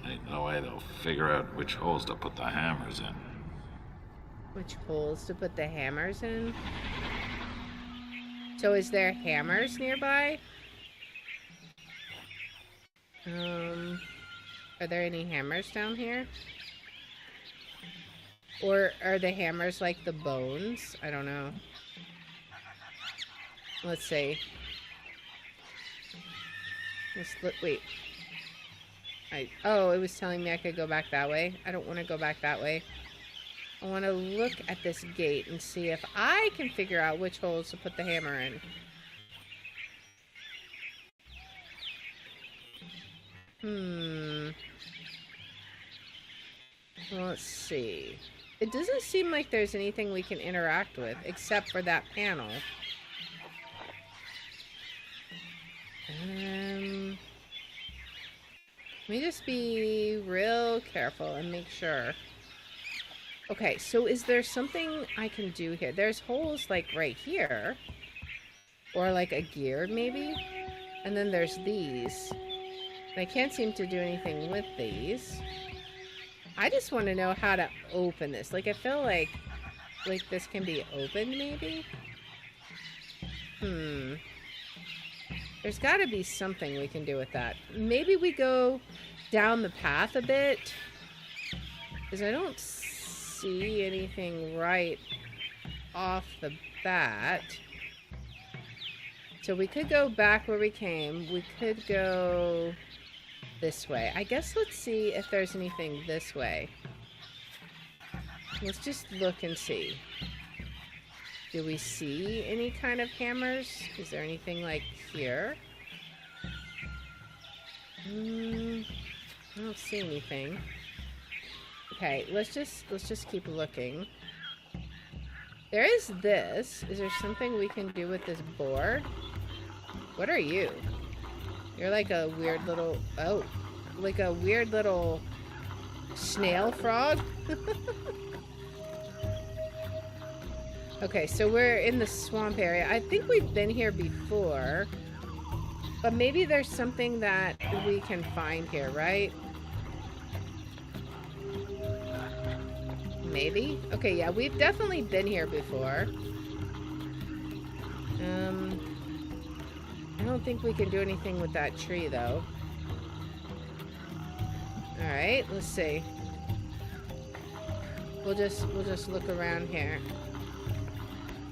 Ain't no way they'll figure out which holes to put the hammers in.
Which holes to put the hammers in? So is there hammers nearby? Are there any hammers down here? Or are the hammers like the bones? I don't know. Let's see. Let's look, wait. Oh, it was telling me I could go back that way. I don't want to go back that way. I want to look at this gate and see if I can figure out which holes to put the hammer in. Let's see. It doesn't seem like there's anything we can interact with except for that panel. Let me just be real careful and make sure. Okay, so is there something I can do here? There's holes like right here. Or like a gear maybe? And then there's these. And I can't seem to do anything with these. I just want to know how to open this. Like, I feel like this can be opened maybe? There's got to be something we can do with that. Maybe we go down the path a bit. Because I don't see anything right off the bat. So we could go back where we came. We could go this way. I guess let's see if there's anything this way. Let's just look and see. Do we see any kind of hammers? Is there anything like here? I don't see anything. Okay, let's just keep looking. There is this. Is there something we can do with this board? What are you? You're like a weird little... Oh, like a weird little snail frog? Okay, so we're in the swamp area. I think we've been here before. But maybe there's something that we can find here, right? Maybe? Okay, yeah, we've definitely been here before. I don't think we can do anything with that tree, though. Alright, let's see. We'll just look around here.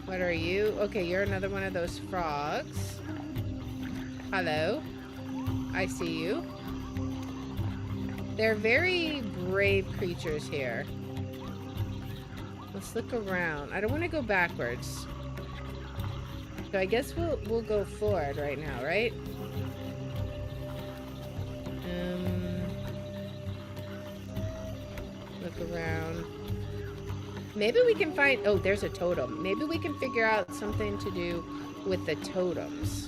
What are you? Okay, you're another one of those frogs. Hello. I see you. They're very brave creatures here. Let's look around. I don't want to go backwards. So I guess we'll go forward right now, right? Look around. Maybe we can find... Oh, there's a totem. Maybe we can figure out something to do with the totems.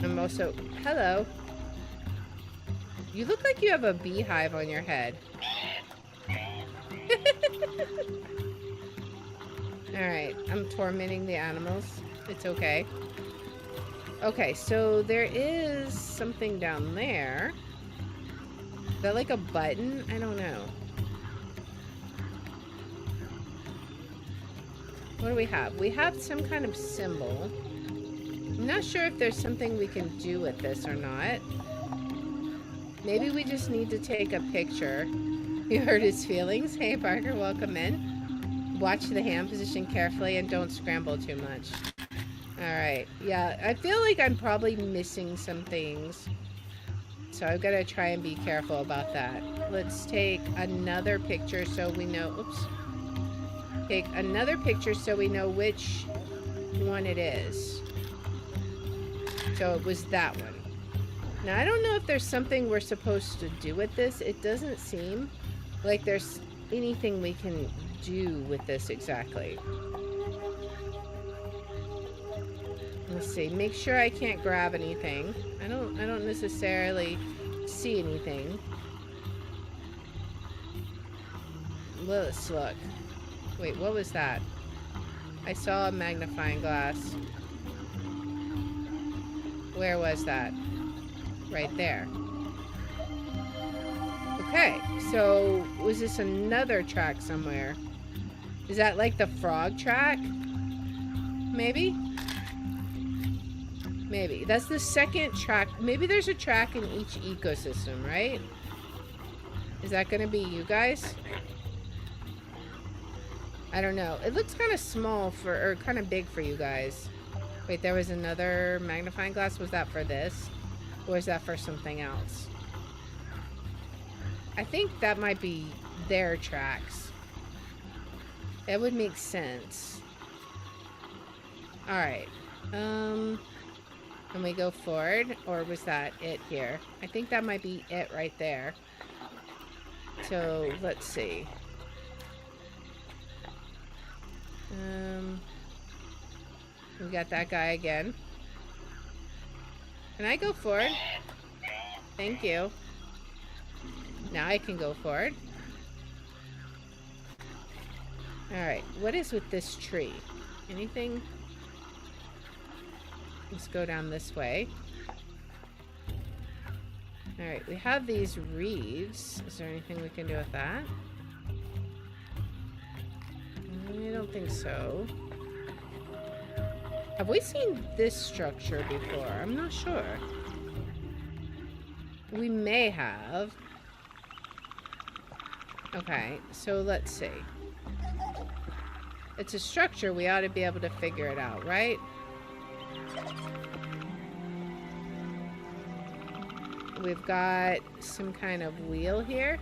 I'm also... Hello. You look like you have a beehive on your head. Alright, I'm tormenting the animals. It's okay. Okay, so there is something down there. Is that like a button? I don't know. What do we have? We have some kind of symbol. I'm not sure if there's something we can do with this or not. Maybe we just need to take a picture. You hurt his feelings? Hey, Parker, welcome in. Watch the hand position carefully and don't scramble too much. Alright, yeah, I feel like I'm probably missing some things. So I've got to try and be careful about that. Let's take another picture so we know... Oops. Take another picture so we know which one it is. So it was that one. Now, I don't know if there's something we're supposed to do with this. It doesn't seem like there's anything we can do with this exactly. Let's see. Make sure I can't grab anything. I don't necessarily see anything. Let's look. Wait, what was that? I saw a magnifying glass. Where was that? Right there. Okay, so was this another track somewhere? Is that like the frog track? Maybe? Maybe. That's the second track. Maybe there's a track in each ecosystem, right? Is that going to be you guys? I don't know. It looks kind of small for, or kind of big for you guys. Wait, there was another magnifying glass. Was that for this? Or is that for something else? I think that might be their tracks. That would make sense. Alright. Can we go forward? Or was that it here? I think that might be it right there. So, let's see. We got that guy again. Can I go forward? Thank you. Now I can go forward. Alright, what is with this tree? Anything? Let's go down this way. Alright, we have these reeds. Is there anything we can do with that? I don't think so. Have we seen this structure before? I'm not sure. We may have. Okay, so let's see. It's a structure. We ought to be able to figure it out, right? We've got some kind of wheel here.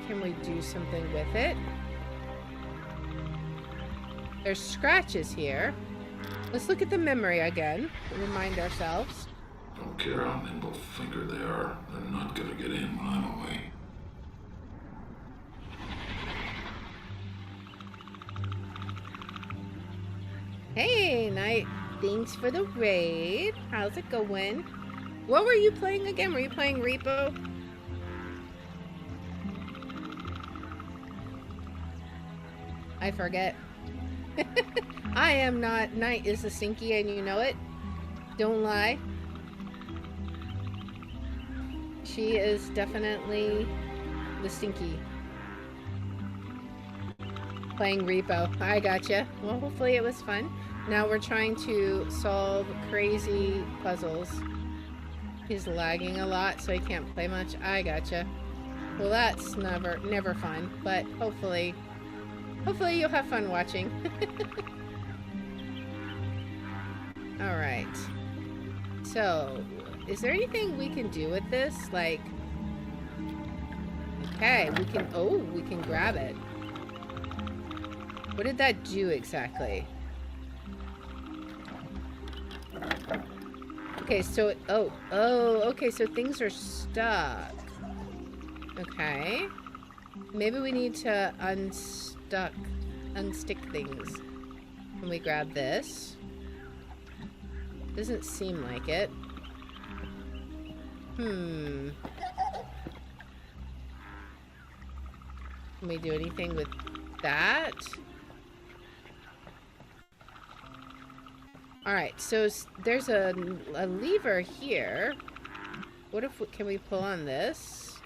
Can we do something with it? There's scratches here. Let's look at the memory again. Remind ourselves.
Don't care how nimble fingered they are. They're not gonna get in when I'm away.
Hey, Knight. Thanks for the raid. How's it going? What were you playing again? Were you playing Repo? I forget. I am not. Knight is a stinky and you know it. Don't lie. She is definitely the stinky. Playing Repo. I gotcha. Well, hopefully it was fun. Now we're trying to solve crazy puzzles. He's lagging a lot, so he can't play much. I gotcha. Well, that's never fun, but hopefully you'll have fun watching. Alright. So, is there anything we can do with this? Like, okay, we can grab it. What did that do exactly? Okay, so, okay, so things are stuck. Okay. Maybe we need to unstick things. Can we grab this? Doesn't seem like it. Can we do anything with that? Alright, so there's a lever here. What if can we pull on this?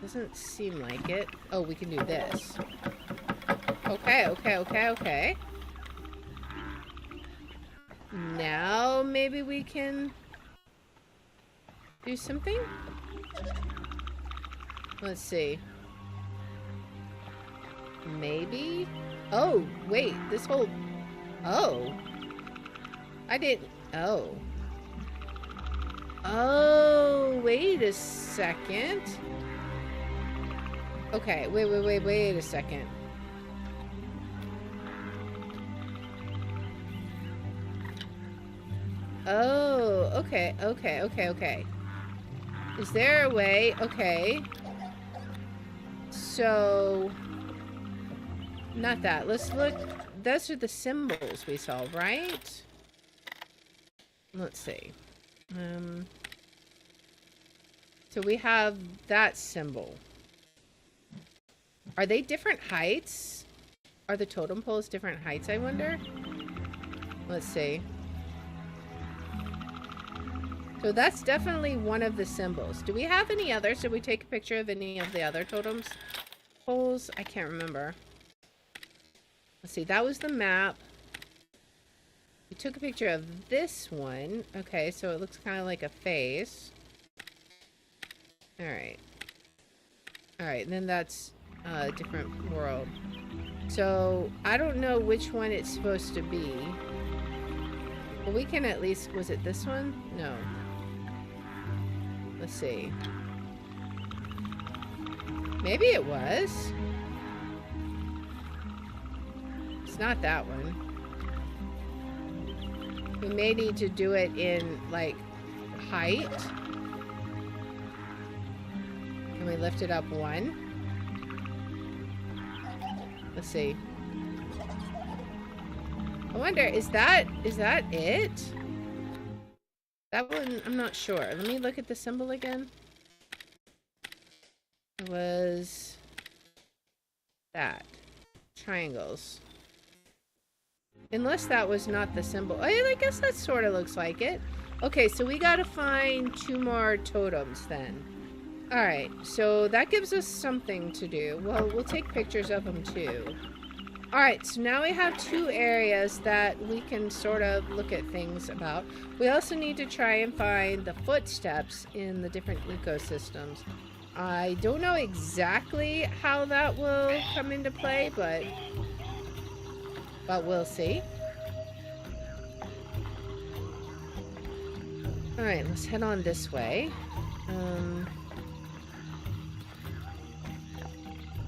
Doesn't seem like it. Oh, we can do this. Okay. Now maybe we can do something? Let's see. Maybe? Oh, wait, this whole... Oh. I didn't... Oh. Oh, wait a second. Okay, wait a second. Oh, okay. Is there a way? Okay. So... Not that. Let's look. Those are the symbols we saw, right? Let's see. So we have that symbol. Are they different heights? Are the totem poles different heights, I wonder? Let's see. So that's definitely one of the symbols. Do we have any others? Did we take a picture of any of the other totems poles? I can't remember. Let's see, that was the map. We took a picture of this one. Okay, so it looks kind of like a face. Alright. Alright, and then that's a different world. So, I don't know which one it's supposed to be. But we can at least... Was it this one? No. Let's see. Maybe it was. It's not that one. We may need to do it in, like, height. Can we lift it up one? Let's see. I wonder, is that it? That one, I'm not sure. Let me look at the symbol again. It was that. Triangles. Unless that was not the symbol. Oh, yeah, I guess that sort of looks like it. Okay, so we gotta find 2 more totems then. Alright, so that gives us something to do. Well, we'll take pictures of them too. Alright, so now we have 2 areas that we can sort of look at things about. We also need to try and find the footsteps in the different ecosystems. I don't know exactly how that will come into play, but we'll see. Alright, let's head on this way.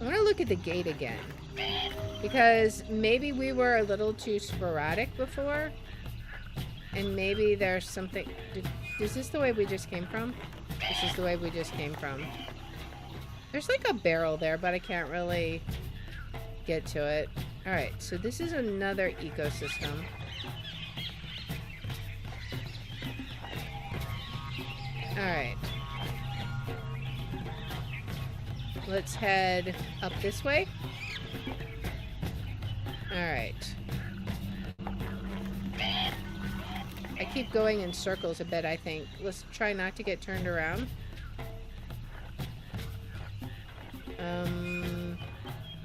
I want to look at the gate again. Because maybe we were a little too sporadic before. And maybe there's something... Is this the way we just came from? This is the way we just came from. There's like a barrel there, but I can't really get to it. Alright, so this is another ecosystem. Alright. Let's head up this way. Alright. I keep going in circles a bit, I think. Let's try not to get turned around.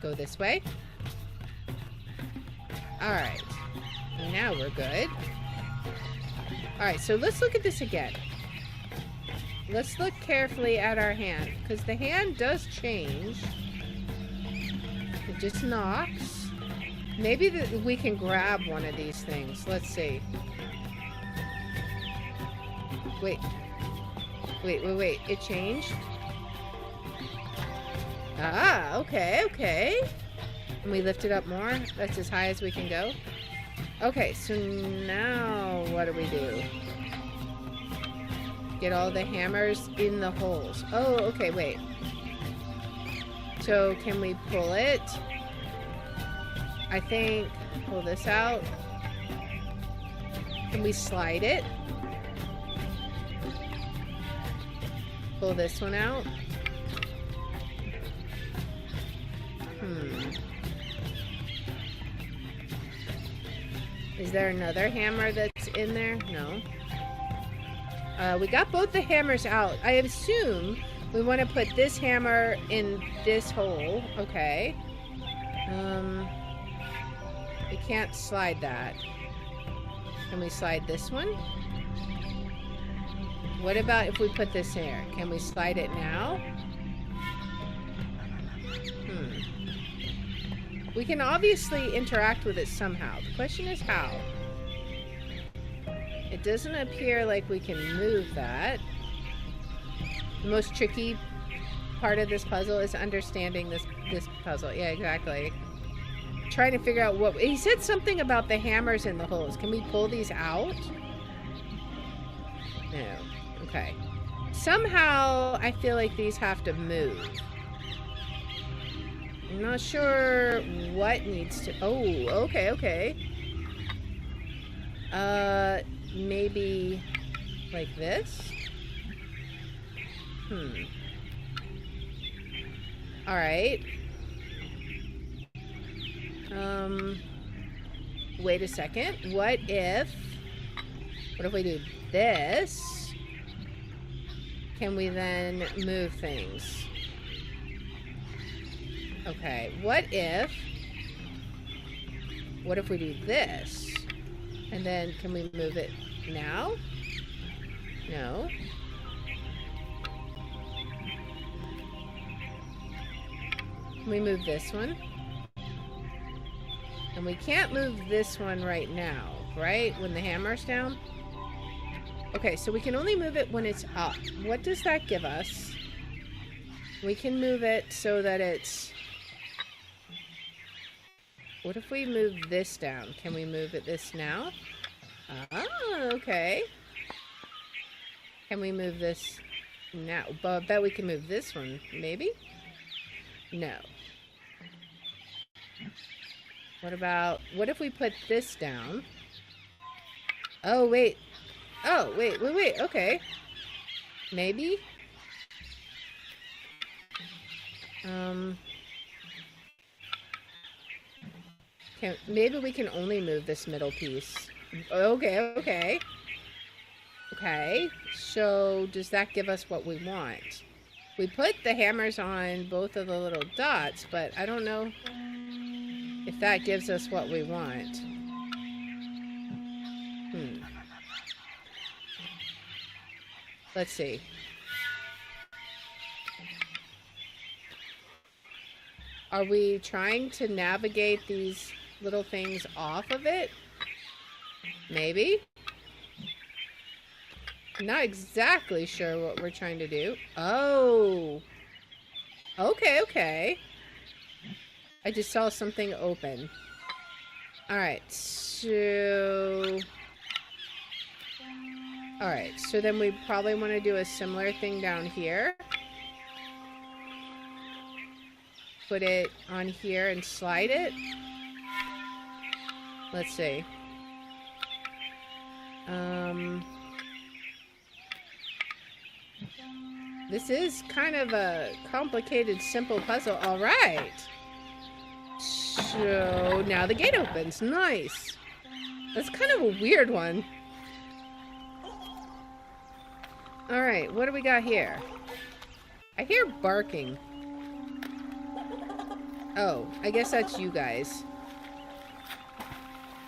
Go this way. Alright. Now we're good. Alright, so let's look at this again. Let's look carefully at our hand, because the hand does change. It just knocks. Maybe we can grab one of these things. Let's see. Wait. It changed? Ah, okay. And we lift it up more? That's as high as we can go? Okay, so now what do we do? Get all the hammers in the holes. Oh, okay, wait. So, can we pull it? I think, pull this out. Can we slide it? pull this one out. Is there another hammer that's in there? No. We got both the hammers out. I assume we want to put this hammer in this hole. Okay. We can't slide that. Can we slide this one? What about if we put this here? Can we slide it now? We can obviously interact with it somehow. The question is how. It doesn't appear like we can move that. The most tricky part of this puzzle is understanding this puzzle. Yeah, exactly. Trying to figure out what... He said something about the hammers in the holes. Can we pull these out? No. Okay. Somehow, I feel like these have to move. I'm not sure what needs to... Oh, okay, okay. Maybe like this? Alright. Wait a second. What if we do this? Can we then move things? Okay, what if we do this? And then can we move it now? No. Can we move this one? And we can't move this one right now, right? When the hammer's down? Okay, so we can only move it when it's up. What does that give us? We can move it so that it's... What if we move this down? Can we move it this now? Oh, okay. Can we move this now? But I bet we can move this one, maybe? No. What if we put this down? Oh, wait. Oh, wait, okay. Maybe? Maybe we can only move this middle piece. Okay. Okay, so does that give us what we want? We put the hammers on both of the little dots, but I don't know if that gives us what we want. Let's see. Are we trying to navigate these little things off of it? Maybe. I'm not exactly sure what we're trying to do. Oh. Okay. I just saw something open. Alright, so then we probably want to do a similar thing down here. Put it on here and slide it. Let's see. This is kind of a complicated, simple puzzle. All right. So now the gate opens. Nice. That's kind of a weird one. All right, what do we got here? I hear barking. Oh, I guess that's you guys.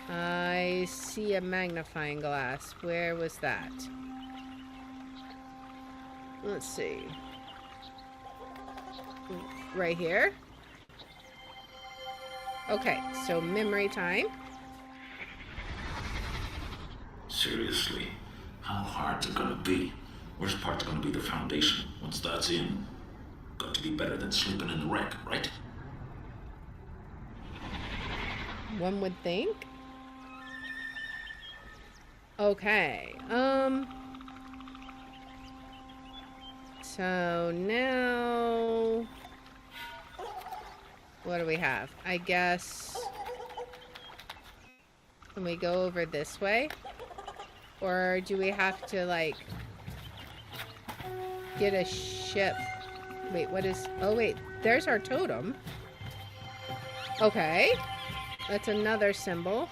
I see a magnifying glass. Where was that? Let's see. Right here? Okay, so memory time.
Seriously, how hard's it gonna be? Worst part's gonna be the foundation. Once that's in, got to be better than sleeping in the wreck, right?
One would think. Okay, so now, what do we have? I guess, can we go over this way? Or do we have to, like, get a ship. Wait, what is... Oh, wait. There's our totem. Okay. That's another symbol.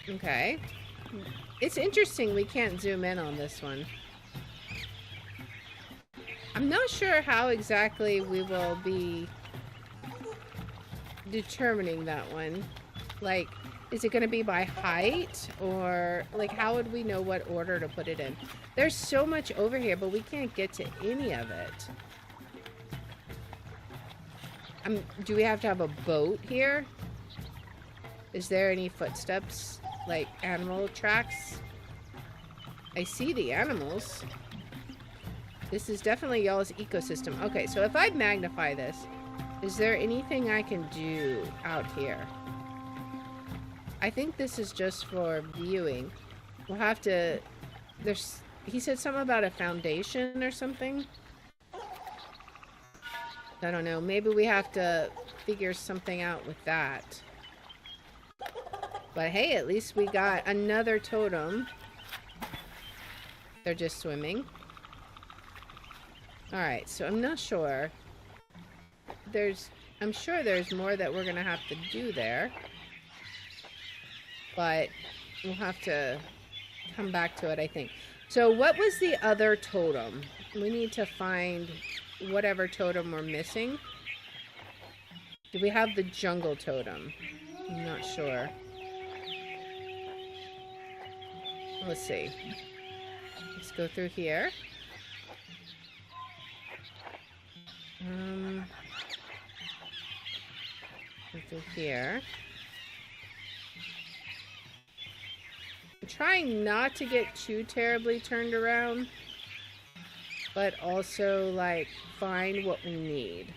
Okay. It's interesting we can't zoom in on this one. I'm not sure how exactly we will be determining that one. Like, is it going to be by height? Or, like, how would we know what order to put it in? There's so much over here, but we can't get to any of it. Do we have to have a boat here? Is there any footsteps? Like, animal tracks? I see the animals. This is definitely y'all's ecosystem. Okay, so if I magnify this, is there anything I can do out here? I think this is just for viewing. We'll have to... He said something about a foundation or something. I don't know. Maybe we have to figure something out with that. But hey, at least we got another totem. They're just swimming. Alright, so I'm not sure. I'm sure there's more that we're gonna have to do there. But we'll have to come back to it, I think. So what was the other totem? We need to find whatever totem we're missing. Do we have the jungle totem? I'm not sure. Let's see. Let's go through here. Go through here. I'm trying not to get too terribly turned around, but also, like, find what we need.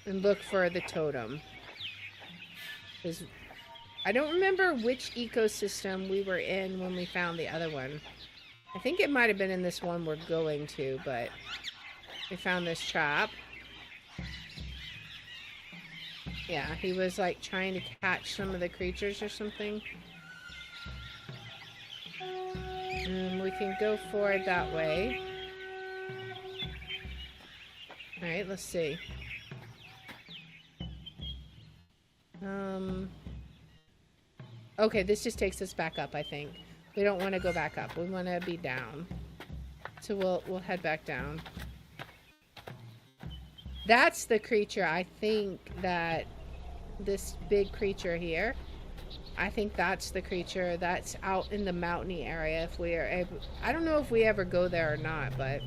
And look for the totem. Because I don't remember which ecosystem we were in when we found the other one. I think it might have been in this one we're going to, but we found this trap. Yeah, he was like trying to catch some of the creatures or something. We can go forward that way. Alright, let's see. Okay, this just takes us back up, I think. We don't want to go back up. We want to be down. So we'll head back down. That's the creature. I think that this big creature here, I think that's the creature that's out in the mountainy area. If we are able, I don't know if we ever go there or not, but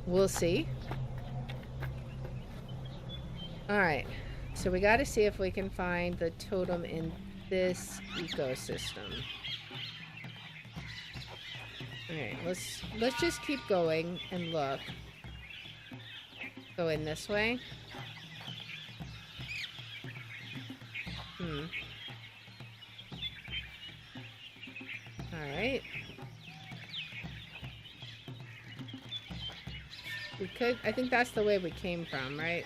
we'll see. Alright, so we got to see if we can find the totem in this ecosystem. Alright, let's just keep going and look. Go in this way. Alright. We could, I think that's the way we came from, right?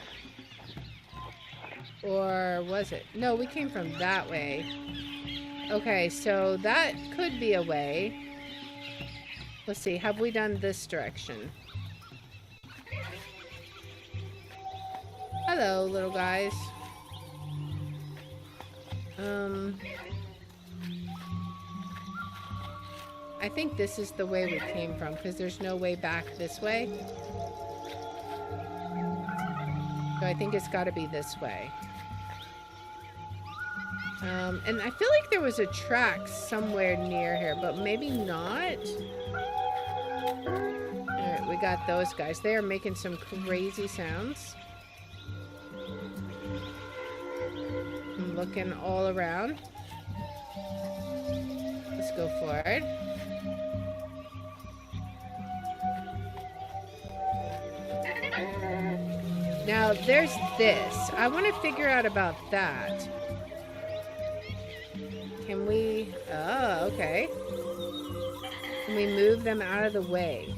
Or was it? No, we came from that way. Okay, so that could be a way. Let's see, have we done this direction? Hello, little guys. I think this is the way we came from, because there's no way back this way. So I think it's got to be this way. And I feel like there was a track somewhere near here, but maybe not. Alright, we got those guys. They are making some crazy sounds. I'm looking all around. Let's go forward. Now, there's this. I want to figure out about that. Can we... Oh, okay. Can we move them out of the way?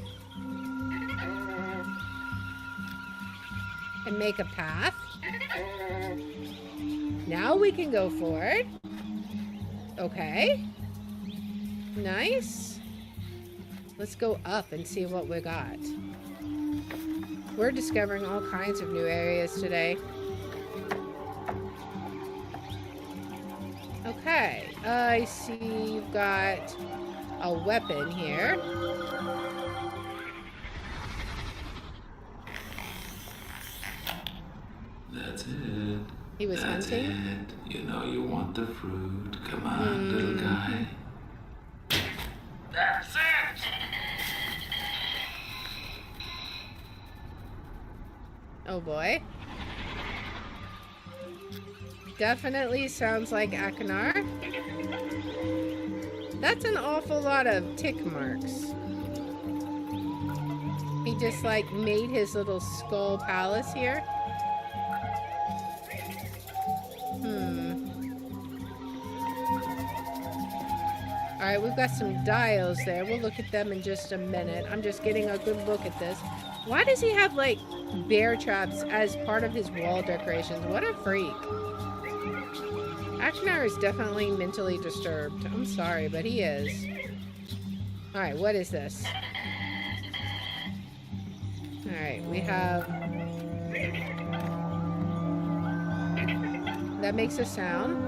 And make a path? Now we can go forward. Okay. Nice. Let's go up and see what we got. We're discovering all kinds of new areas today. Okay, I see you've got a weapon here.
That's it.
He was hunting?
It. You know you want the fruit. Come on, little guy. That's it!
Oh boy. Definitely sounds like Akinar. That's an awful lot of tick marks. He just like made his little skull palace here. Alright, we've got some dials there. We'll look at them in just a minute. I'm just getting a good look at this. Why does he have, like, bear traps as part of his wall decorations? What a freak. Akinar is definitely mentally disturbed. I'm sorry, but he is. Alright, what is this? Alright, we have... That makes a sound.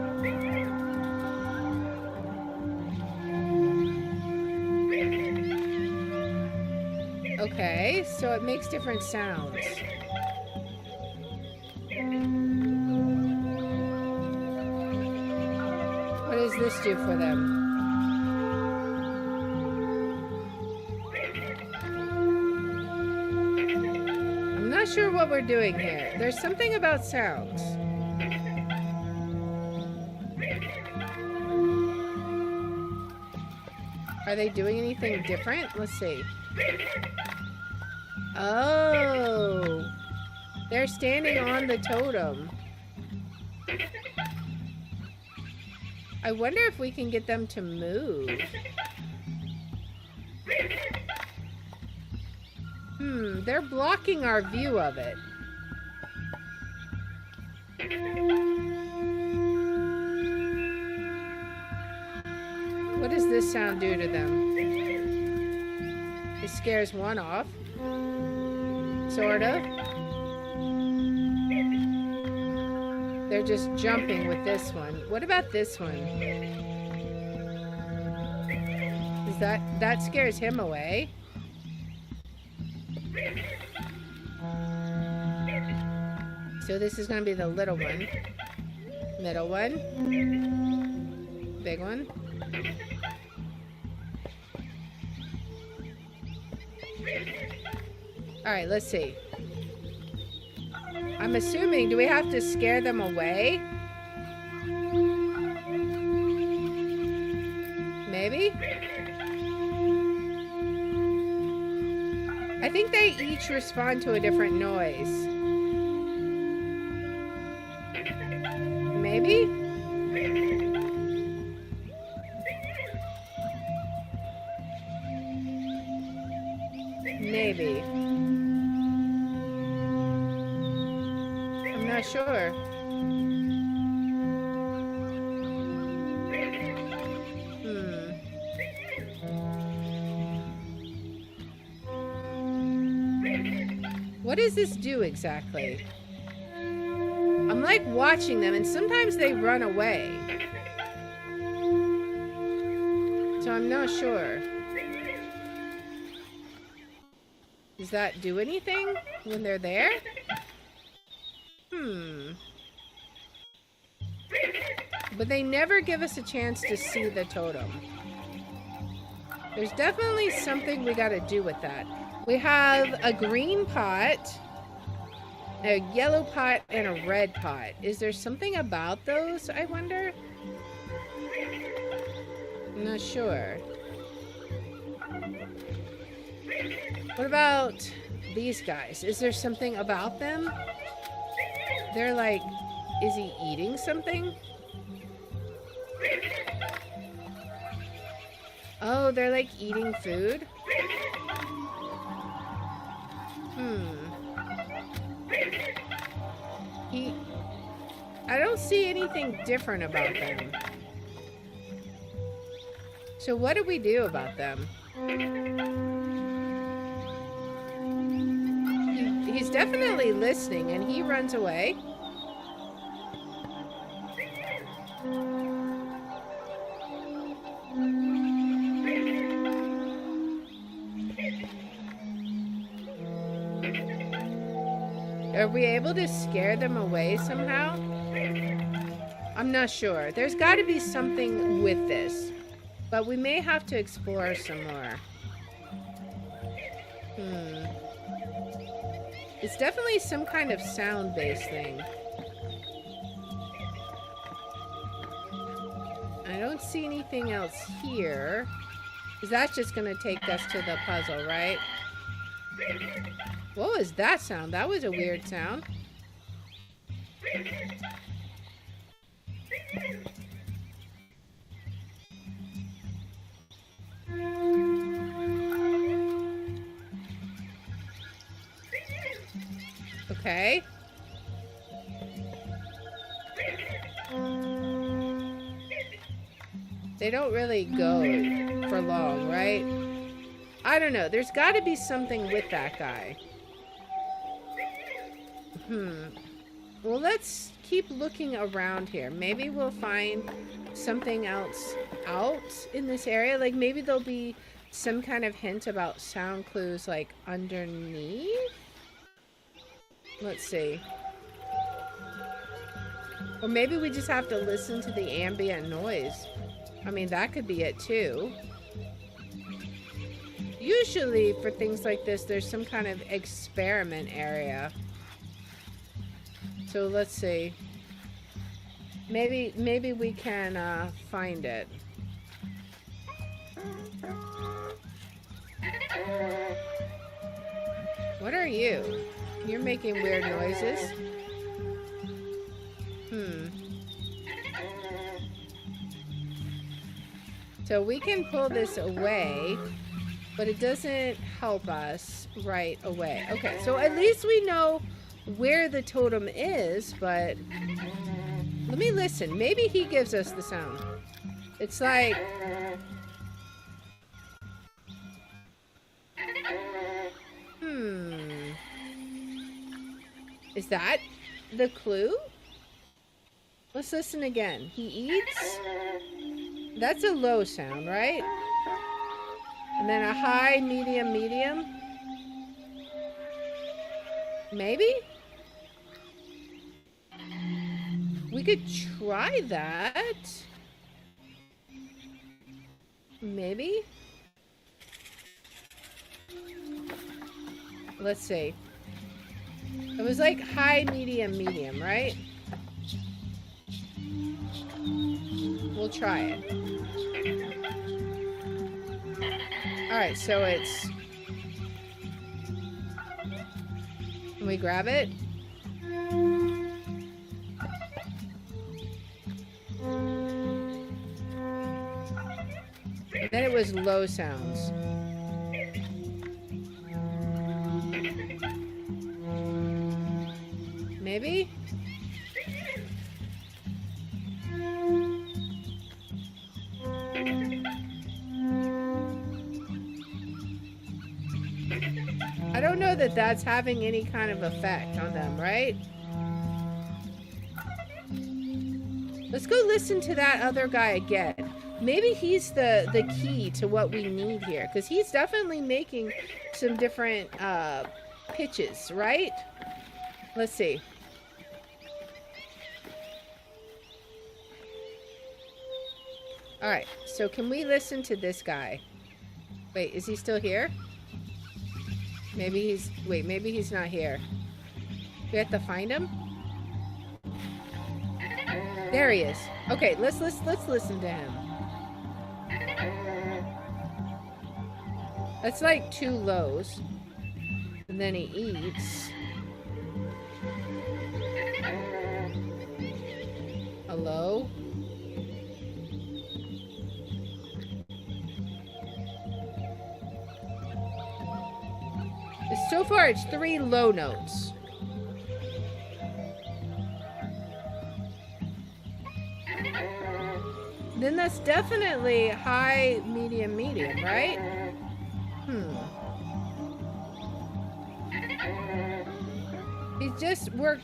Okay, so it makes different sounds. What does this do for them? I'm not sure what we're doing here. There's something about sounds. Are they doing anything different? Let's see. Oh, they're standing on the totem. I wonder if we can get them to move. They're blocking our view of it. What does this sound do to them? It scares one off. Sort of. They're just jumping with this one. What about this one? Is that scares him away? So this is going to be the little one. Middle one. Big one. Alright, let's see. I'm assuming, do we have to scare them away? Maybe? I think they each respond to a different noise. Maybe? Maybe. I'm not sure. What does this do exactly? I'm like watching them and sometimes they run away. So I'm not sure. Does that do anything when they're there? But they never give us a chance to see the totem. There's definitely something we gotta do with that. We have a green pot, a yellow pot, and a red pot. Is there something about those, I wonder? I'm not sure. What about these guys? Is there something about them? They're like, is he eating something? Oh, they're like eating food? I don't see anything different about them. So So what do we do about them? He's definitely listening, and he runs away. Are we able to scare them away somehow? I'm not sure. There's got to be something with this, but we may have to explore some more. It's definitely some kind of sound-based thing. I don't see anything else here. Is that just gonna take us to the puzzle, right? What was that sound? That was a weird sound. Okay. They don't really go for long, right? I don't know. There's got to be something with that guy. Well, let's keep looking around here. Maybe we'll find something else out in this area. Like maybe there'll be some kind of hint about sound clues like underneath. Let's see. Or maybe we just have to listen to the ambient noise. I mean, that could be it too. Usually for things like this, there's some kind of experiment area. So let's see. Maybe we can find it. What are you? You're making weird noises. So we can pull this away, but it doesn't help us right away. Okay, so at least we know where the totem is, but let me listen. Maybe he gives us the sound. It's like... Is that the clue? Let's listen again. He eats? That's a low sound, right? And then a high, medium, medium? Maybe? We could try that. Maybe? Let's see. It was like high, medium, medium, right? We'll try it. Alright, so it's... Can we grab it? And then it was low sounds. Maybe? I don't know that that's having any kind of effect on them, right? Let's go listen to that other guy again. Maybe he's the key to what we need here, because he's definitely making some different pitches, right? Let's see. Alright, so can we listen to this guy? Wait, is he still here? Maybe he's... Wait, maybe he's not here. We have to find him? There he is. Okay, let's listen to him. That's like 2 lows. And then he eats. A low. So far, it's 3 low notes. Then that's definitely high, medium, medium, right? We're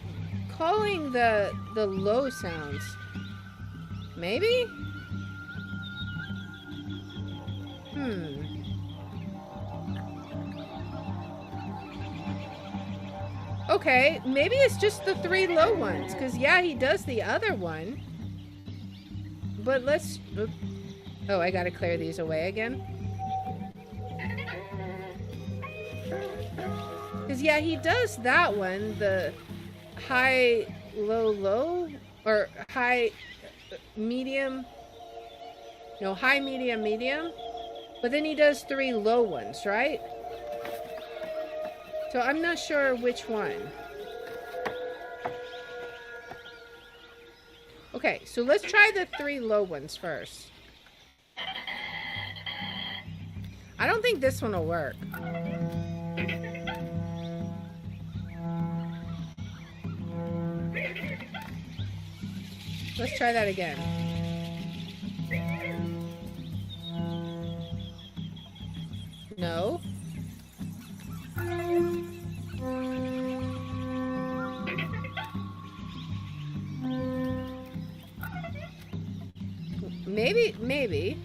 calling the low sounds. Maybe? Okay, maybe it's just the 3 low ones, because yeah, he does the other one. But let's... Oh, I gotta clear these away again. Because yeah, he does that one, the high, low, low, or high, medium, no, high, medium, medium. But then he does 3 low ones, right? So I'm not sure which one. Okay, so let's try the 3 low ones first. I don't think this one will work. Let's try that again. No. Maybe.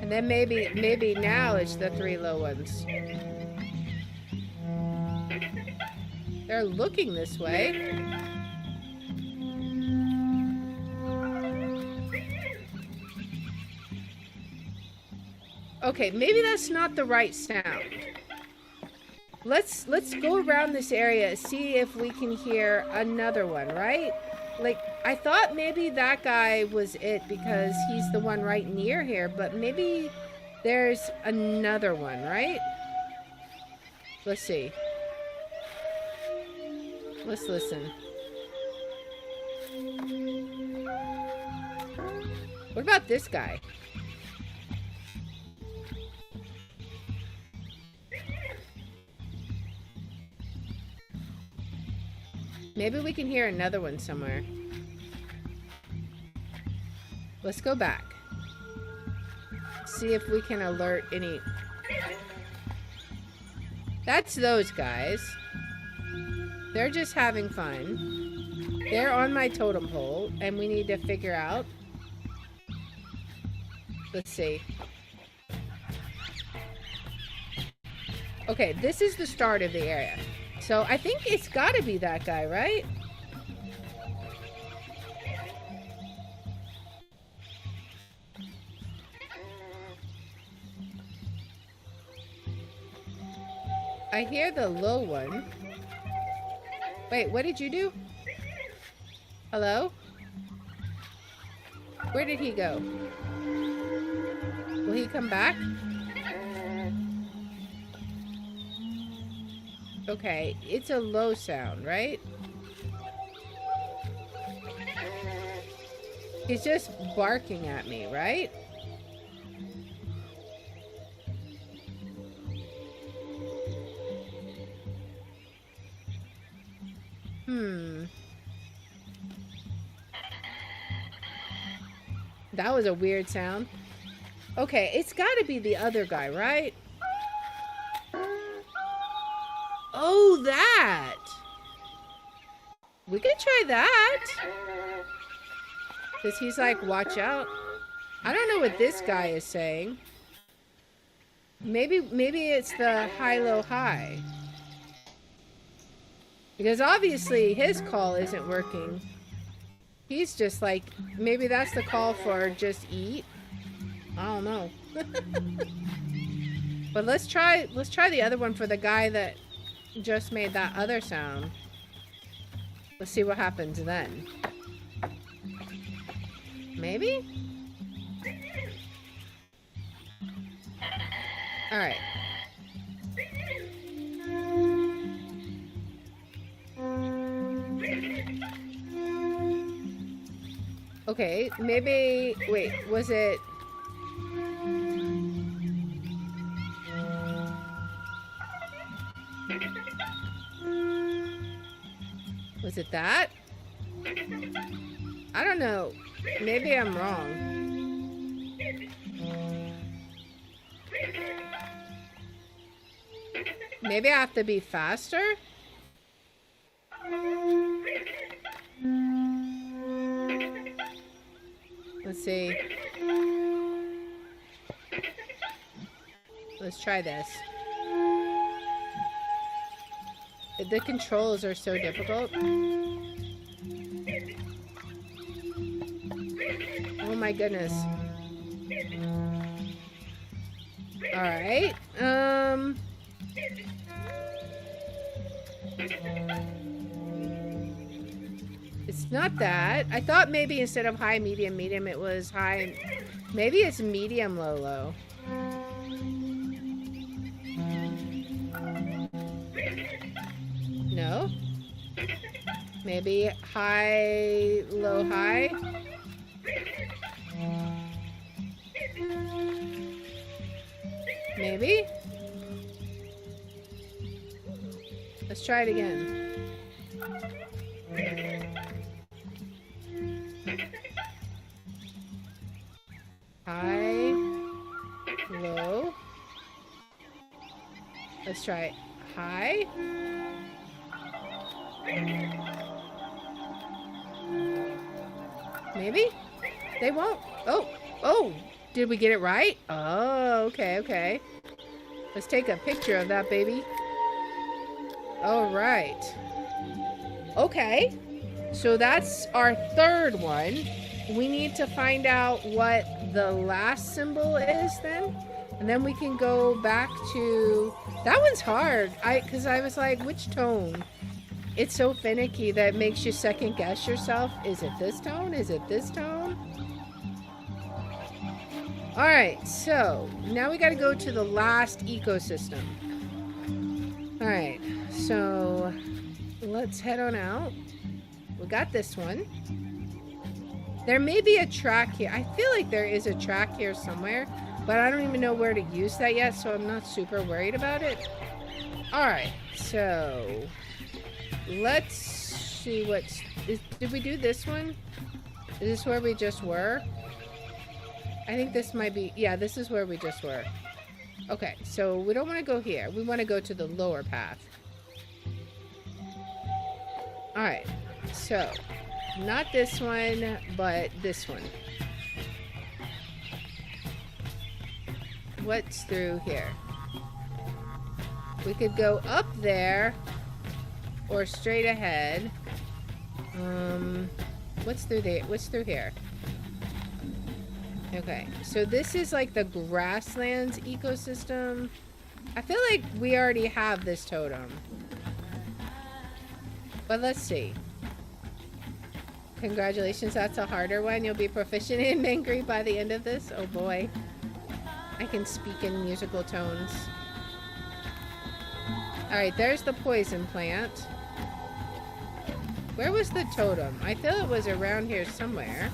And then maybe now it's the 3 low ones. They're looking this way. Okay, maybe that's not the right sound. Let's go around this area, see if we can hear another one, right? Like, I thought maybe that guy was it because he's the one right near here, but maybe there's another one, right? Let's see. Let's listen. What about this guy? Maybe we can hear another one somewhere. Let's go back. See if we can alert any... That's those guys. They're just having fun. They're on my totem pole, and we need to figure out... Let's see. Okay, this is the start of the area. So I think it's gotta be that guy, right? I hear the low one. Wait, what did you do? Hello? Where did he go? Will he come back? Okay, it's a low sound, right? He's just barking at me, right? That was a weird sound. Okay, it's gotta be the other guy, right? Oh, that! We could try that. Because he's like, watch out. I don't know what this guy is saying. Maybe it's the high, low, high. Because obviously his call isn't working. He's just like, maybe that's the call for just eat. I don't know. But let's try the other one for the guy that just made that other sound. Let's see what happens then. Maybe? Alright. Okay, maybe... Wait, was it... Was it that? I don't know. Maybe I'm wrong. Maybe I have to be faster? Let's see. Let's try this. The controls are so difficult. Oh my goodness. Alright. It's not that. I thought maybe instead of high, medium, medium, it was high. Maybe it's medium, low, low. No? Maybe high, low, high? Maybe? Let's try it again. High, low. Let's try it. High. Maybe? They won't. Oh, did we get it right? Oh, okay, okay. Let's take a picture of that baby. All right. Okay. So that's our third one. We need to find out what the last symbol is then. And then we can go back to... That one's hard. Because I was like, which tone? It's so finicky that it makes you second guess yourself. Is it this tone? Is it this tone? Alright, so now we got to go to the last ecosystem. Alright, so let's head on out. We got this one. There may be a track here. I feel like there is a track here somewhere, but I don't even know where to use that yet, so I'm not super worried about it. Alright, so let's see what's... Did we do this one? Is this where we just were? I think this might be... Yeah, this is where we just were. Okay, so we don't want to go here. We want to go to the lower path. Alright, so not this one, but this one. What's through here? We could go up there or straight ahead. What's through there? What's through here? Okay, so this is like the grasslands ecosystem. I feel like we already have this totem. But let's see. Congratulations, that's a harder one. You'll be proficient in Mangry by the end of this. Oh boy. I can speak in musical tones. Alright, there's the poison plant. Where was the totem? I feel it was around here somewhere.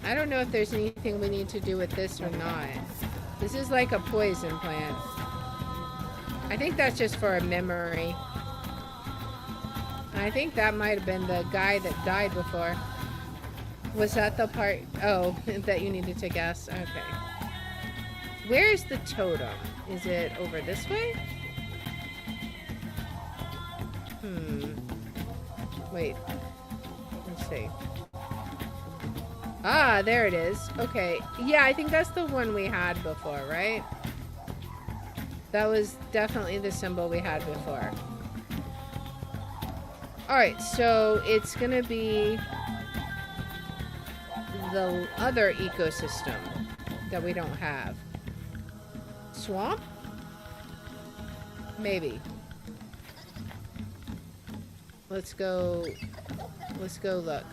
I don't know if there's anything we need to do with this or not. This is like a poison plant. I think that's just for a memory. I think that might have been the guy that died before. Was that the part? Oh, that you needed to guess? Okay. Where's the totem? Is it over this way? Wait. Let's see. Ah, there it is. Okay. Yeah, I think that's the one we had before, right? That was definitely the symbol we had before. Alright, so it's gonna be the other ecosystem that we don't have. Swamp? Maybe. Let's go look.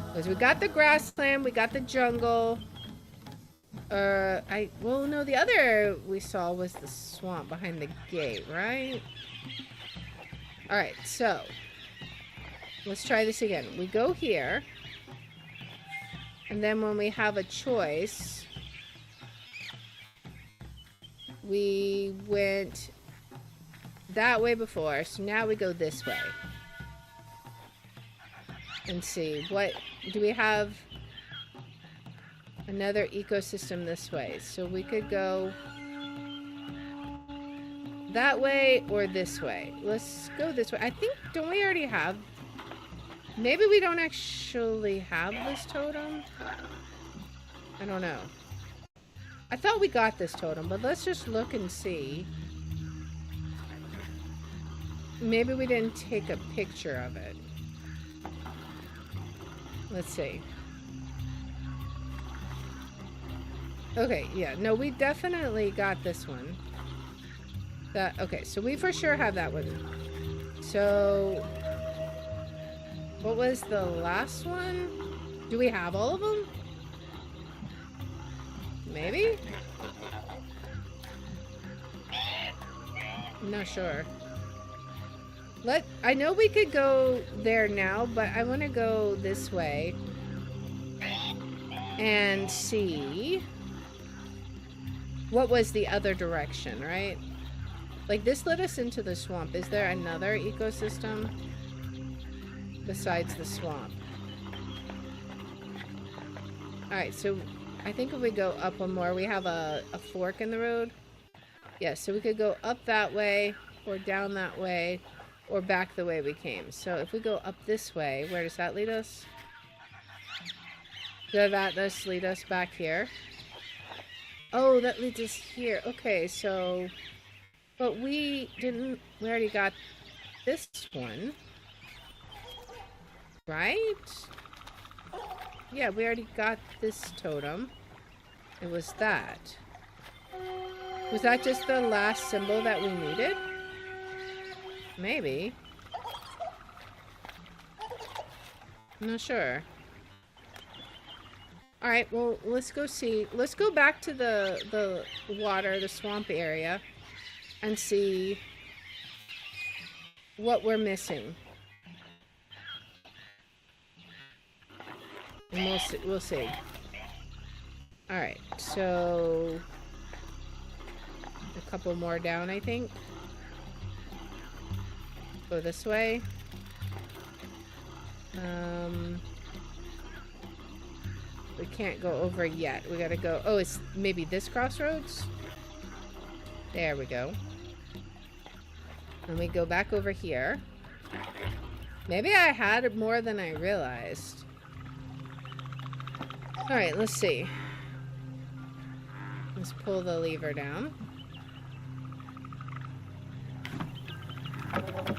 Because we got the grassland, we got the jungle. Well, no, the other we saw was the swamp behind the gate, right? Alright, so let's try this again. We go here, and then when we have a choice, we went that way before, so now we go this way. And see, what do we have? Another ecosystem this way. So we could go that way or this way. Let's go this way. I think, don't we already have? Maybe we don't actually have this totem? I don't know. I thought we got this totem, but let's just look and see. Maybe we didn't take a picture of it. Let's see. Okay, yeah, no, we definitely got this one. Okay, so we for sure have that one. So, what was the last one? Do we have all of them? Maybe? I'm not sure. I know we could go there now, but I want to go this way and see what was the other direction, right? Like, this led us into the swamp. Is there another ecosystem besides the swamp? Alright, so I think if we go up one more, we have a fork in the road. Yeah, so we could go up that way, or down that way, or back the way we came. So if we go up this way, where does that lead us? Does that just lead us back here? Oh, that leads us here. Okay, so... But we already got this one. Right? Yeah, we already got this totem. It was that. Was that just the last symbol that we needed? Maybe. I'm not sure. Alright, well, let's go see. Let's go back to the water, the swamp area, and see what we're missing. And we'll see. Alright, so... a couple more down, I think. Go this way. We can't go over yet. We gotta go... Oh, it's maybe this crossroads? There we go. And we go back over here. Maybe I had more than I realized. Alright, let's see. Let's pull the lever down.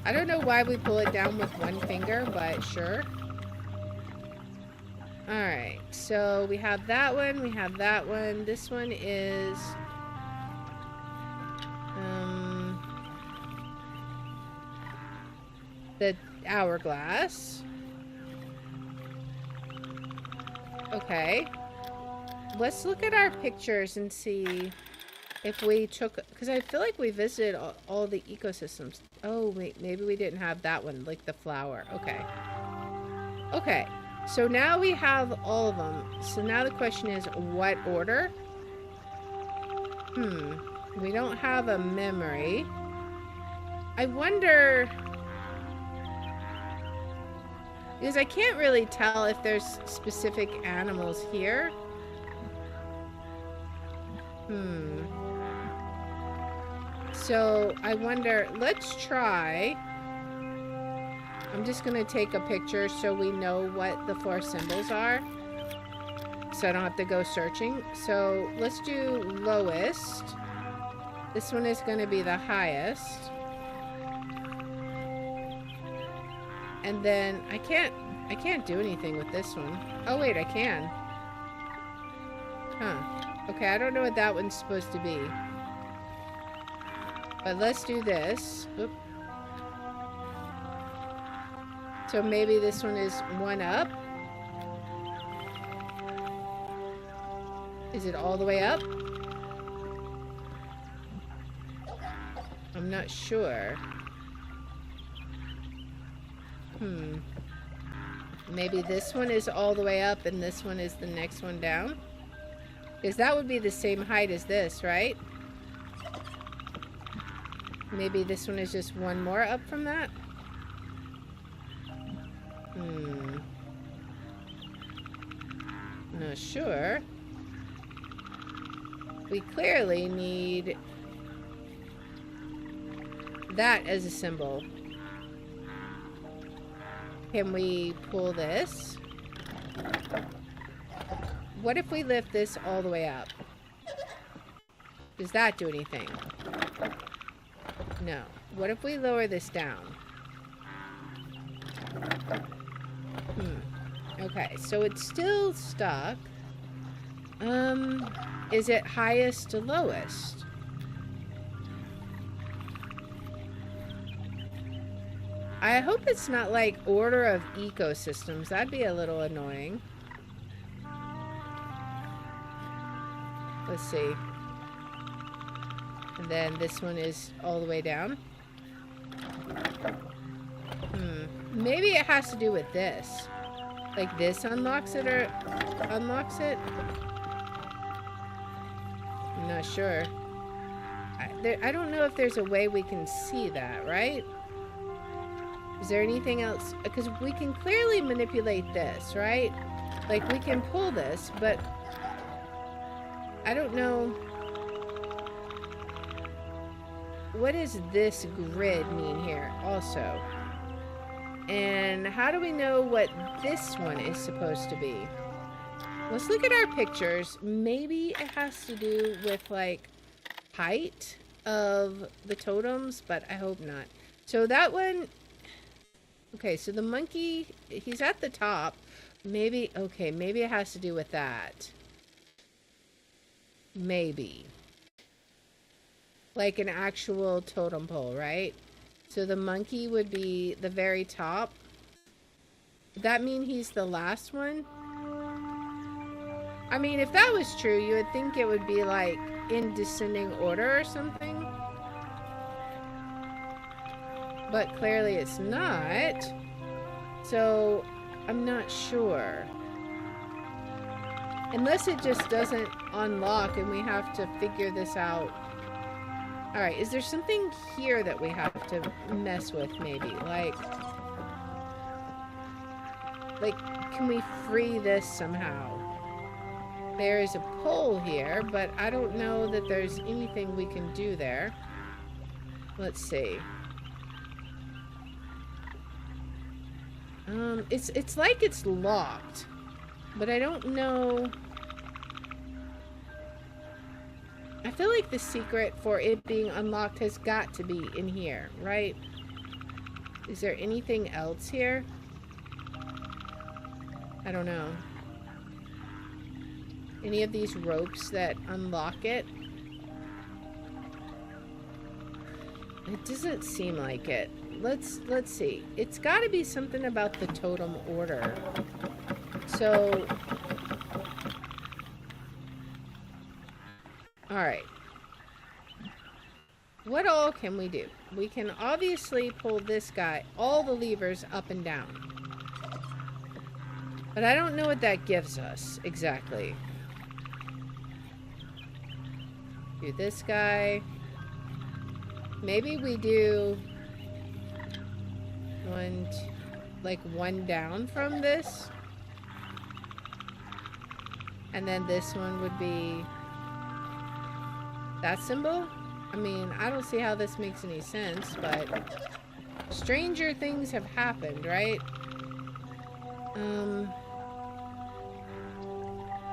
I don't know why we pull it down with one finger, but sure. Alright, so we have that one, we have that one. This one is... the hourglass. Okay. Let's look at our pictures and see if we took... Because I feel like we visited all the ecosystems. Oh, wait. Maybe we didn't have that one, like the flower. Okay. Okay. So now we have all of them. So now the question is, what order? We don't have a memory. I wonder... Because I can't really tell if there's specific animals here. So, I wonder... Let's try... I'm just going to take a picture so we know what the 4 symbols are. So I don't have to go searching. So, let's do lowest. This one is going to be the highest. And then I can't do anything with this one. Oh wait, I can. Huh. Okay, I don't know what that one's supposed to be. But let's do this. Oop. So maybe this one is 1 up. Is it all the way up? I'm not sure. Maybe this one is all the way up and this one is the next one down? Because that would be the same height as this, right? Maybe this one is just one more up from that? Not sure. We clearly need that as a symbol. Can we pull this? What if we lift this all the way up? Does that do anything? No. What if we lower this down? Okay, so it's still stuck. Is it highest to lowest? I hope it's not like order of ecosystems. That'd be a little annoying. Let's see. And then this one is all the way down. Maybe it has to do with this. Like this unlocks it or unlocks it? I'm not sure. I don't know if there's a way we can see that, right? Is there anything else? Because we can clearly manipulate this, right? Like we can pull this, but I don't know. What does this grid mean here also? And how do we know what this one is supposed to be? Let's look at our pictures. Maybe it has to do with like height of the totems, but I hope not. So that one, okay, so the monkey, he's at the top. Maybe, okay, maybe it has to do with that. Maybe. Like an actual totem pole, right? So the monkey would be the very top. Would that mean he's the last one? I mean, if that was true, you would think it would be like in descending order or something. But clearly it's not. So I'm not sure. Unless it just doesn't unlock and we have to figure this out. Alright, is there something here that we have to mess with maybe? Like, can we free this somehow? There is a pole here, but I don't know that there's anything we can do there. Let's see. It's like it's locked, but I don't know. I feel like the secret for it being unlocked has got to be in here, right? Is there anything else here? I don't know. Any of these ropes that unlock it? It doesn't seem like it. Let's see. It's got to be something about the totem order. So, alright. What all can we do? We can obviously pull this guy, all the levers up and down. But I don't know what that gives us exactly. Do this guy. Maybe we do one down from this. And then this one would be that symbol. I mean, I don't see how this makes any sense, but stranger things have happened, right?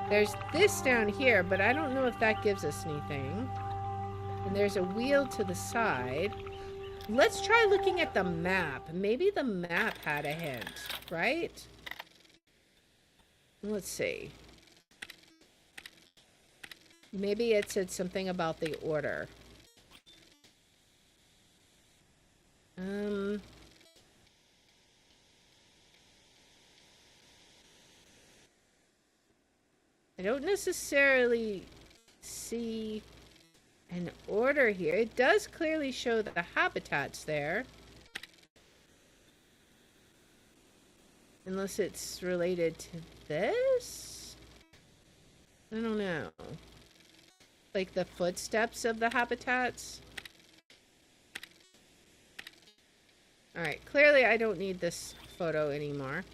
There's this down here, but I don't know if that gives us anything. And there's a wheel to the side. Let's try looking at the map. Maybe the map had a hint, right? Let's see. Maybe it said something about the order. I don't necessarily see an order here. It does clearly show the habitats there. Unless it's related to this? I don't know. Like the footsteps of the habitats? Alright, clearly I don't need this photo anymore.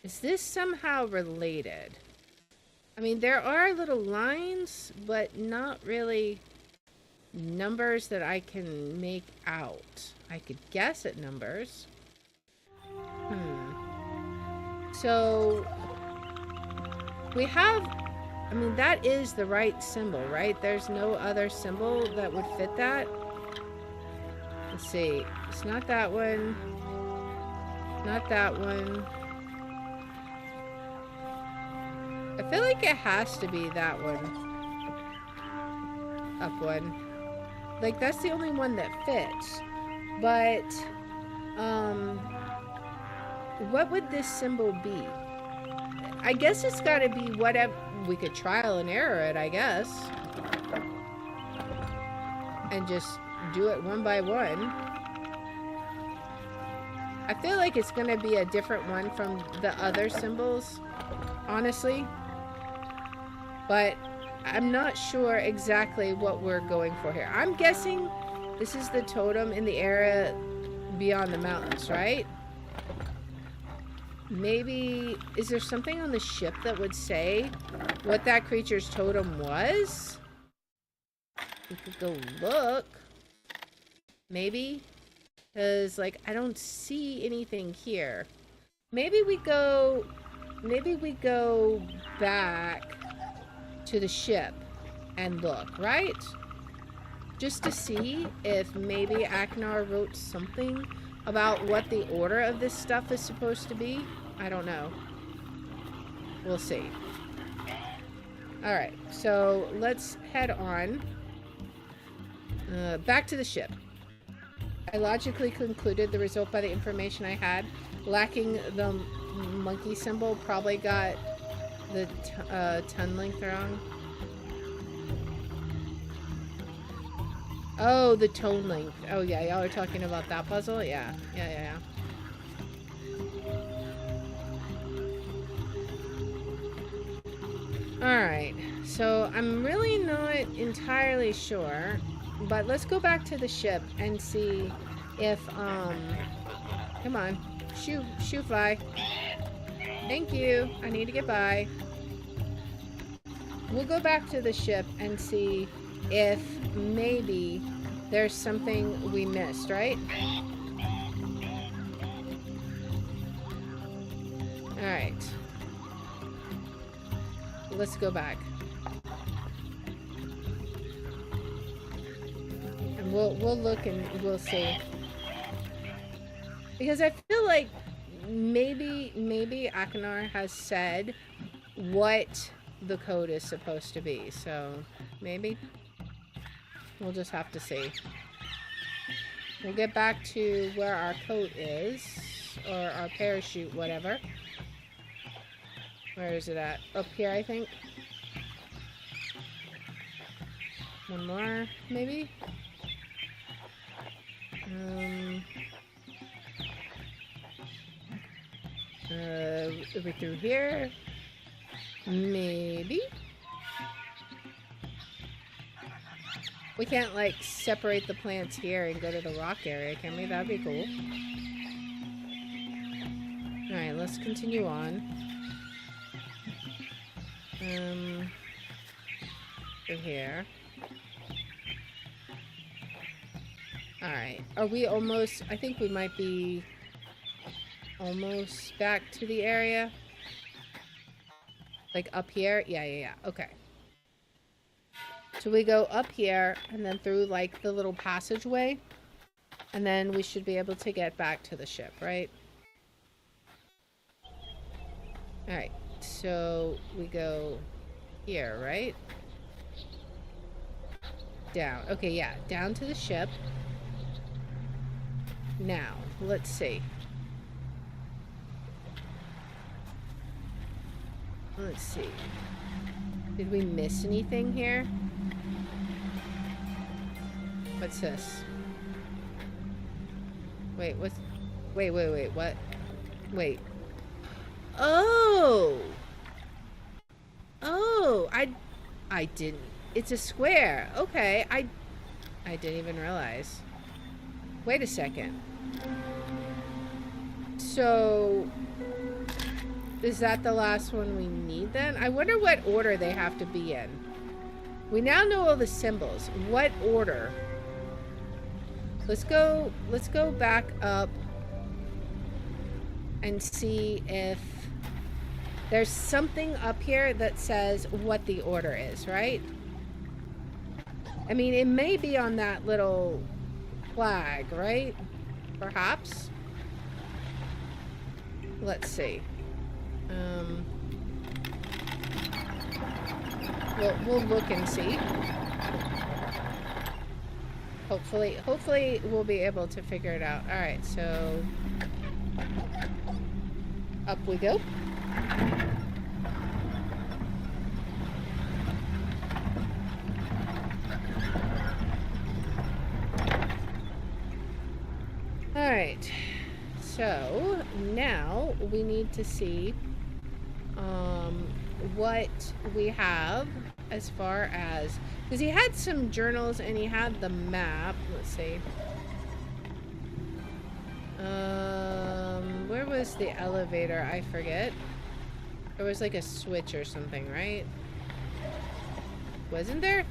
Is this somehow related? I mean, there are little lines, but not really numbers that I can make out. I could guess at numbers. So, we have... I mean, that is the right symbol, right? There's no other symbol that would fit that. Let's see. It's not that one. Not that one. I feel like it has to be that one. Up one. Like, that's the only one that fits. But, what would this symbol be? I guess it's gotta be whatever... We could trial and error it, I guess. And just do it one by one. I feel like it's gonna be a different one from the other symbols, honestly. But I'm not sure exactly what we're going for here. I'm guessing this is the totem in the area beyond the mountains, right? Maybe, is there something on the ship that would say what that creature's totem was? We could go look. Maybe? Because, like, I don't see anything here. Maybe we go back to the ship and look, right? Just to see if maybe Aknar wrote something about what the order of this stuff is supposed to be. I don't know. We'll see. Alright, so let's head on. Back to the ship. I logically concluded the result by the information I had. Lacking the monkey symbol, probably got the ton length wrong. Oh, the tone length. Oh yeah, y'all are talking about that puzzle? Yeah. Alright, so I'm really not entirely sure, but let's go back to the ship and see if, come on, shoot fly. Thank you, I need to get by. We'll go back to the ship and see if maybe there's something we missed, right? Alright. Let's go back. And we'll look and we'll see. Because I feel like maybe Aknar has said what the code is supposed to be, so maybe we'll just have to see. We'll get back to where our coat is, or our parachute, whatever. Where is it at? Up here, I think. One more, maybe? Over through here? Maybe? We can't, like, separate the plants here and go to the rock area, can we? That'd be cool. Alright, let's continue on. Through here. Alright. Are we almost... I think we might be almost back to the area. Like up here? Yeah. Okay. So we go up here and then through like the little passageway. And then we should be able to get back to the ship, right? Alright. So we go here, right? Down. Okay, yeah. Down to the ship. Now, let's see. Let's see. Did we miss anything here? What's this? Wait, what's... Wait, what? Wait. Oh! Oh, I didn't... It's a square. Okay, I didn't even realize. Wait a second. So... Is that the last one we need then? I wonder what order they have to be in. We now know all the symbols. What order? Let's go back up and see if there's something up here that says what the order is, right? I mean, it may be on that little flag, right? Perhaps. Let's see. We'll look and see. Hopefully we'll be able to figure it out. All right, so up we go. All right, so now we need to see what we have as far as, because he had some journals and he had the map. Let's see. Where was the elevator? I forget. There was like a switch or something, right? Wasn't there?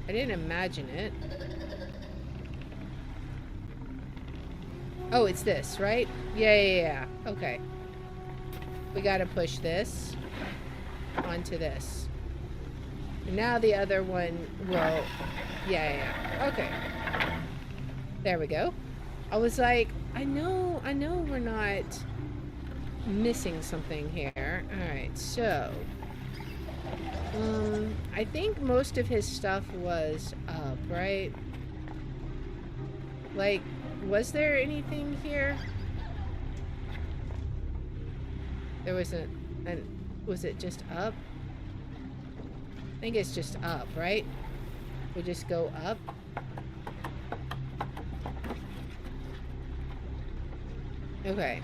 I didn't imagine it. Oh, it's this, right? Yeah. Okay. We gotta push this onto this. And now the other one will... Yeah. Okay. There we go. I was like, I know we're not missing something here. Alright, so... I think most of his stuff was up, right? Like, was there anything here? There wasn't, and was it just up? I think it's just up, right? We just go up. Okay.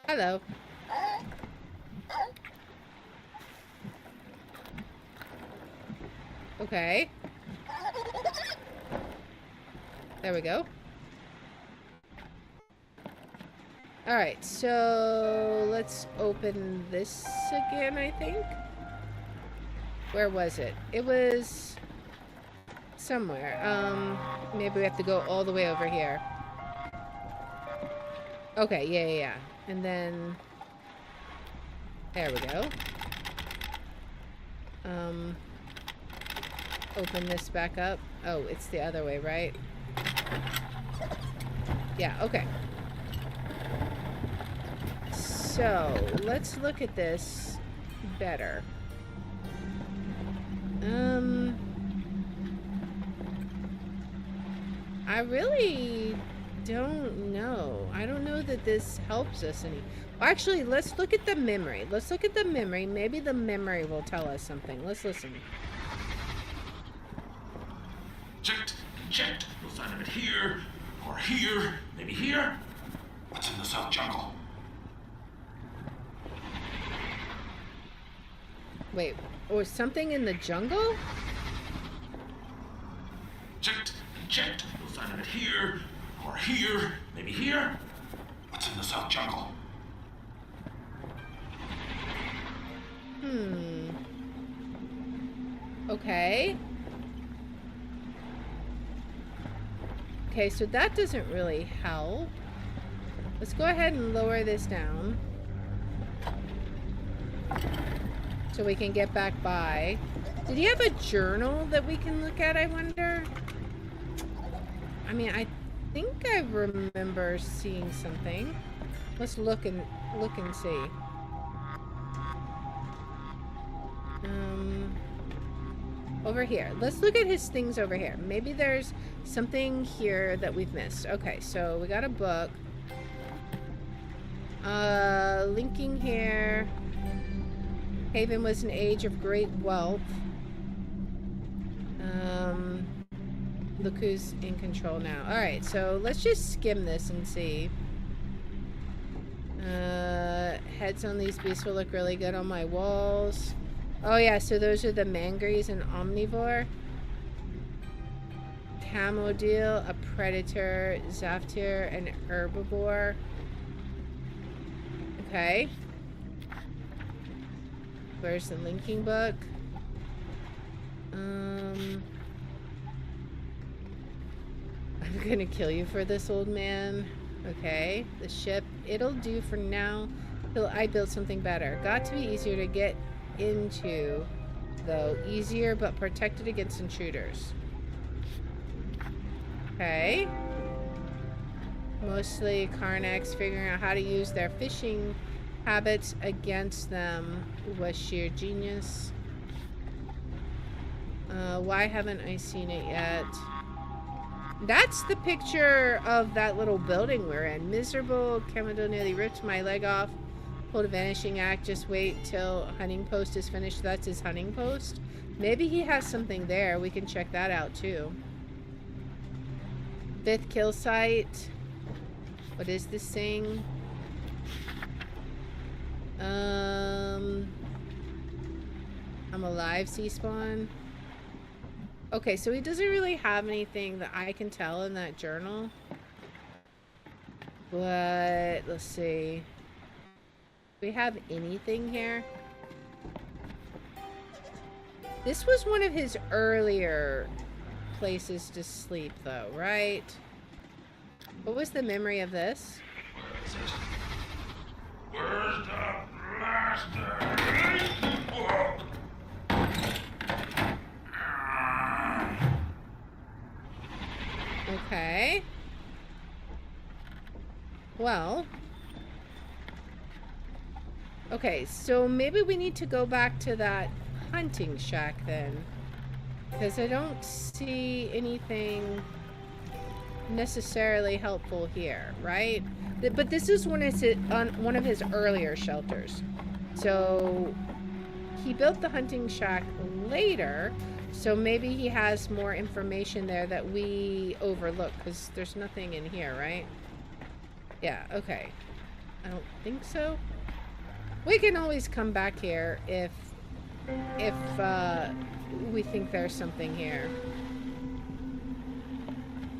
Hello. Okay. There we go. Alright, so let's open this again, I think. Where was it? It was somewhere. Maybe we have to go all the way over here. Okay, yeah. And then there we go. Open this back up. Oh, it's the other way, right? Yeah, okay. So, let's look at this better. I really don't know. I don't know that this helps us any. Well, actually, let's look at the memory. Let's look at the memory. Maybe the memory will tell us something. Let's listen.
Checked. You'll find it here, or here, maybe here. What's in the South Jungle?
Wait, or something in the jungle?
Checked. You'll find it here, or here, maybe here. What's in the South Jungle?
Okay. Okay, so that doesn't really help. Let's go ahead and lower this down. So we can get back by. Did he have a journal that we can look at, I wonder? I mean, I think I remember seeing something. Let's look and see. Over here. Let's look at his things over here. Maybe there's something here that we've missed. Okay, so we got a book. Linking here. Haven was an age of great wealth. Look who's in control now. Alright, so let's just skim this and see. Heads on these beasts will look really good on my walls. Oh yeah, so those are the mangries and omnivore. Camodile, a predator, Zaftir, an herbivore. Okay. Where's the linking book? I'm gonna kill you for this, old man. Okay, the ship. It'll do for now till I build something better. Got to be easier to get into, though. Easier, but protected against intruders. Okay. Mostly Karnaks figuring out how to use their fishing habits against them was sheer genius. Why haven't I seen it yet? That's the picture of that little building we're in. Miserable. Camodile nearly ripped my leg off. Pulled a vanishing act. Just wait till hunting post is finished. That's his hunting post. Maybe he has something there. We can check that out too. 5th kill site. What is this thing? I'm alive, C-spawn. Okay, so he doesn't really have anything that I can tell in that journal. But, let's see. Do we have anything here? This was one of his earlier places to sleep, though, right? What was the memory of this?
Where's the blaster?
Okay. Well. Okay, so maybe we need to go back to that hunting shack then. Because I don't see anything necessarily helpful here, right? But this is one of his earlier shelters. So he built the hunting shack later, so maybe he has more information there that we overlook, because there's nothing in here, right? Yeah, okay. I don't think so. We can always come back here if we think there's something here.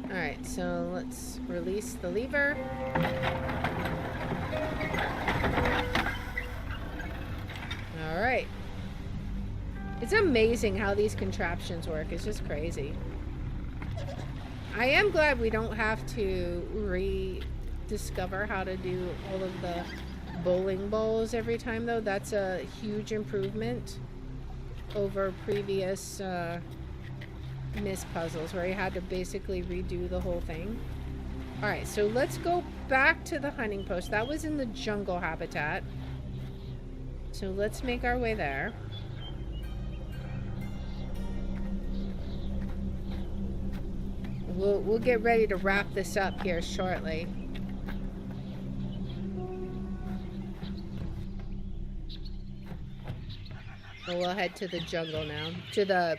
Alright, so let's release the lever. Alright. It's amazing how these contraptions work. It's just crazy. I am glad we don't have to rediscover how to do all of the bowling balls every time, though. That's a huge improvement over previous Myst puzzles where you had to basically redo the whole thing. Alright, so let's go back to the hunting post. That was in the jungle habitat. So let's make our way there. We'll get ready to wrap this up here shortly. So we'll head to the jungle now. To the,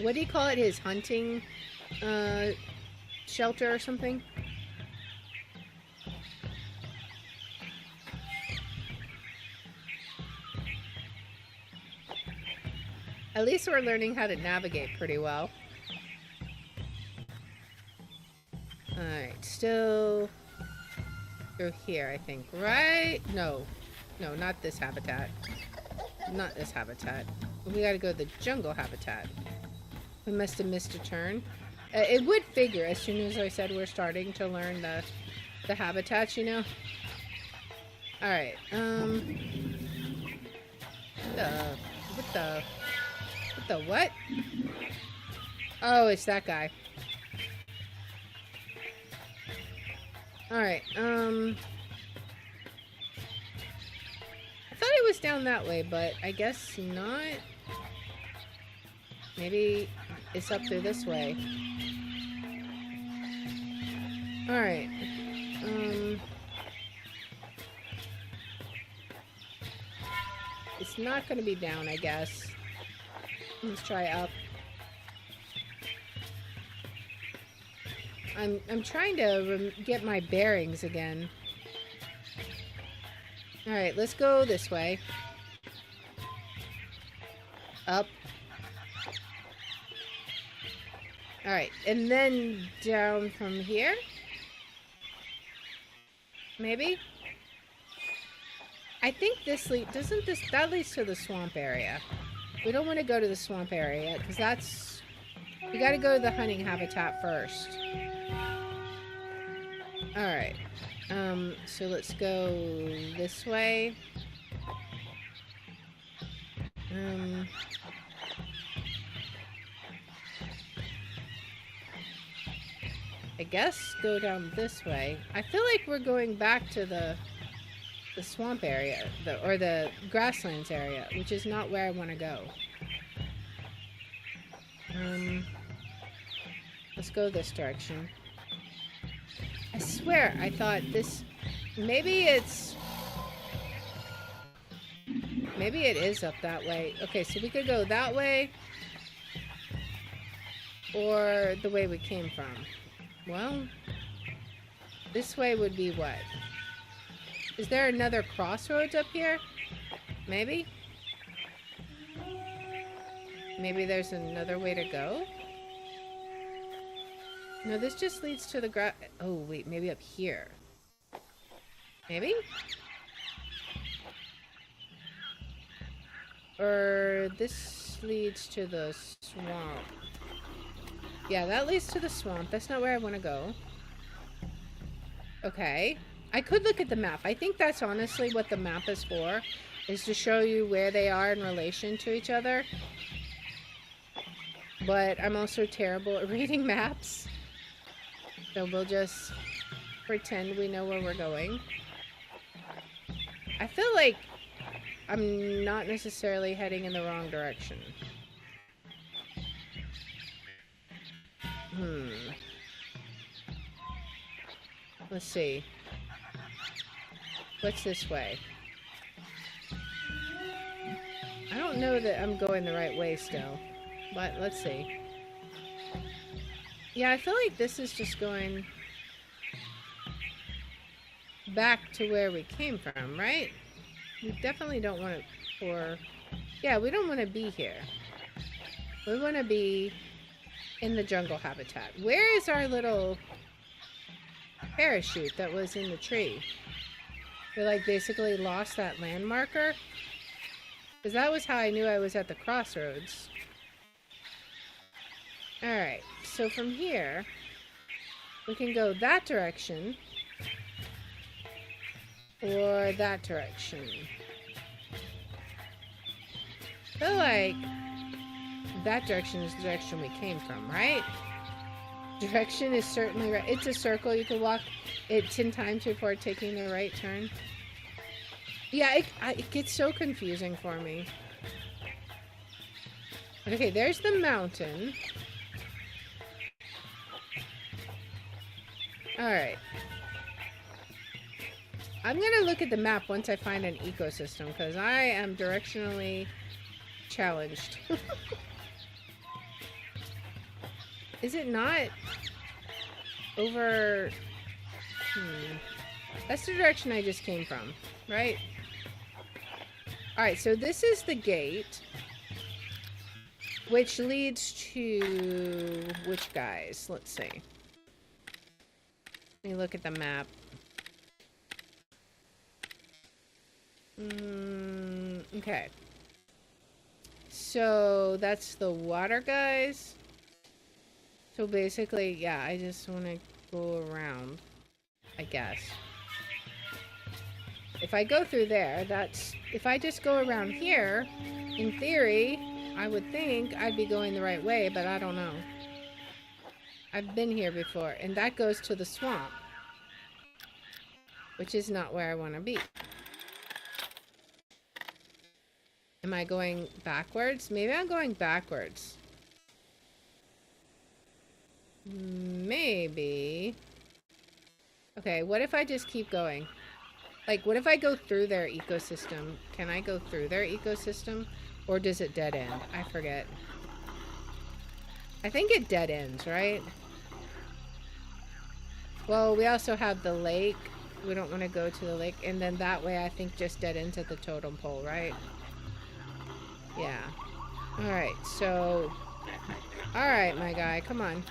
what do you call it? His hunting shelter or something? At least we're learning how to navigate pretty well. Alright, still through here, I think, right? No, not this habitat. Not this habitat. We gotta go to the jungle habitat. We must have missed a turn. It would figure as soon as I said we're starting to learn the habitats, you know? Alright, what the what? Oh, it's that guy. Alright, I thought it was down that way, but I guess not. Maybe it's up through this way. Alright, it's not gonna be down, I guess. Let's try up. I'm trying to get my bearings again. All right, let's go this way. Up. All right, and then down from here. Maybe. I think this that leads to the swamp area. We don't want to go to the swamp area because we got to go to the hunting habitat first. All right. So let's go this way. I guess go down this way. I feel like we're going back to the swamp area, or the grasslands area, which is not where I want to go. Let's go this direction. I swear I thought this... Maybe it is up that way. Okay, so we could go that way, or the way we came from. Well, this way would be what? Is there another crossroads up here? Maybe? Maybe there's another way to go? No, this just leads to the oh, wait, maybe up here. Maybe? Or this leads to the swamp. Yeah, that leads to the swamp. That's not where I want to go. Okay. I could look at the map. I think that's honestly what the map is for, is to show you where they are in relation to each other. But I'm also terrible at reading maps. So we'll just pretend we know where we're going. I feel like I'm not necessarily heading in the wrong direction. Let's see. What's this way? I don't know that I'm going the right way still, but let's see. Yeah, I feel like this is just going back to where we came from, right? We definitely don't want it yeah, we don't want to be here. We want to be in the jungle habitat. Where is our little parachute that was in the tree? We like basically lost that landmarker, because that was how I knew I was at the crossroads. Alright, so from here we can go that direction or that direction. I feel like that direction is the direction we came from, right? Direction is certainly right. It's a circle. You can walk it 10 times before taking the right turn. Yeah, it gets so confusing for me. Okay, there's the mountain. Alright. I'm gonna look at the map once I find an ecosystem, because I am directionally challenged. Is it not over... That's the direction I just came from, right? Alright, so this is the gate, which leads to... which guys? Let's see. Let me look at the map. Okay. So that's the water guys. So basically, yeah, I just want to go around, I guess. If I go through there, if I just go around here, in theory, I would think I'd be going the right way, but I don't know. I've been here before, and that goes to the swamp, which is not where I want to be. Am I going backwards? Maybe I'm going backwards. Maybe. Okay, what if I just keep going? Like, what if I go through their ecosystem? Can I go through their ecosystem? Or does it dead end? I forget. I think it dead ends, right? Well, we also have the lake. We don't want to go to the lake. And then that way, I think just dead ends at the totem pole, right? Yeah. Alright, so... Alright, my guy. Come on.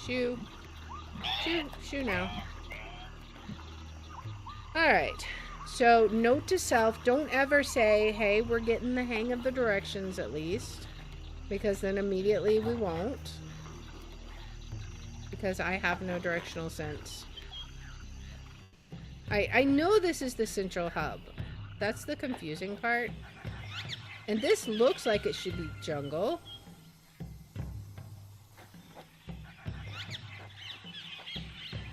Shoo. Shoo. Shoo now. Alright. So, note to self, don't ever say, hey, we're getting the hang of the directions at least. Because then immediately we won't. Because I have no directional sense. I know this is the central hub. That's the confusing part. And this looks like it should be jungle.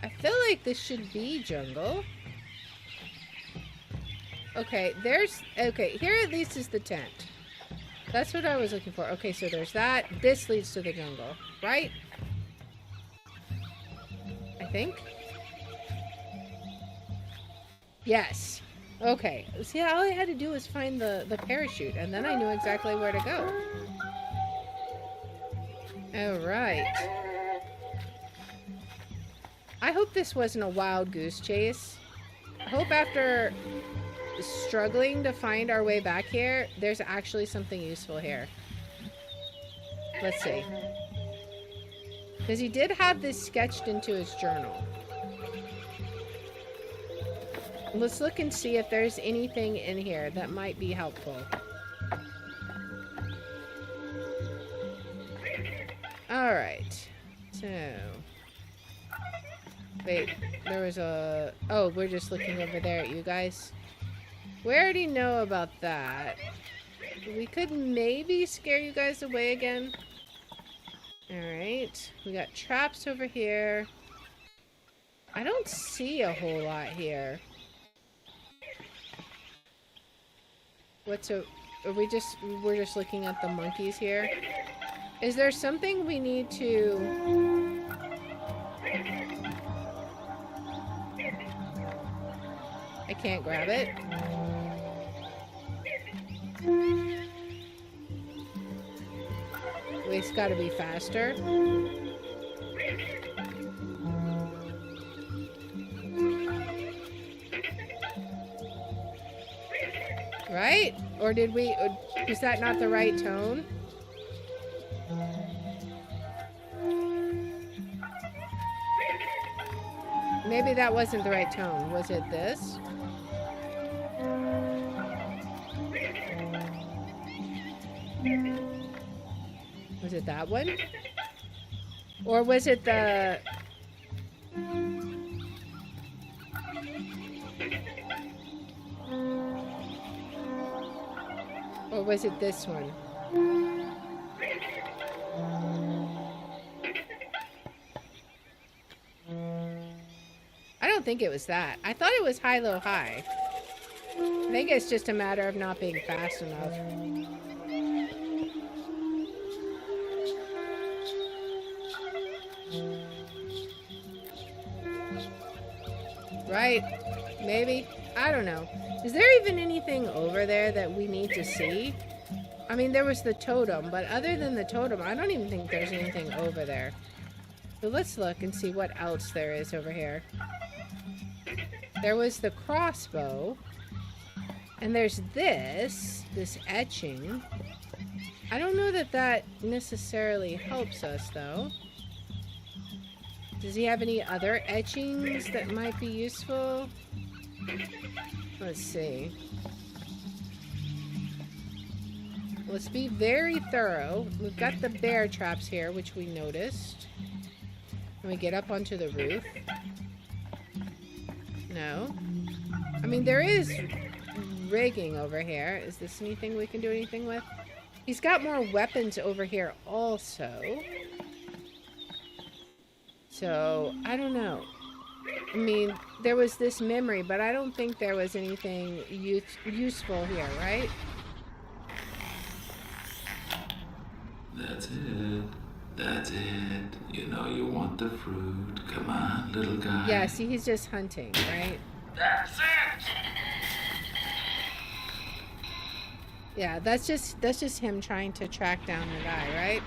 I feel like this should be jungle. Okay, okay, here at least is the tent. That's what I was looking for. Okay, so there's that. This leads to the jungle, right? I think. Yes. Okay. See, all I had to do was find the parachute, and then I knew exactly where to go. Alright. I hope this wasn't a wild goose chase. I hope after struggling to find our way back here, there's actually something useful here. Let's see. Because he did have this sketched into his journal. Let's look and see if there's anything in here that might be helpful. Alright. So... Wait, there was a... Oh, we're just looking over there at you guys. We already know about that. We could maybe scare you guys away again. Alright. We got traps over here. I don't see a whole lot here. We're just looking at the monkeys here? Is there something we need to... I can't grab it. It's gotta be faster. Right? Or did we... Is that not the right tone? Maybe that wasn't the right tone. Was it this? Was it that one? Or was it the... Or was it this one? I don't think it was that. I thought it was high, low, high. I think it's just a matter of not being fast enough. Right? Maybe? I don't know. Is there even anything over there that we need to see? I mean, there was the totem, but other than the totem, I don't even think there's anything over there. So let's look and see what else there is over here. There was the crossbow. And there's this etching. I don't know that that necessarily helps us, though. Does he have any other etchings that might be useful? Let's see. Let's be very thorough. We've got the bear traps here, which we noticed. Can we get up onto the roof? No. I mean, there is rigging over here. Is this anything we can do anything with? He's got more weapons over here also. So, I don't know. I mean, there was this memory, but I don't think there was anything useful here, right?
That's it. That's it. You know you want the fruit. Come on, little guy.
Yeah, see, he's just hunting, right?
That's it!
Yeah, that's just him trying to track down the guy, right?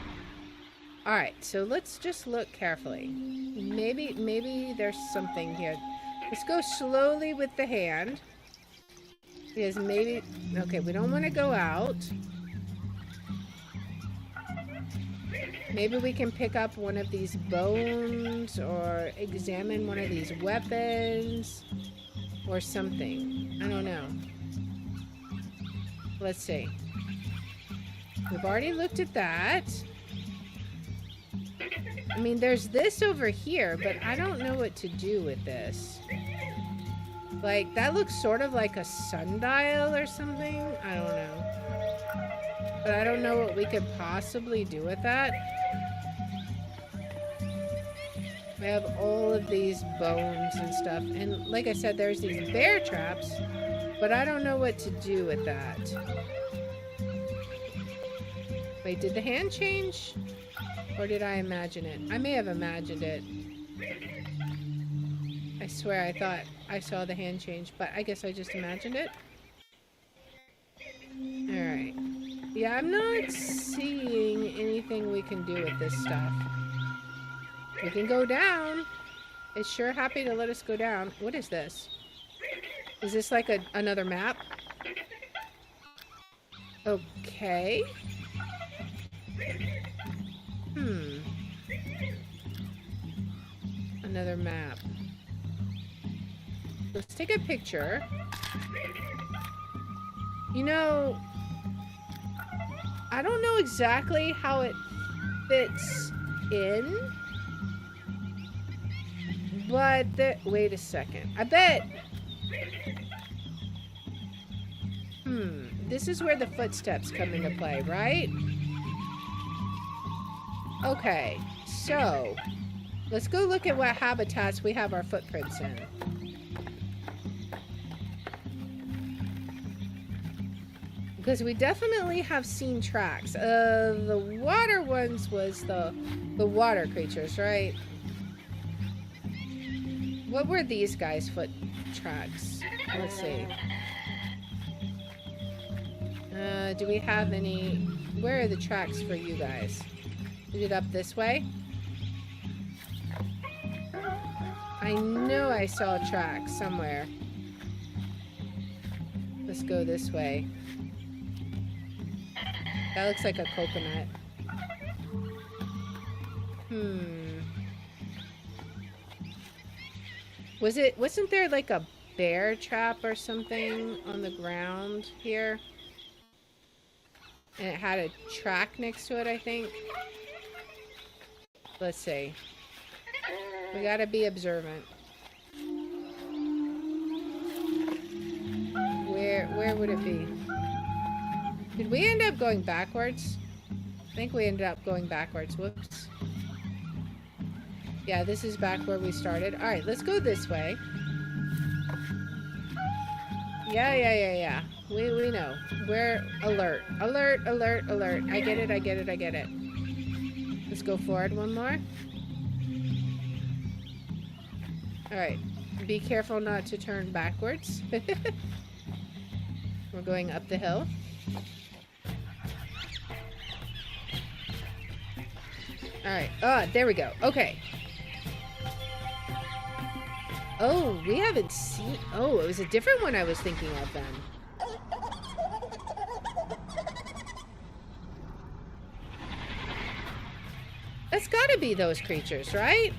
Alright, so let's just look carefully. Maybe there's something here. Let's go slowly with the hand. Because maybe... Okay, we don't want to go out. Maybe we can pick up one of these bones or examine one of these weapons or something. I don't know. Let's see. We've already looked at that. I mean, there's this over here, but I don't know what to do with this. Like, that looks sort of like a sundial or something. I don't know. But I don't know what we could possibly do with that. We have all of these bones and stuff. And like I said, there's these bear traps. But I don't know what to do with that. Wait, did the hand change? Or did I imagine it? I may have imagined it. I swear I thought I saw the hand change, but I guess I just imagined it. Alright. Yeah, I'm not seeing anything we can do with this stuff. We can go down. It's sure happy to let us go down. What is this? Is this like another map? Okay. Another map. Let's take a picture. You know, I don't know exactly how it fits in. But wait a second. I bet... This is where the footsteps come into play, right? Okay, so let's go look at what habitats we have our footprints in. Because we definitely have seen tracks. The water ones was the water creatures, right? What were these guys' foot tracks? Let's see. Do we have any... Where are the tracks for you guys? Is it up this way? I know I saw a track somewhere. Let's go this way. That looks like a coconut. Wasn't there like a bear trap or something on the ground here? And it had a track next to it, I think. Let's see. We gotta be observant. Where would it be? Did we end up going backwards? I think we ended up going backwards. Whoops. Yeah, this is back where we started. Alright, let's go this way. Yeah. We know. We're alert. Alert. I get it. Let's go forward one more. Alright. Be careful not to turn backwards. We're going up the hill. Alright. Oh, there we go. Okay. Oh, we haven't seen... Oh, it was a different one I was thinking of then. That's gotta be those creatures, right?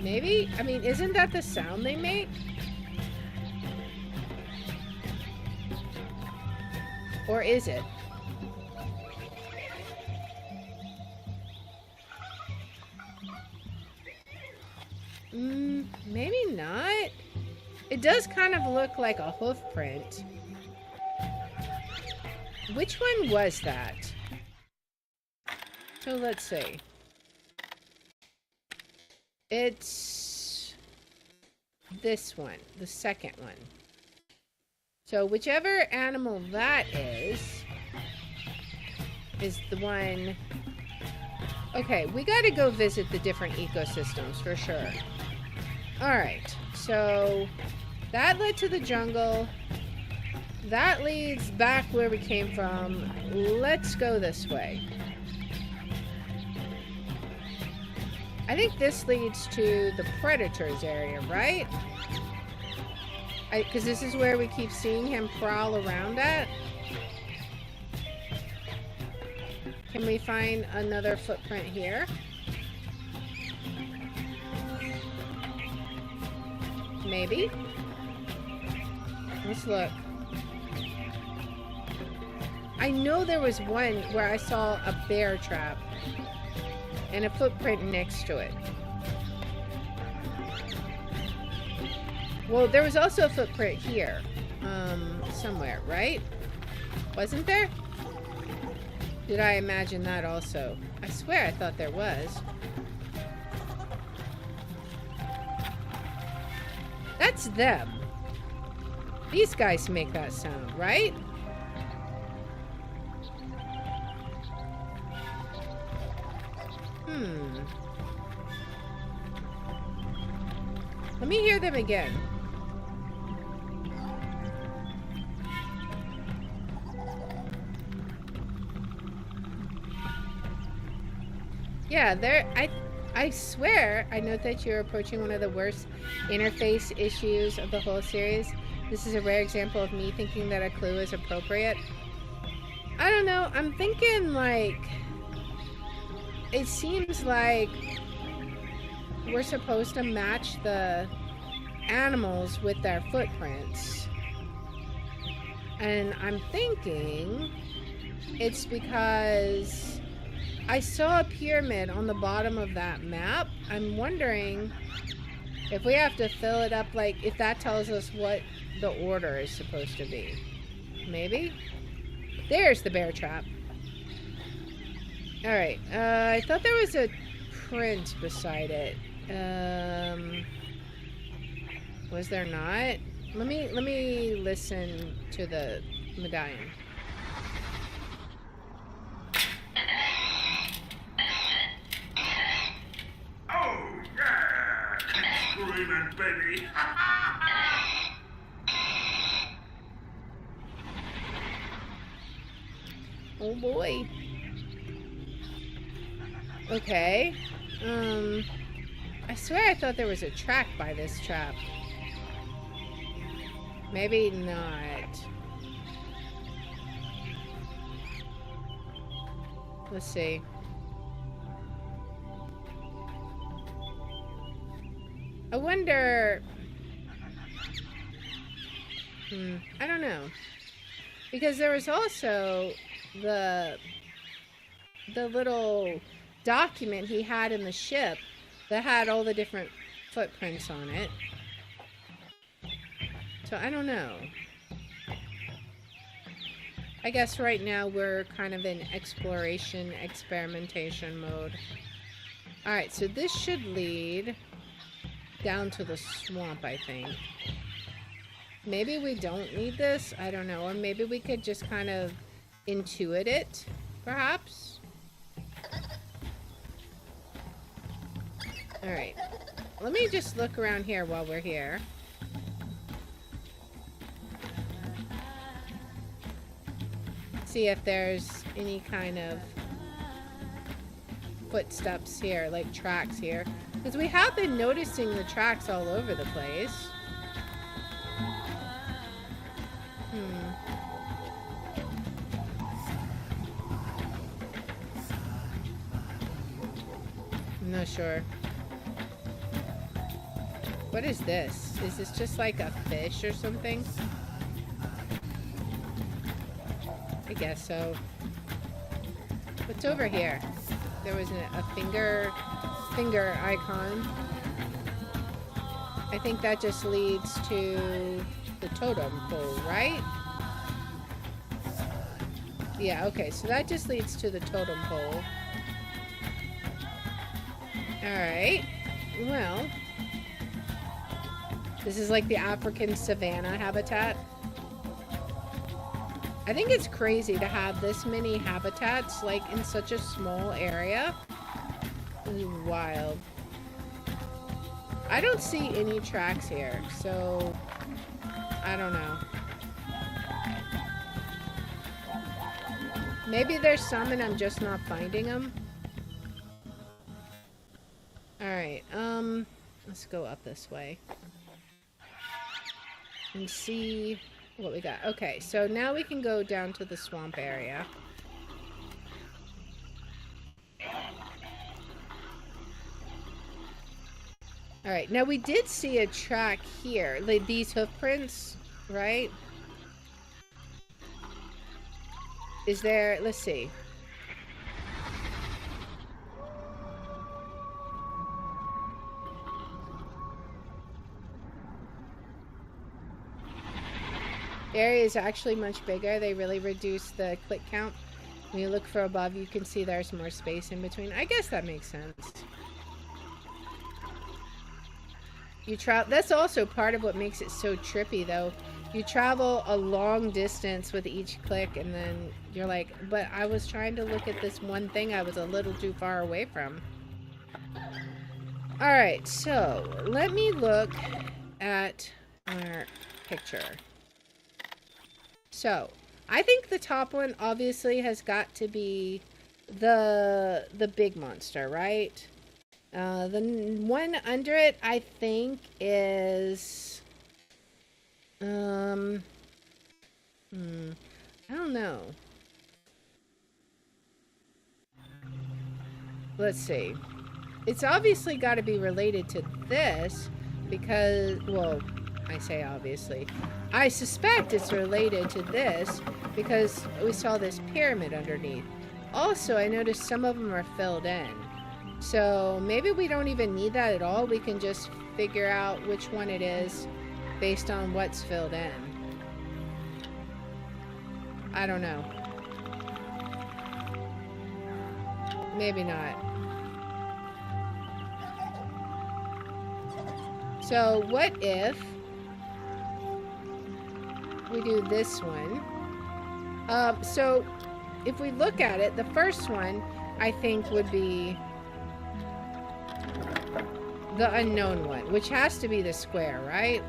Maybe? I mean, isn't that the sound they make? Or is it? Maybe not. It does kind of look like a hoof print. Which one was that? So let's see. It's this one, the second one. So whichever animal that is the one... Okay, we gotta go visit the different ecosystems for sure. Alright, so that led to the jungle. that leads back where we came from. Let's go this way. I think this leads to the Predator's area, right? Because this is where we keep seeing him prowl around at. Can we find another footprint here? Maybe. Let's look. I know there was one where I saw a bear trap and a footprint next to it. Well, there was also a footprint here, somewhere, right? Wasn't there? Did I imagine that also? I swear I thought there was. That's them. These guys make that sound, right? Let me hear them again. Yeah, I swear I note that you're approaching one of the worst interface issues of the whole series. This is a rare example of me thinking that a clue is appropriate. I don't know, I'm thinking like, it seems like we're supposed to match the animals with their footprints. And I'm thinking it's because I saw a pyramid on the bottom of that map. I'm wondering if we have to fill it up, like if that tells us what the order is supposed to be. Maybe? There's the bear trap. Alright, I thought there was a print beside it. Was there not? Let me listen to the medallion.
Oh, yeah! Screaming baby!
Oh boy. Okay. I swear I thought there was a track by this trap. Maybe not. Let's see. I wonder... I don't know. Because there was also the little document he had in the ship that had all the different footprints on it. So I don't know. I guess right now we're kind of in exploration, experimentation mode. Alright, so this should lead down to the swamp, I think. Maybe we don't need this, I don't know. Or maybe we could just kind of intuit it, perhaps? Alright. Let me just look around here while we're here. See if there's any kind of footsteps here, like tracks here. Because we have been noticing the tracks all over the place. I'm not sure. What is this? Is this just like a fish or something? I guess so. What's over here? There was a finger icon. I think that just leads to the totem pole, right? Yeah, okay, so that just leads to the totem pole. Alright. Well, this is like the African savanna habitat. I think it's crazy to have this many habitats, like, in such a small area. This is wild. I don't see any tracks here, so I don't know. Maybe there's some and I'm just not finding them. Alright, let's go up this way. And see what we got. Okay, so now we can go down to the swamp area. Alright, now we did see a track here. Like these hoof prints, right? Is there... Let's see. The area is actually much bigger. They really reduced the click count. When you look for above, you can see there's more space in between. I guess that makes sense. That's also part of what makes it so trippy, though. You travel a long distance with each click, and then you're like, but I was trying to look at this one thing I was a little too far away from. Alright, so let me look at our picture. So, I think the top one obviously has got to be the big monster, right? The one under it, I think, is... I don't know. Let's see. It's obviously got to be related to this because, well, I say obviously. I suspect it's related to this because we saw this pyramid underneath. Also, I noticed some of them are filled in. So maybe we don't even need that at all. We can just figure out which one it is based on what's filled in. I don't know. Maybe not. So what if we do this one? So if we look at it, the first one I think would be the unknown one, which has to be the square, right?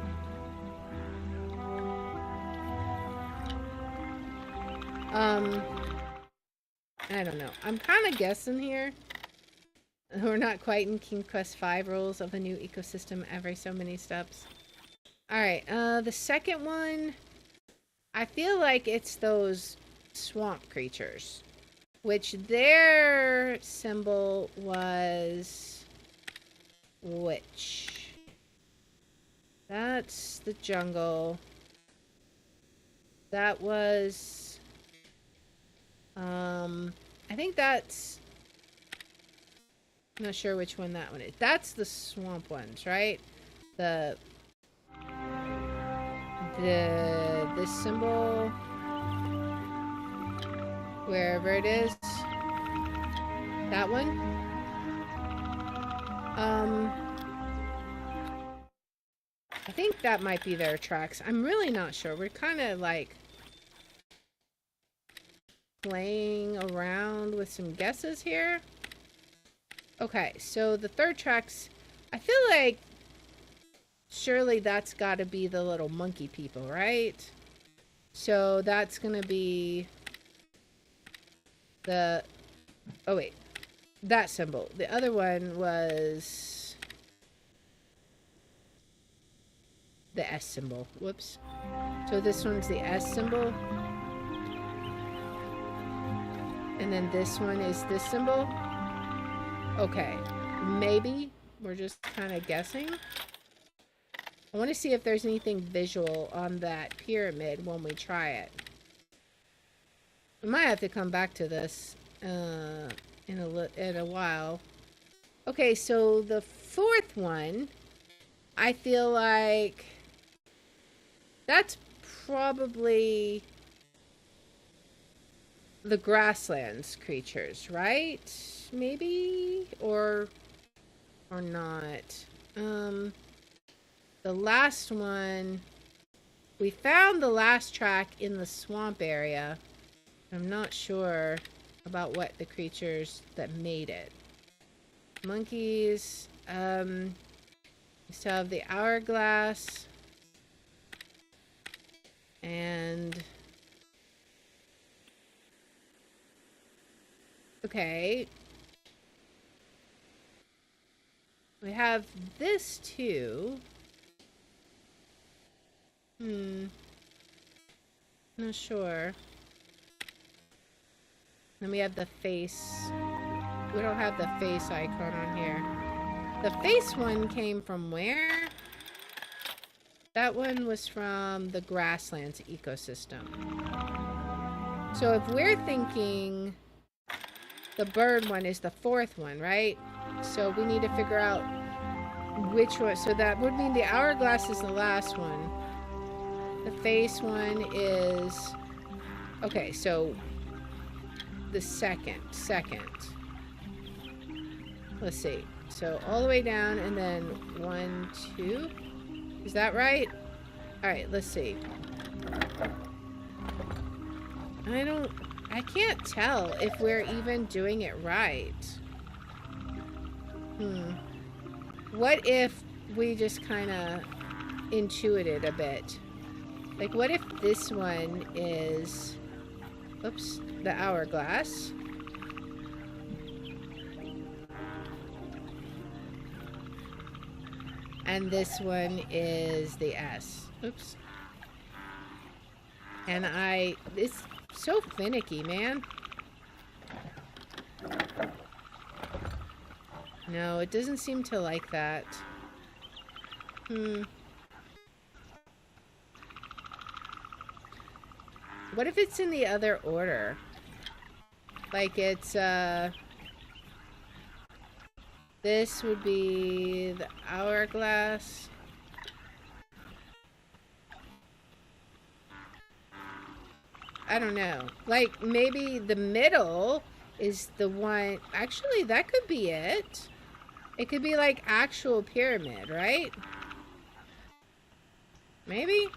I don't know. I'm kind of guessing here. We're not quite in King Quest V rules of a new ecosystem every so many steps. Alright, the second one, I feel like it's those swamp creatures, which their symbol was... which? That's the jungle. That was... I think that's... I'm not sure which one that one is. That's the swamp ones, right? This symbol, wherever it is, that one. I think that might be their tracks. I'm really not sure. We're kind of like playing around with some guesses here. Okay, so the third tracks, I feel like surely that's got to be the little monkey people, right? So that's going to be the... Oh, wait. That symbol. The other one was the S symbol. Whoops. So this one's the S symbol. And then this one is this symbol. Okay, maybe we're just kind of guessing. I want to see if there's anything visual on that pyramid when we try it. We might have to come back to this in a while. Okay, so the fourth one, I feel like that's probably the grasslands creatures, right? Maybe? Or not. The last one, we found the last track in the swamp area. I'm not sure about what the creatures that made it. Monkeys, we still have the hourglass, and Okay. We have this too. Not sure. Then we have the face. We don't have the face icon on here. The face one came from where? That one was from the grasslands ecosystem. So if we're thinking the bird one is the fourth one, right? So we need to figure out which one. So that would mean the hourglass is the last one. The face one is... Okay, so the second. Let's see. So all the way down and then 1, 2. Is that right? Alright, let's see. I can't tell if we're even doing it right. What if we just kind of intuited a bit? Like, what if this one is... Oops, the hourglass. And this one is the S. Oops. And it's so finicky, man. No, it doesn't seem to like that. What if it's in the other order? Like it's, this would be the hourglass. I don't know. Like, maybe the middle is the one... Actually, that could be it. It could be, like, actual pyramid, right? Maybe?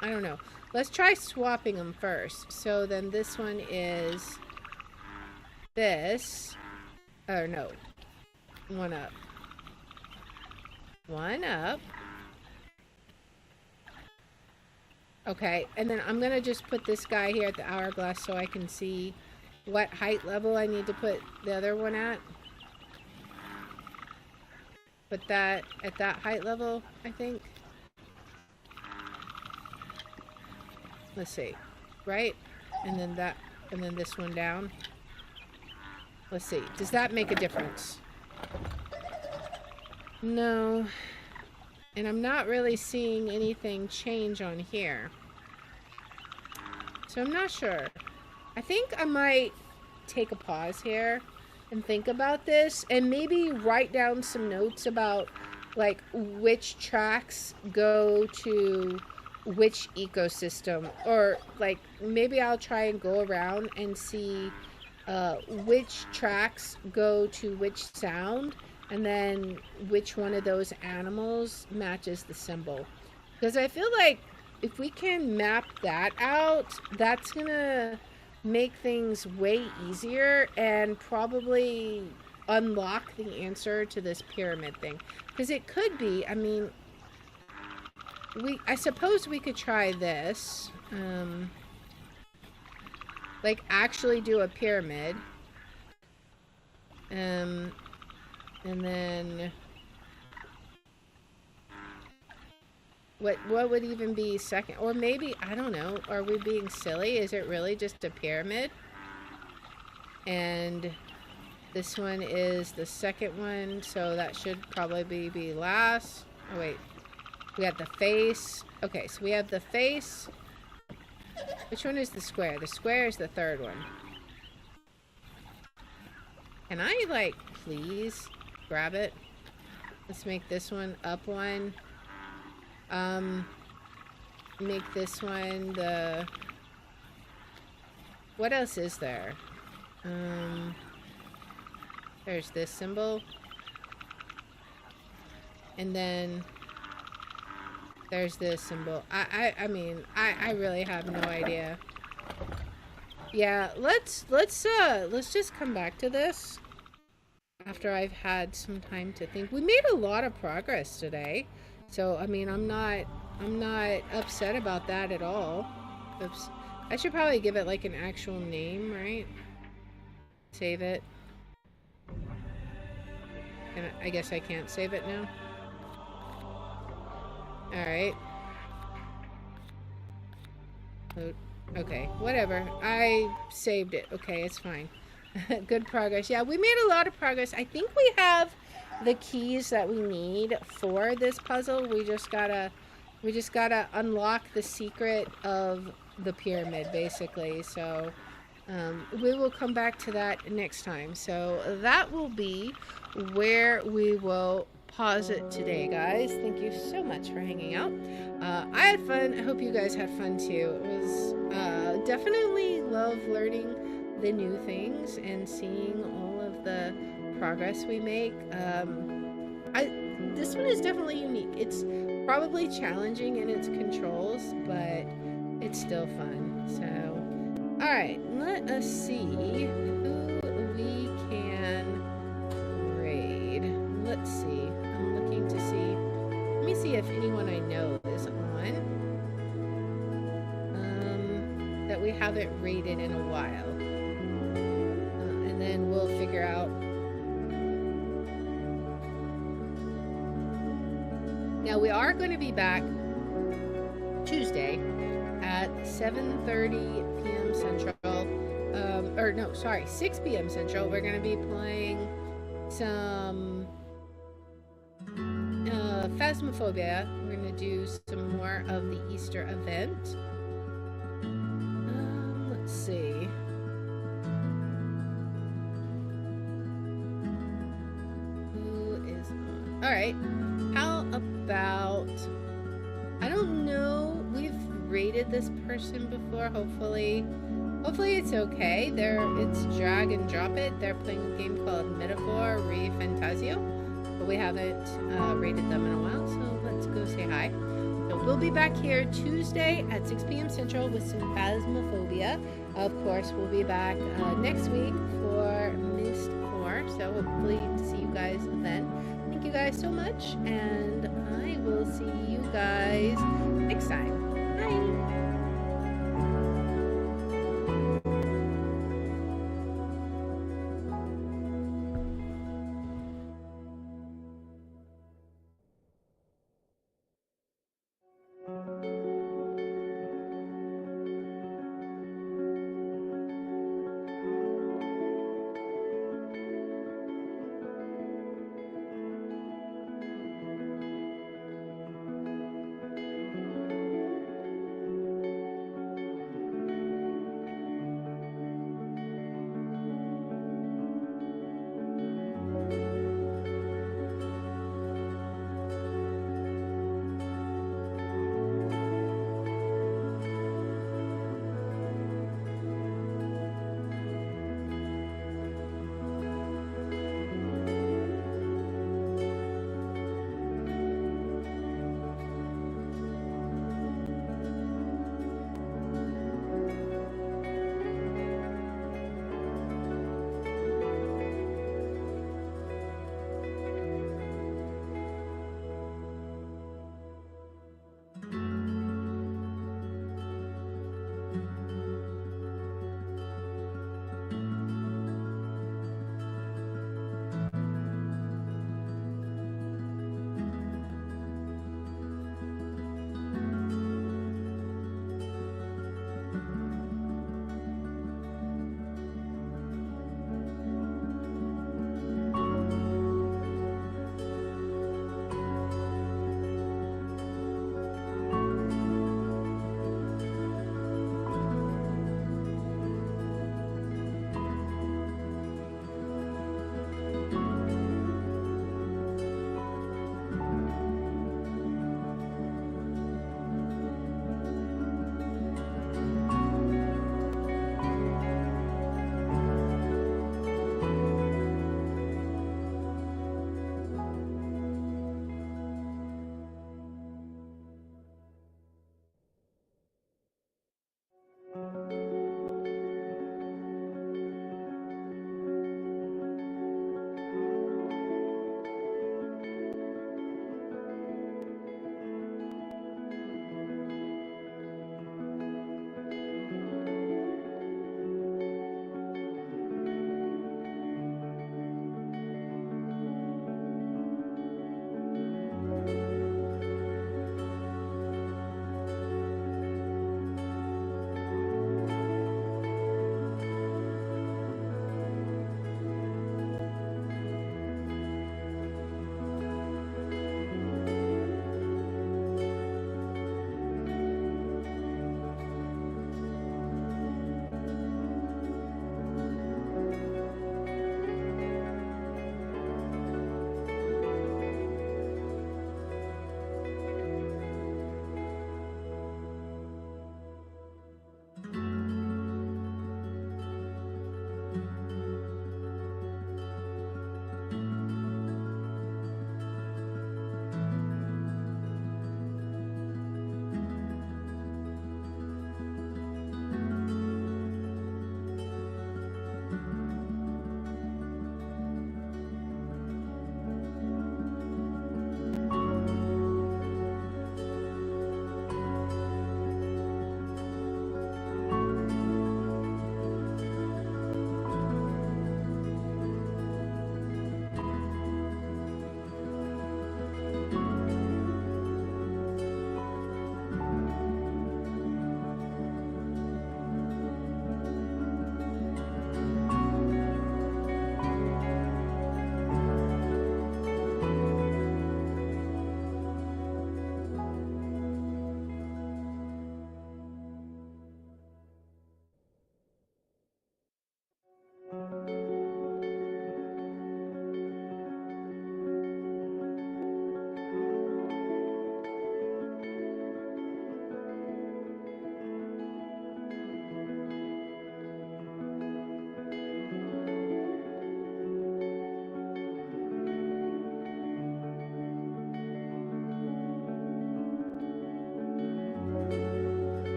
I don't know. Let's try swapping them first. So then this one is this. Oh, no. One up. One up. Okay, and then I'm gonna just put this guy here at the hourglass so I can see what height level I need to put the other one at. Put that at that height level, I think. Let's see. Right? And then that, and then this one down. Let's see. Does that make a difference? No. And I'm not really seeing anything change on here. So I'm not sure. I think I might take a pause here and think about this and maybe write down some notes about like which tracks go to which ecosystem, or like maybe I'll try and go around and see which tracks go to which sound, and then which one of those animals matches the symbol. Because I feel like if we can map that out, that's gonna make things way easier and probably unlock the answer to this pyramid thing. Because it could be, I mean, I suppose we could try this. Like actually do a pyramid. And then what would even be second? Or maybe, I don't know, are we being silly? Is it really just a pyramid? And this one is the second one, so that should probably be last. Oh wait, we have the face. Okay, so we have the face. Which one is the square? The square is the third one. Can I, like, please grab it? Let's make this one up one. Make this one the... What else is there? There's this symbol. And then there's this symbol. I mean, I really have no idea. Yeah, let's just come back to this after I've had some time to think. We made a lot of progress today. So, I mean, I'm not upset about that at all. Oops. I should probably give it like an actual name, right? Save it. I guess I can't save it now. Alright. Okay, whatever. I saved it. Okay, it's fine. Good progress. Yeah, we made a lot of progress. I think we have the keys that we need for this puzzle. We just gotta unlock the secret of the pyramid, basically. So we will come back to that next time. So that will be where we will pause it today, guys. Thank you so much for hanging out. I had fun. I hope you guys had fun too. It was definitely love learning the new things and seeing all of the progress we make. This one is definitely unique. It's probably challenging in its controls, but it's still fun. So, all right, let us see who we can raid. Let's see. I'm looking to see. Let me see if anyone I know is on that we haven't raided in a while. And then we'll figure out. Now we are going to be back Tuesday at 7:30 p.m. Central. 6 p.m. Central. We're going to be playing some Phasmophobia. We're going to do some more of the Easter event. Let's see. Who is on? All right. How about, I don't know, we've rated this person before. Hopefully it's okay. It's drag and drop it. They're playing a game called Metaphor Re Fantasio, but we haven't rated them in a while, so let's go say hi. So we'll be back here Tuesday at 6 p.m. Central with some Phasmophobia. Of course, we'll be back next week for Myst IV, so hopefully to see you guys then. Thank you guys so much, and I will see you guys next time.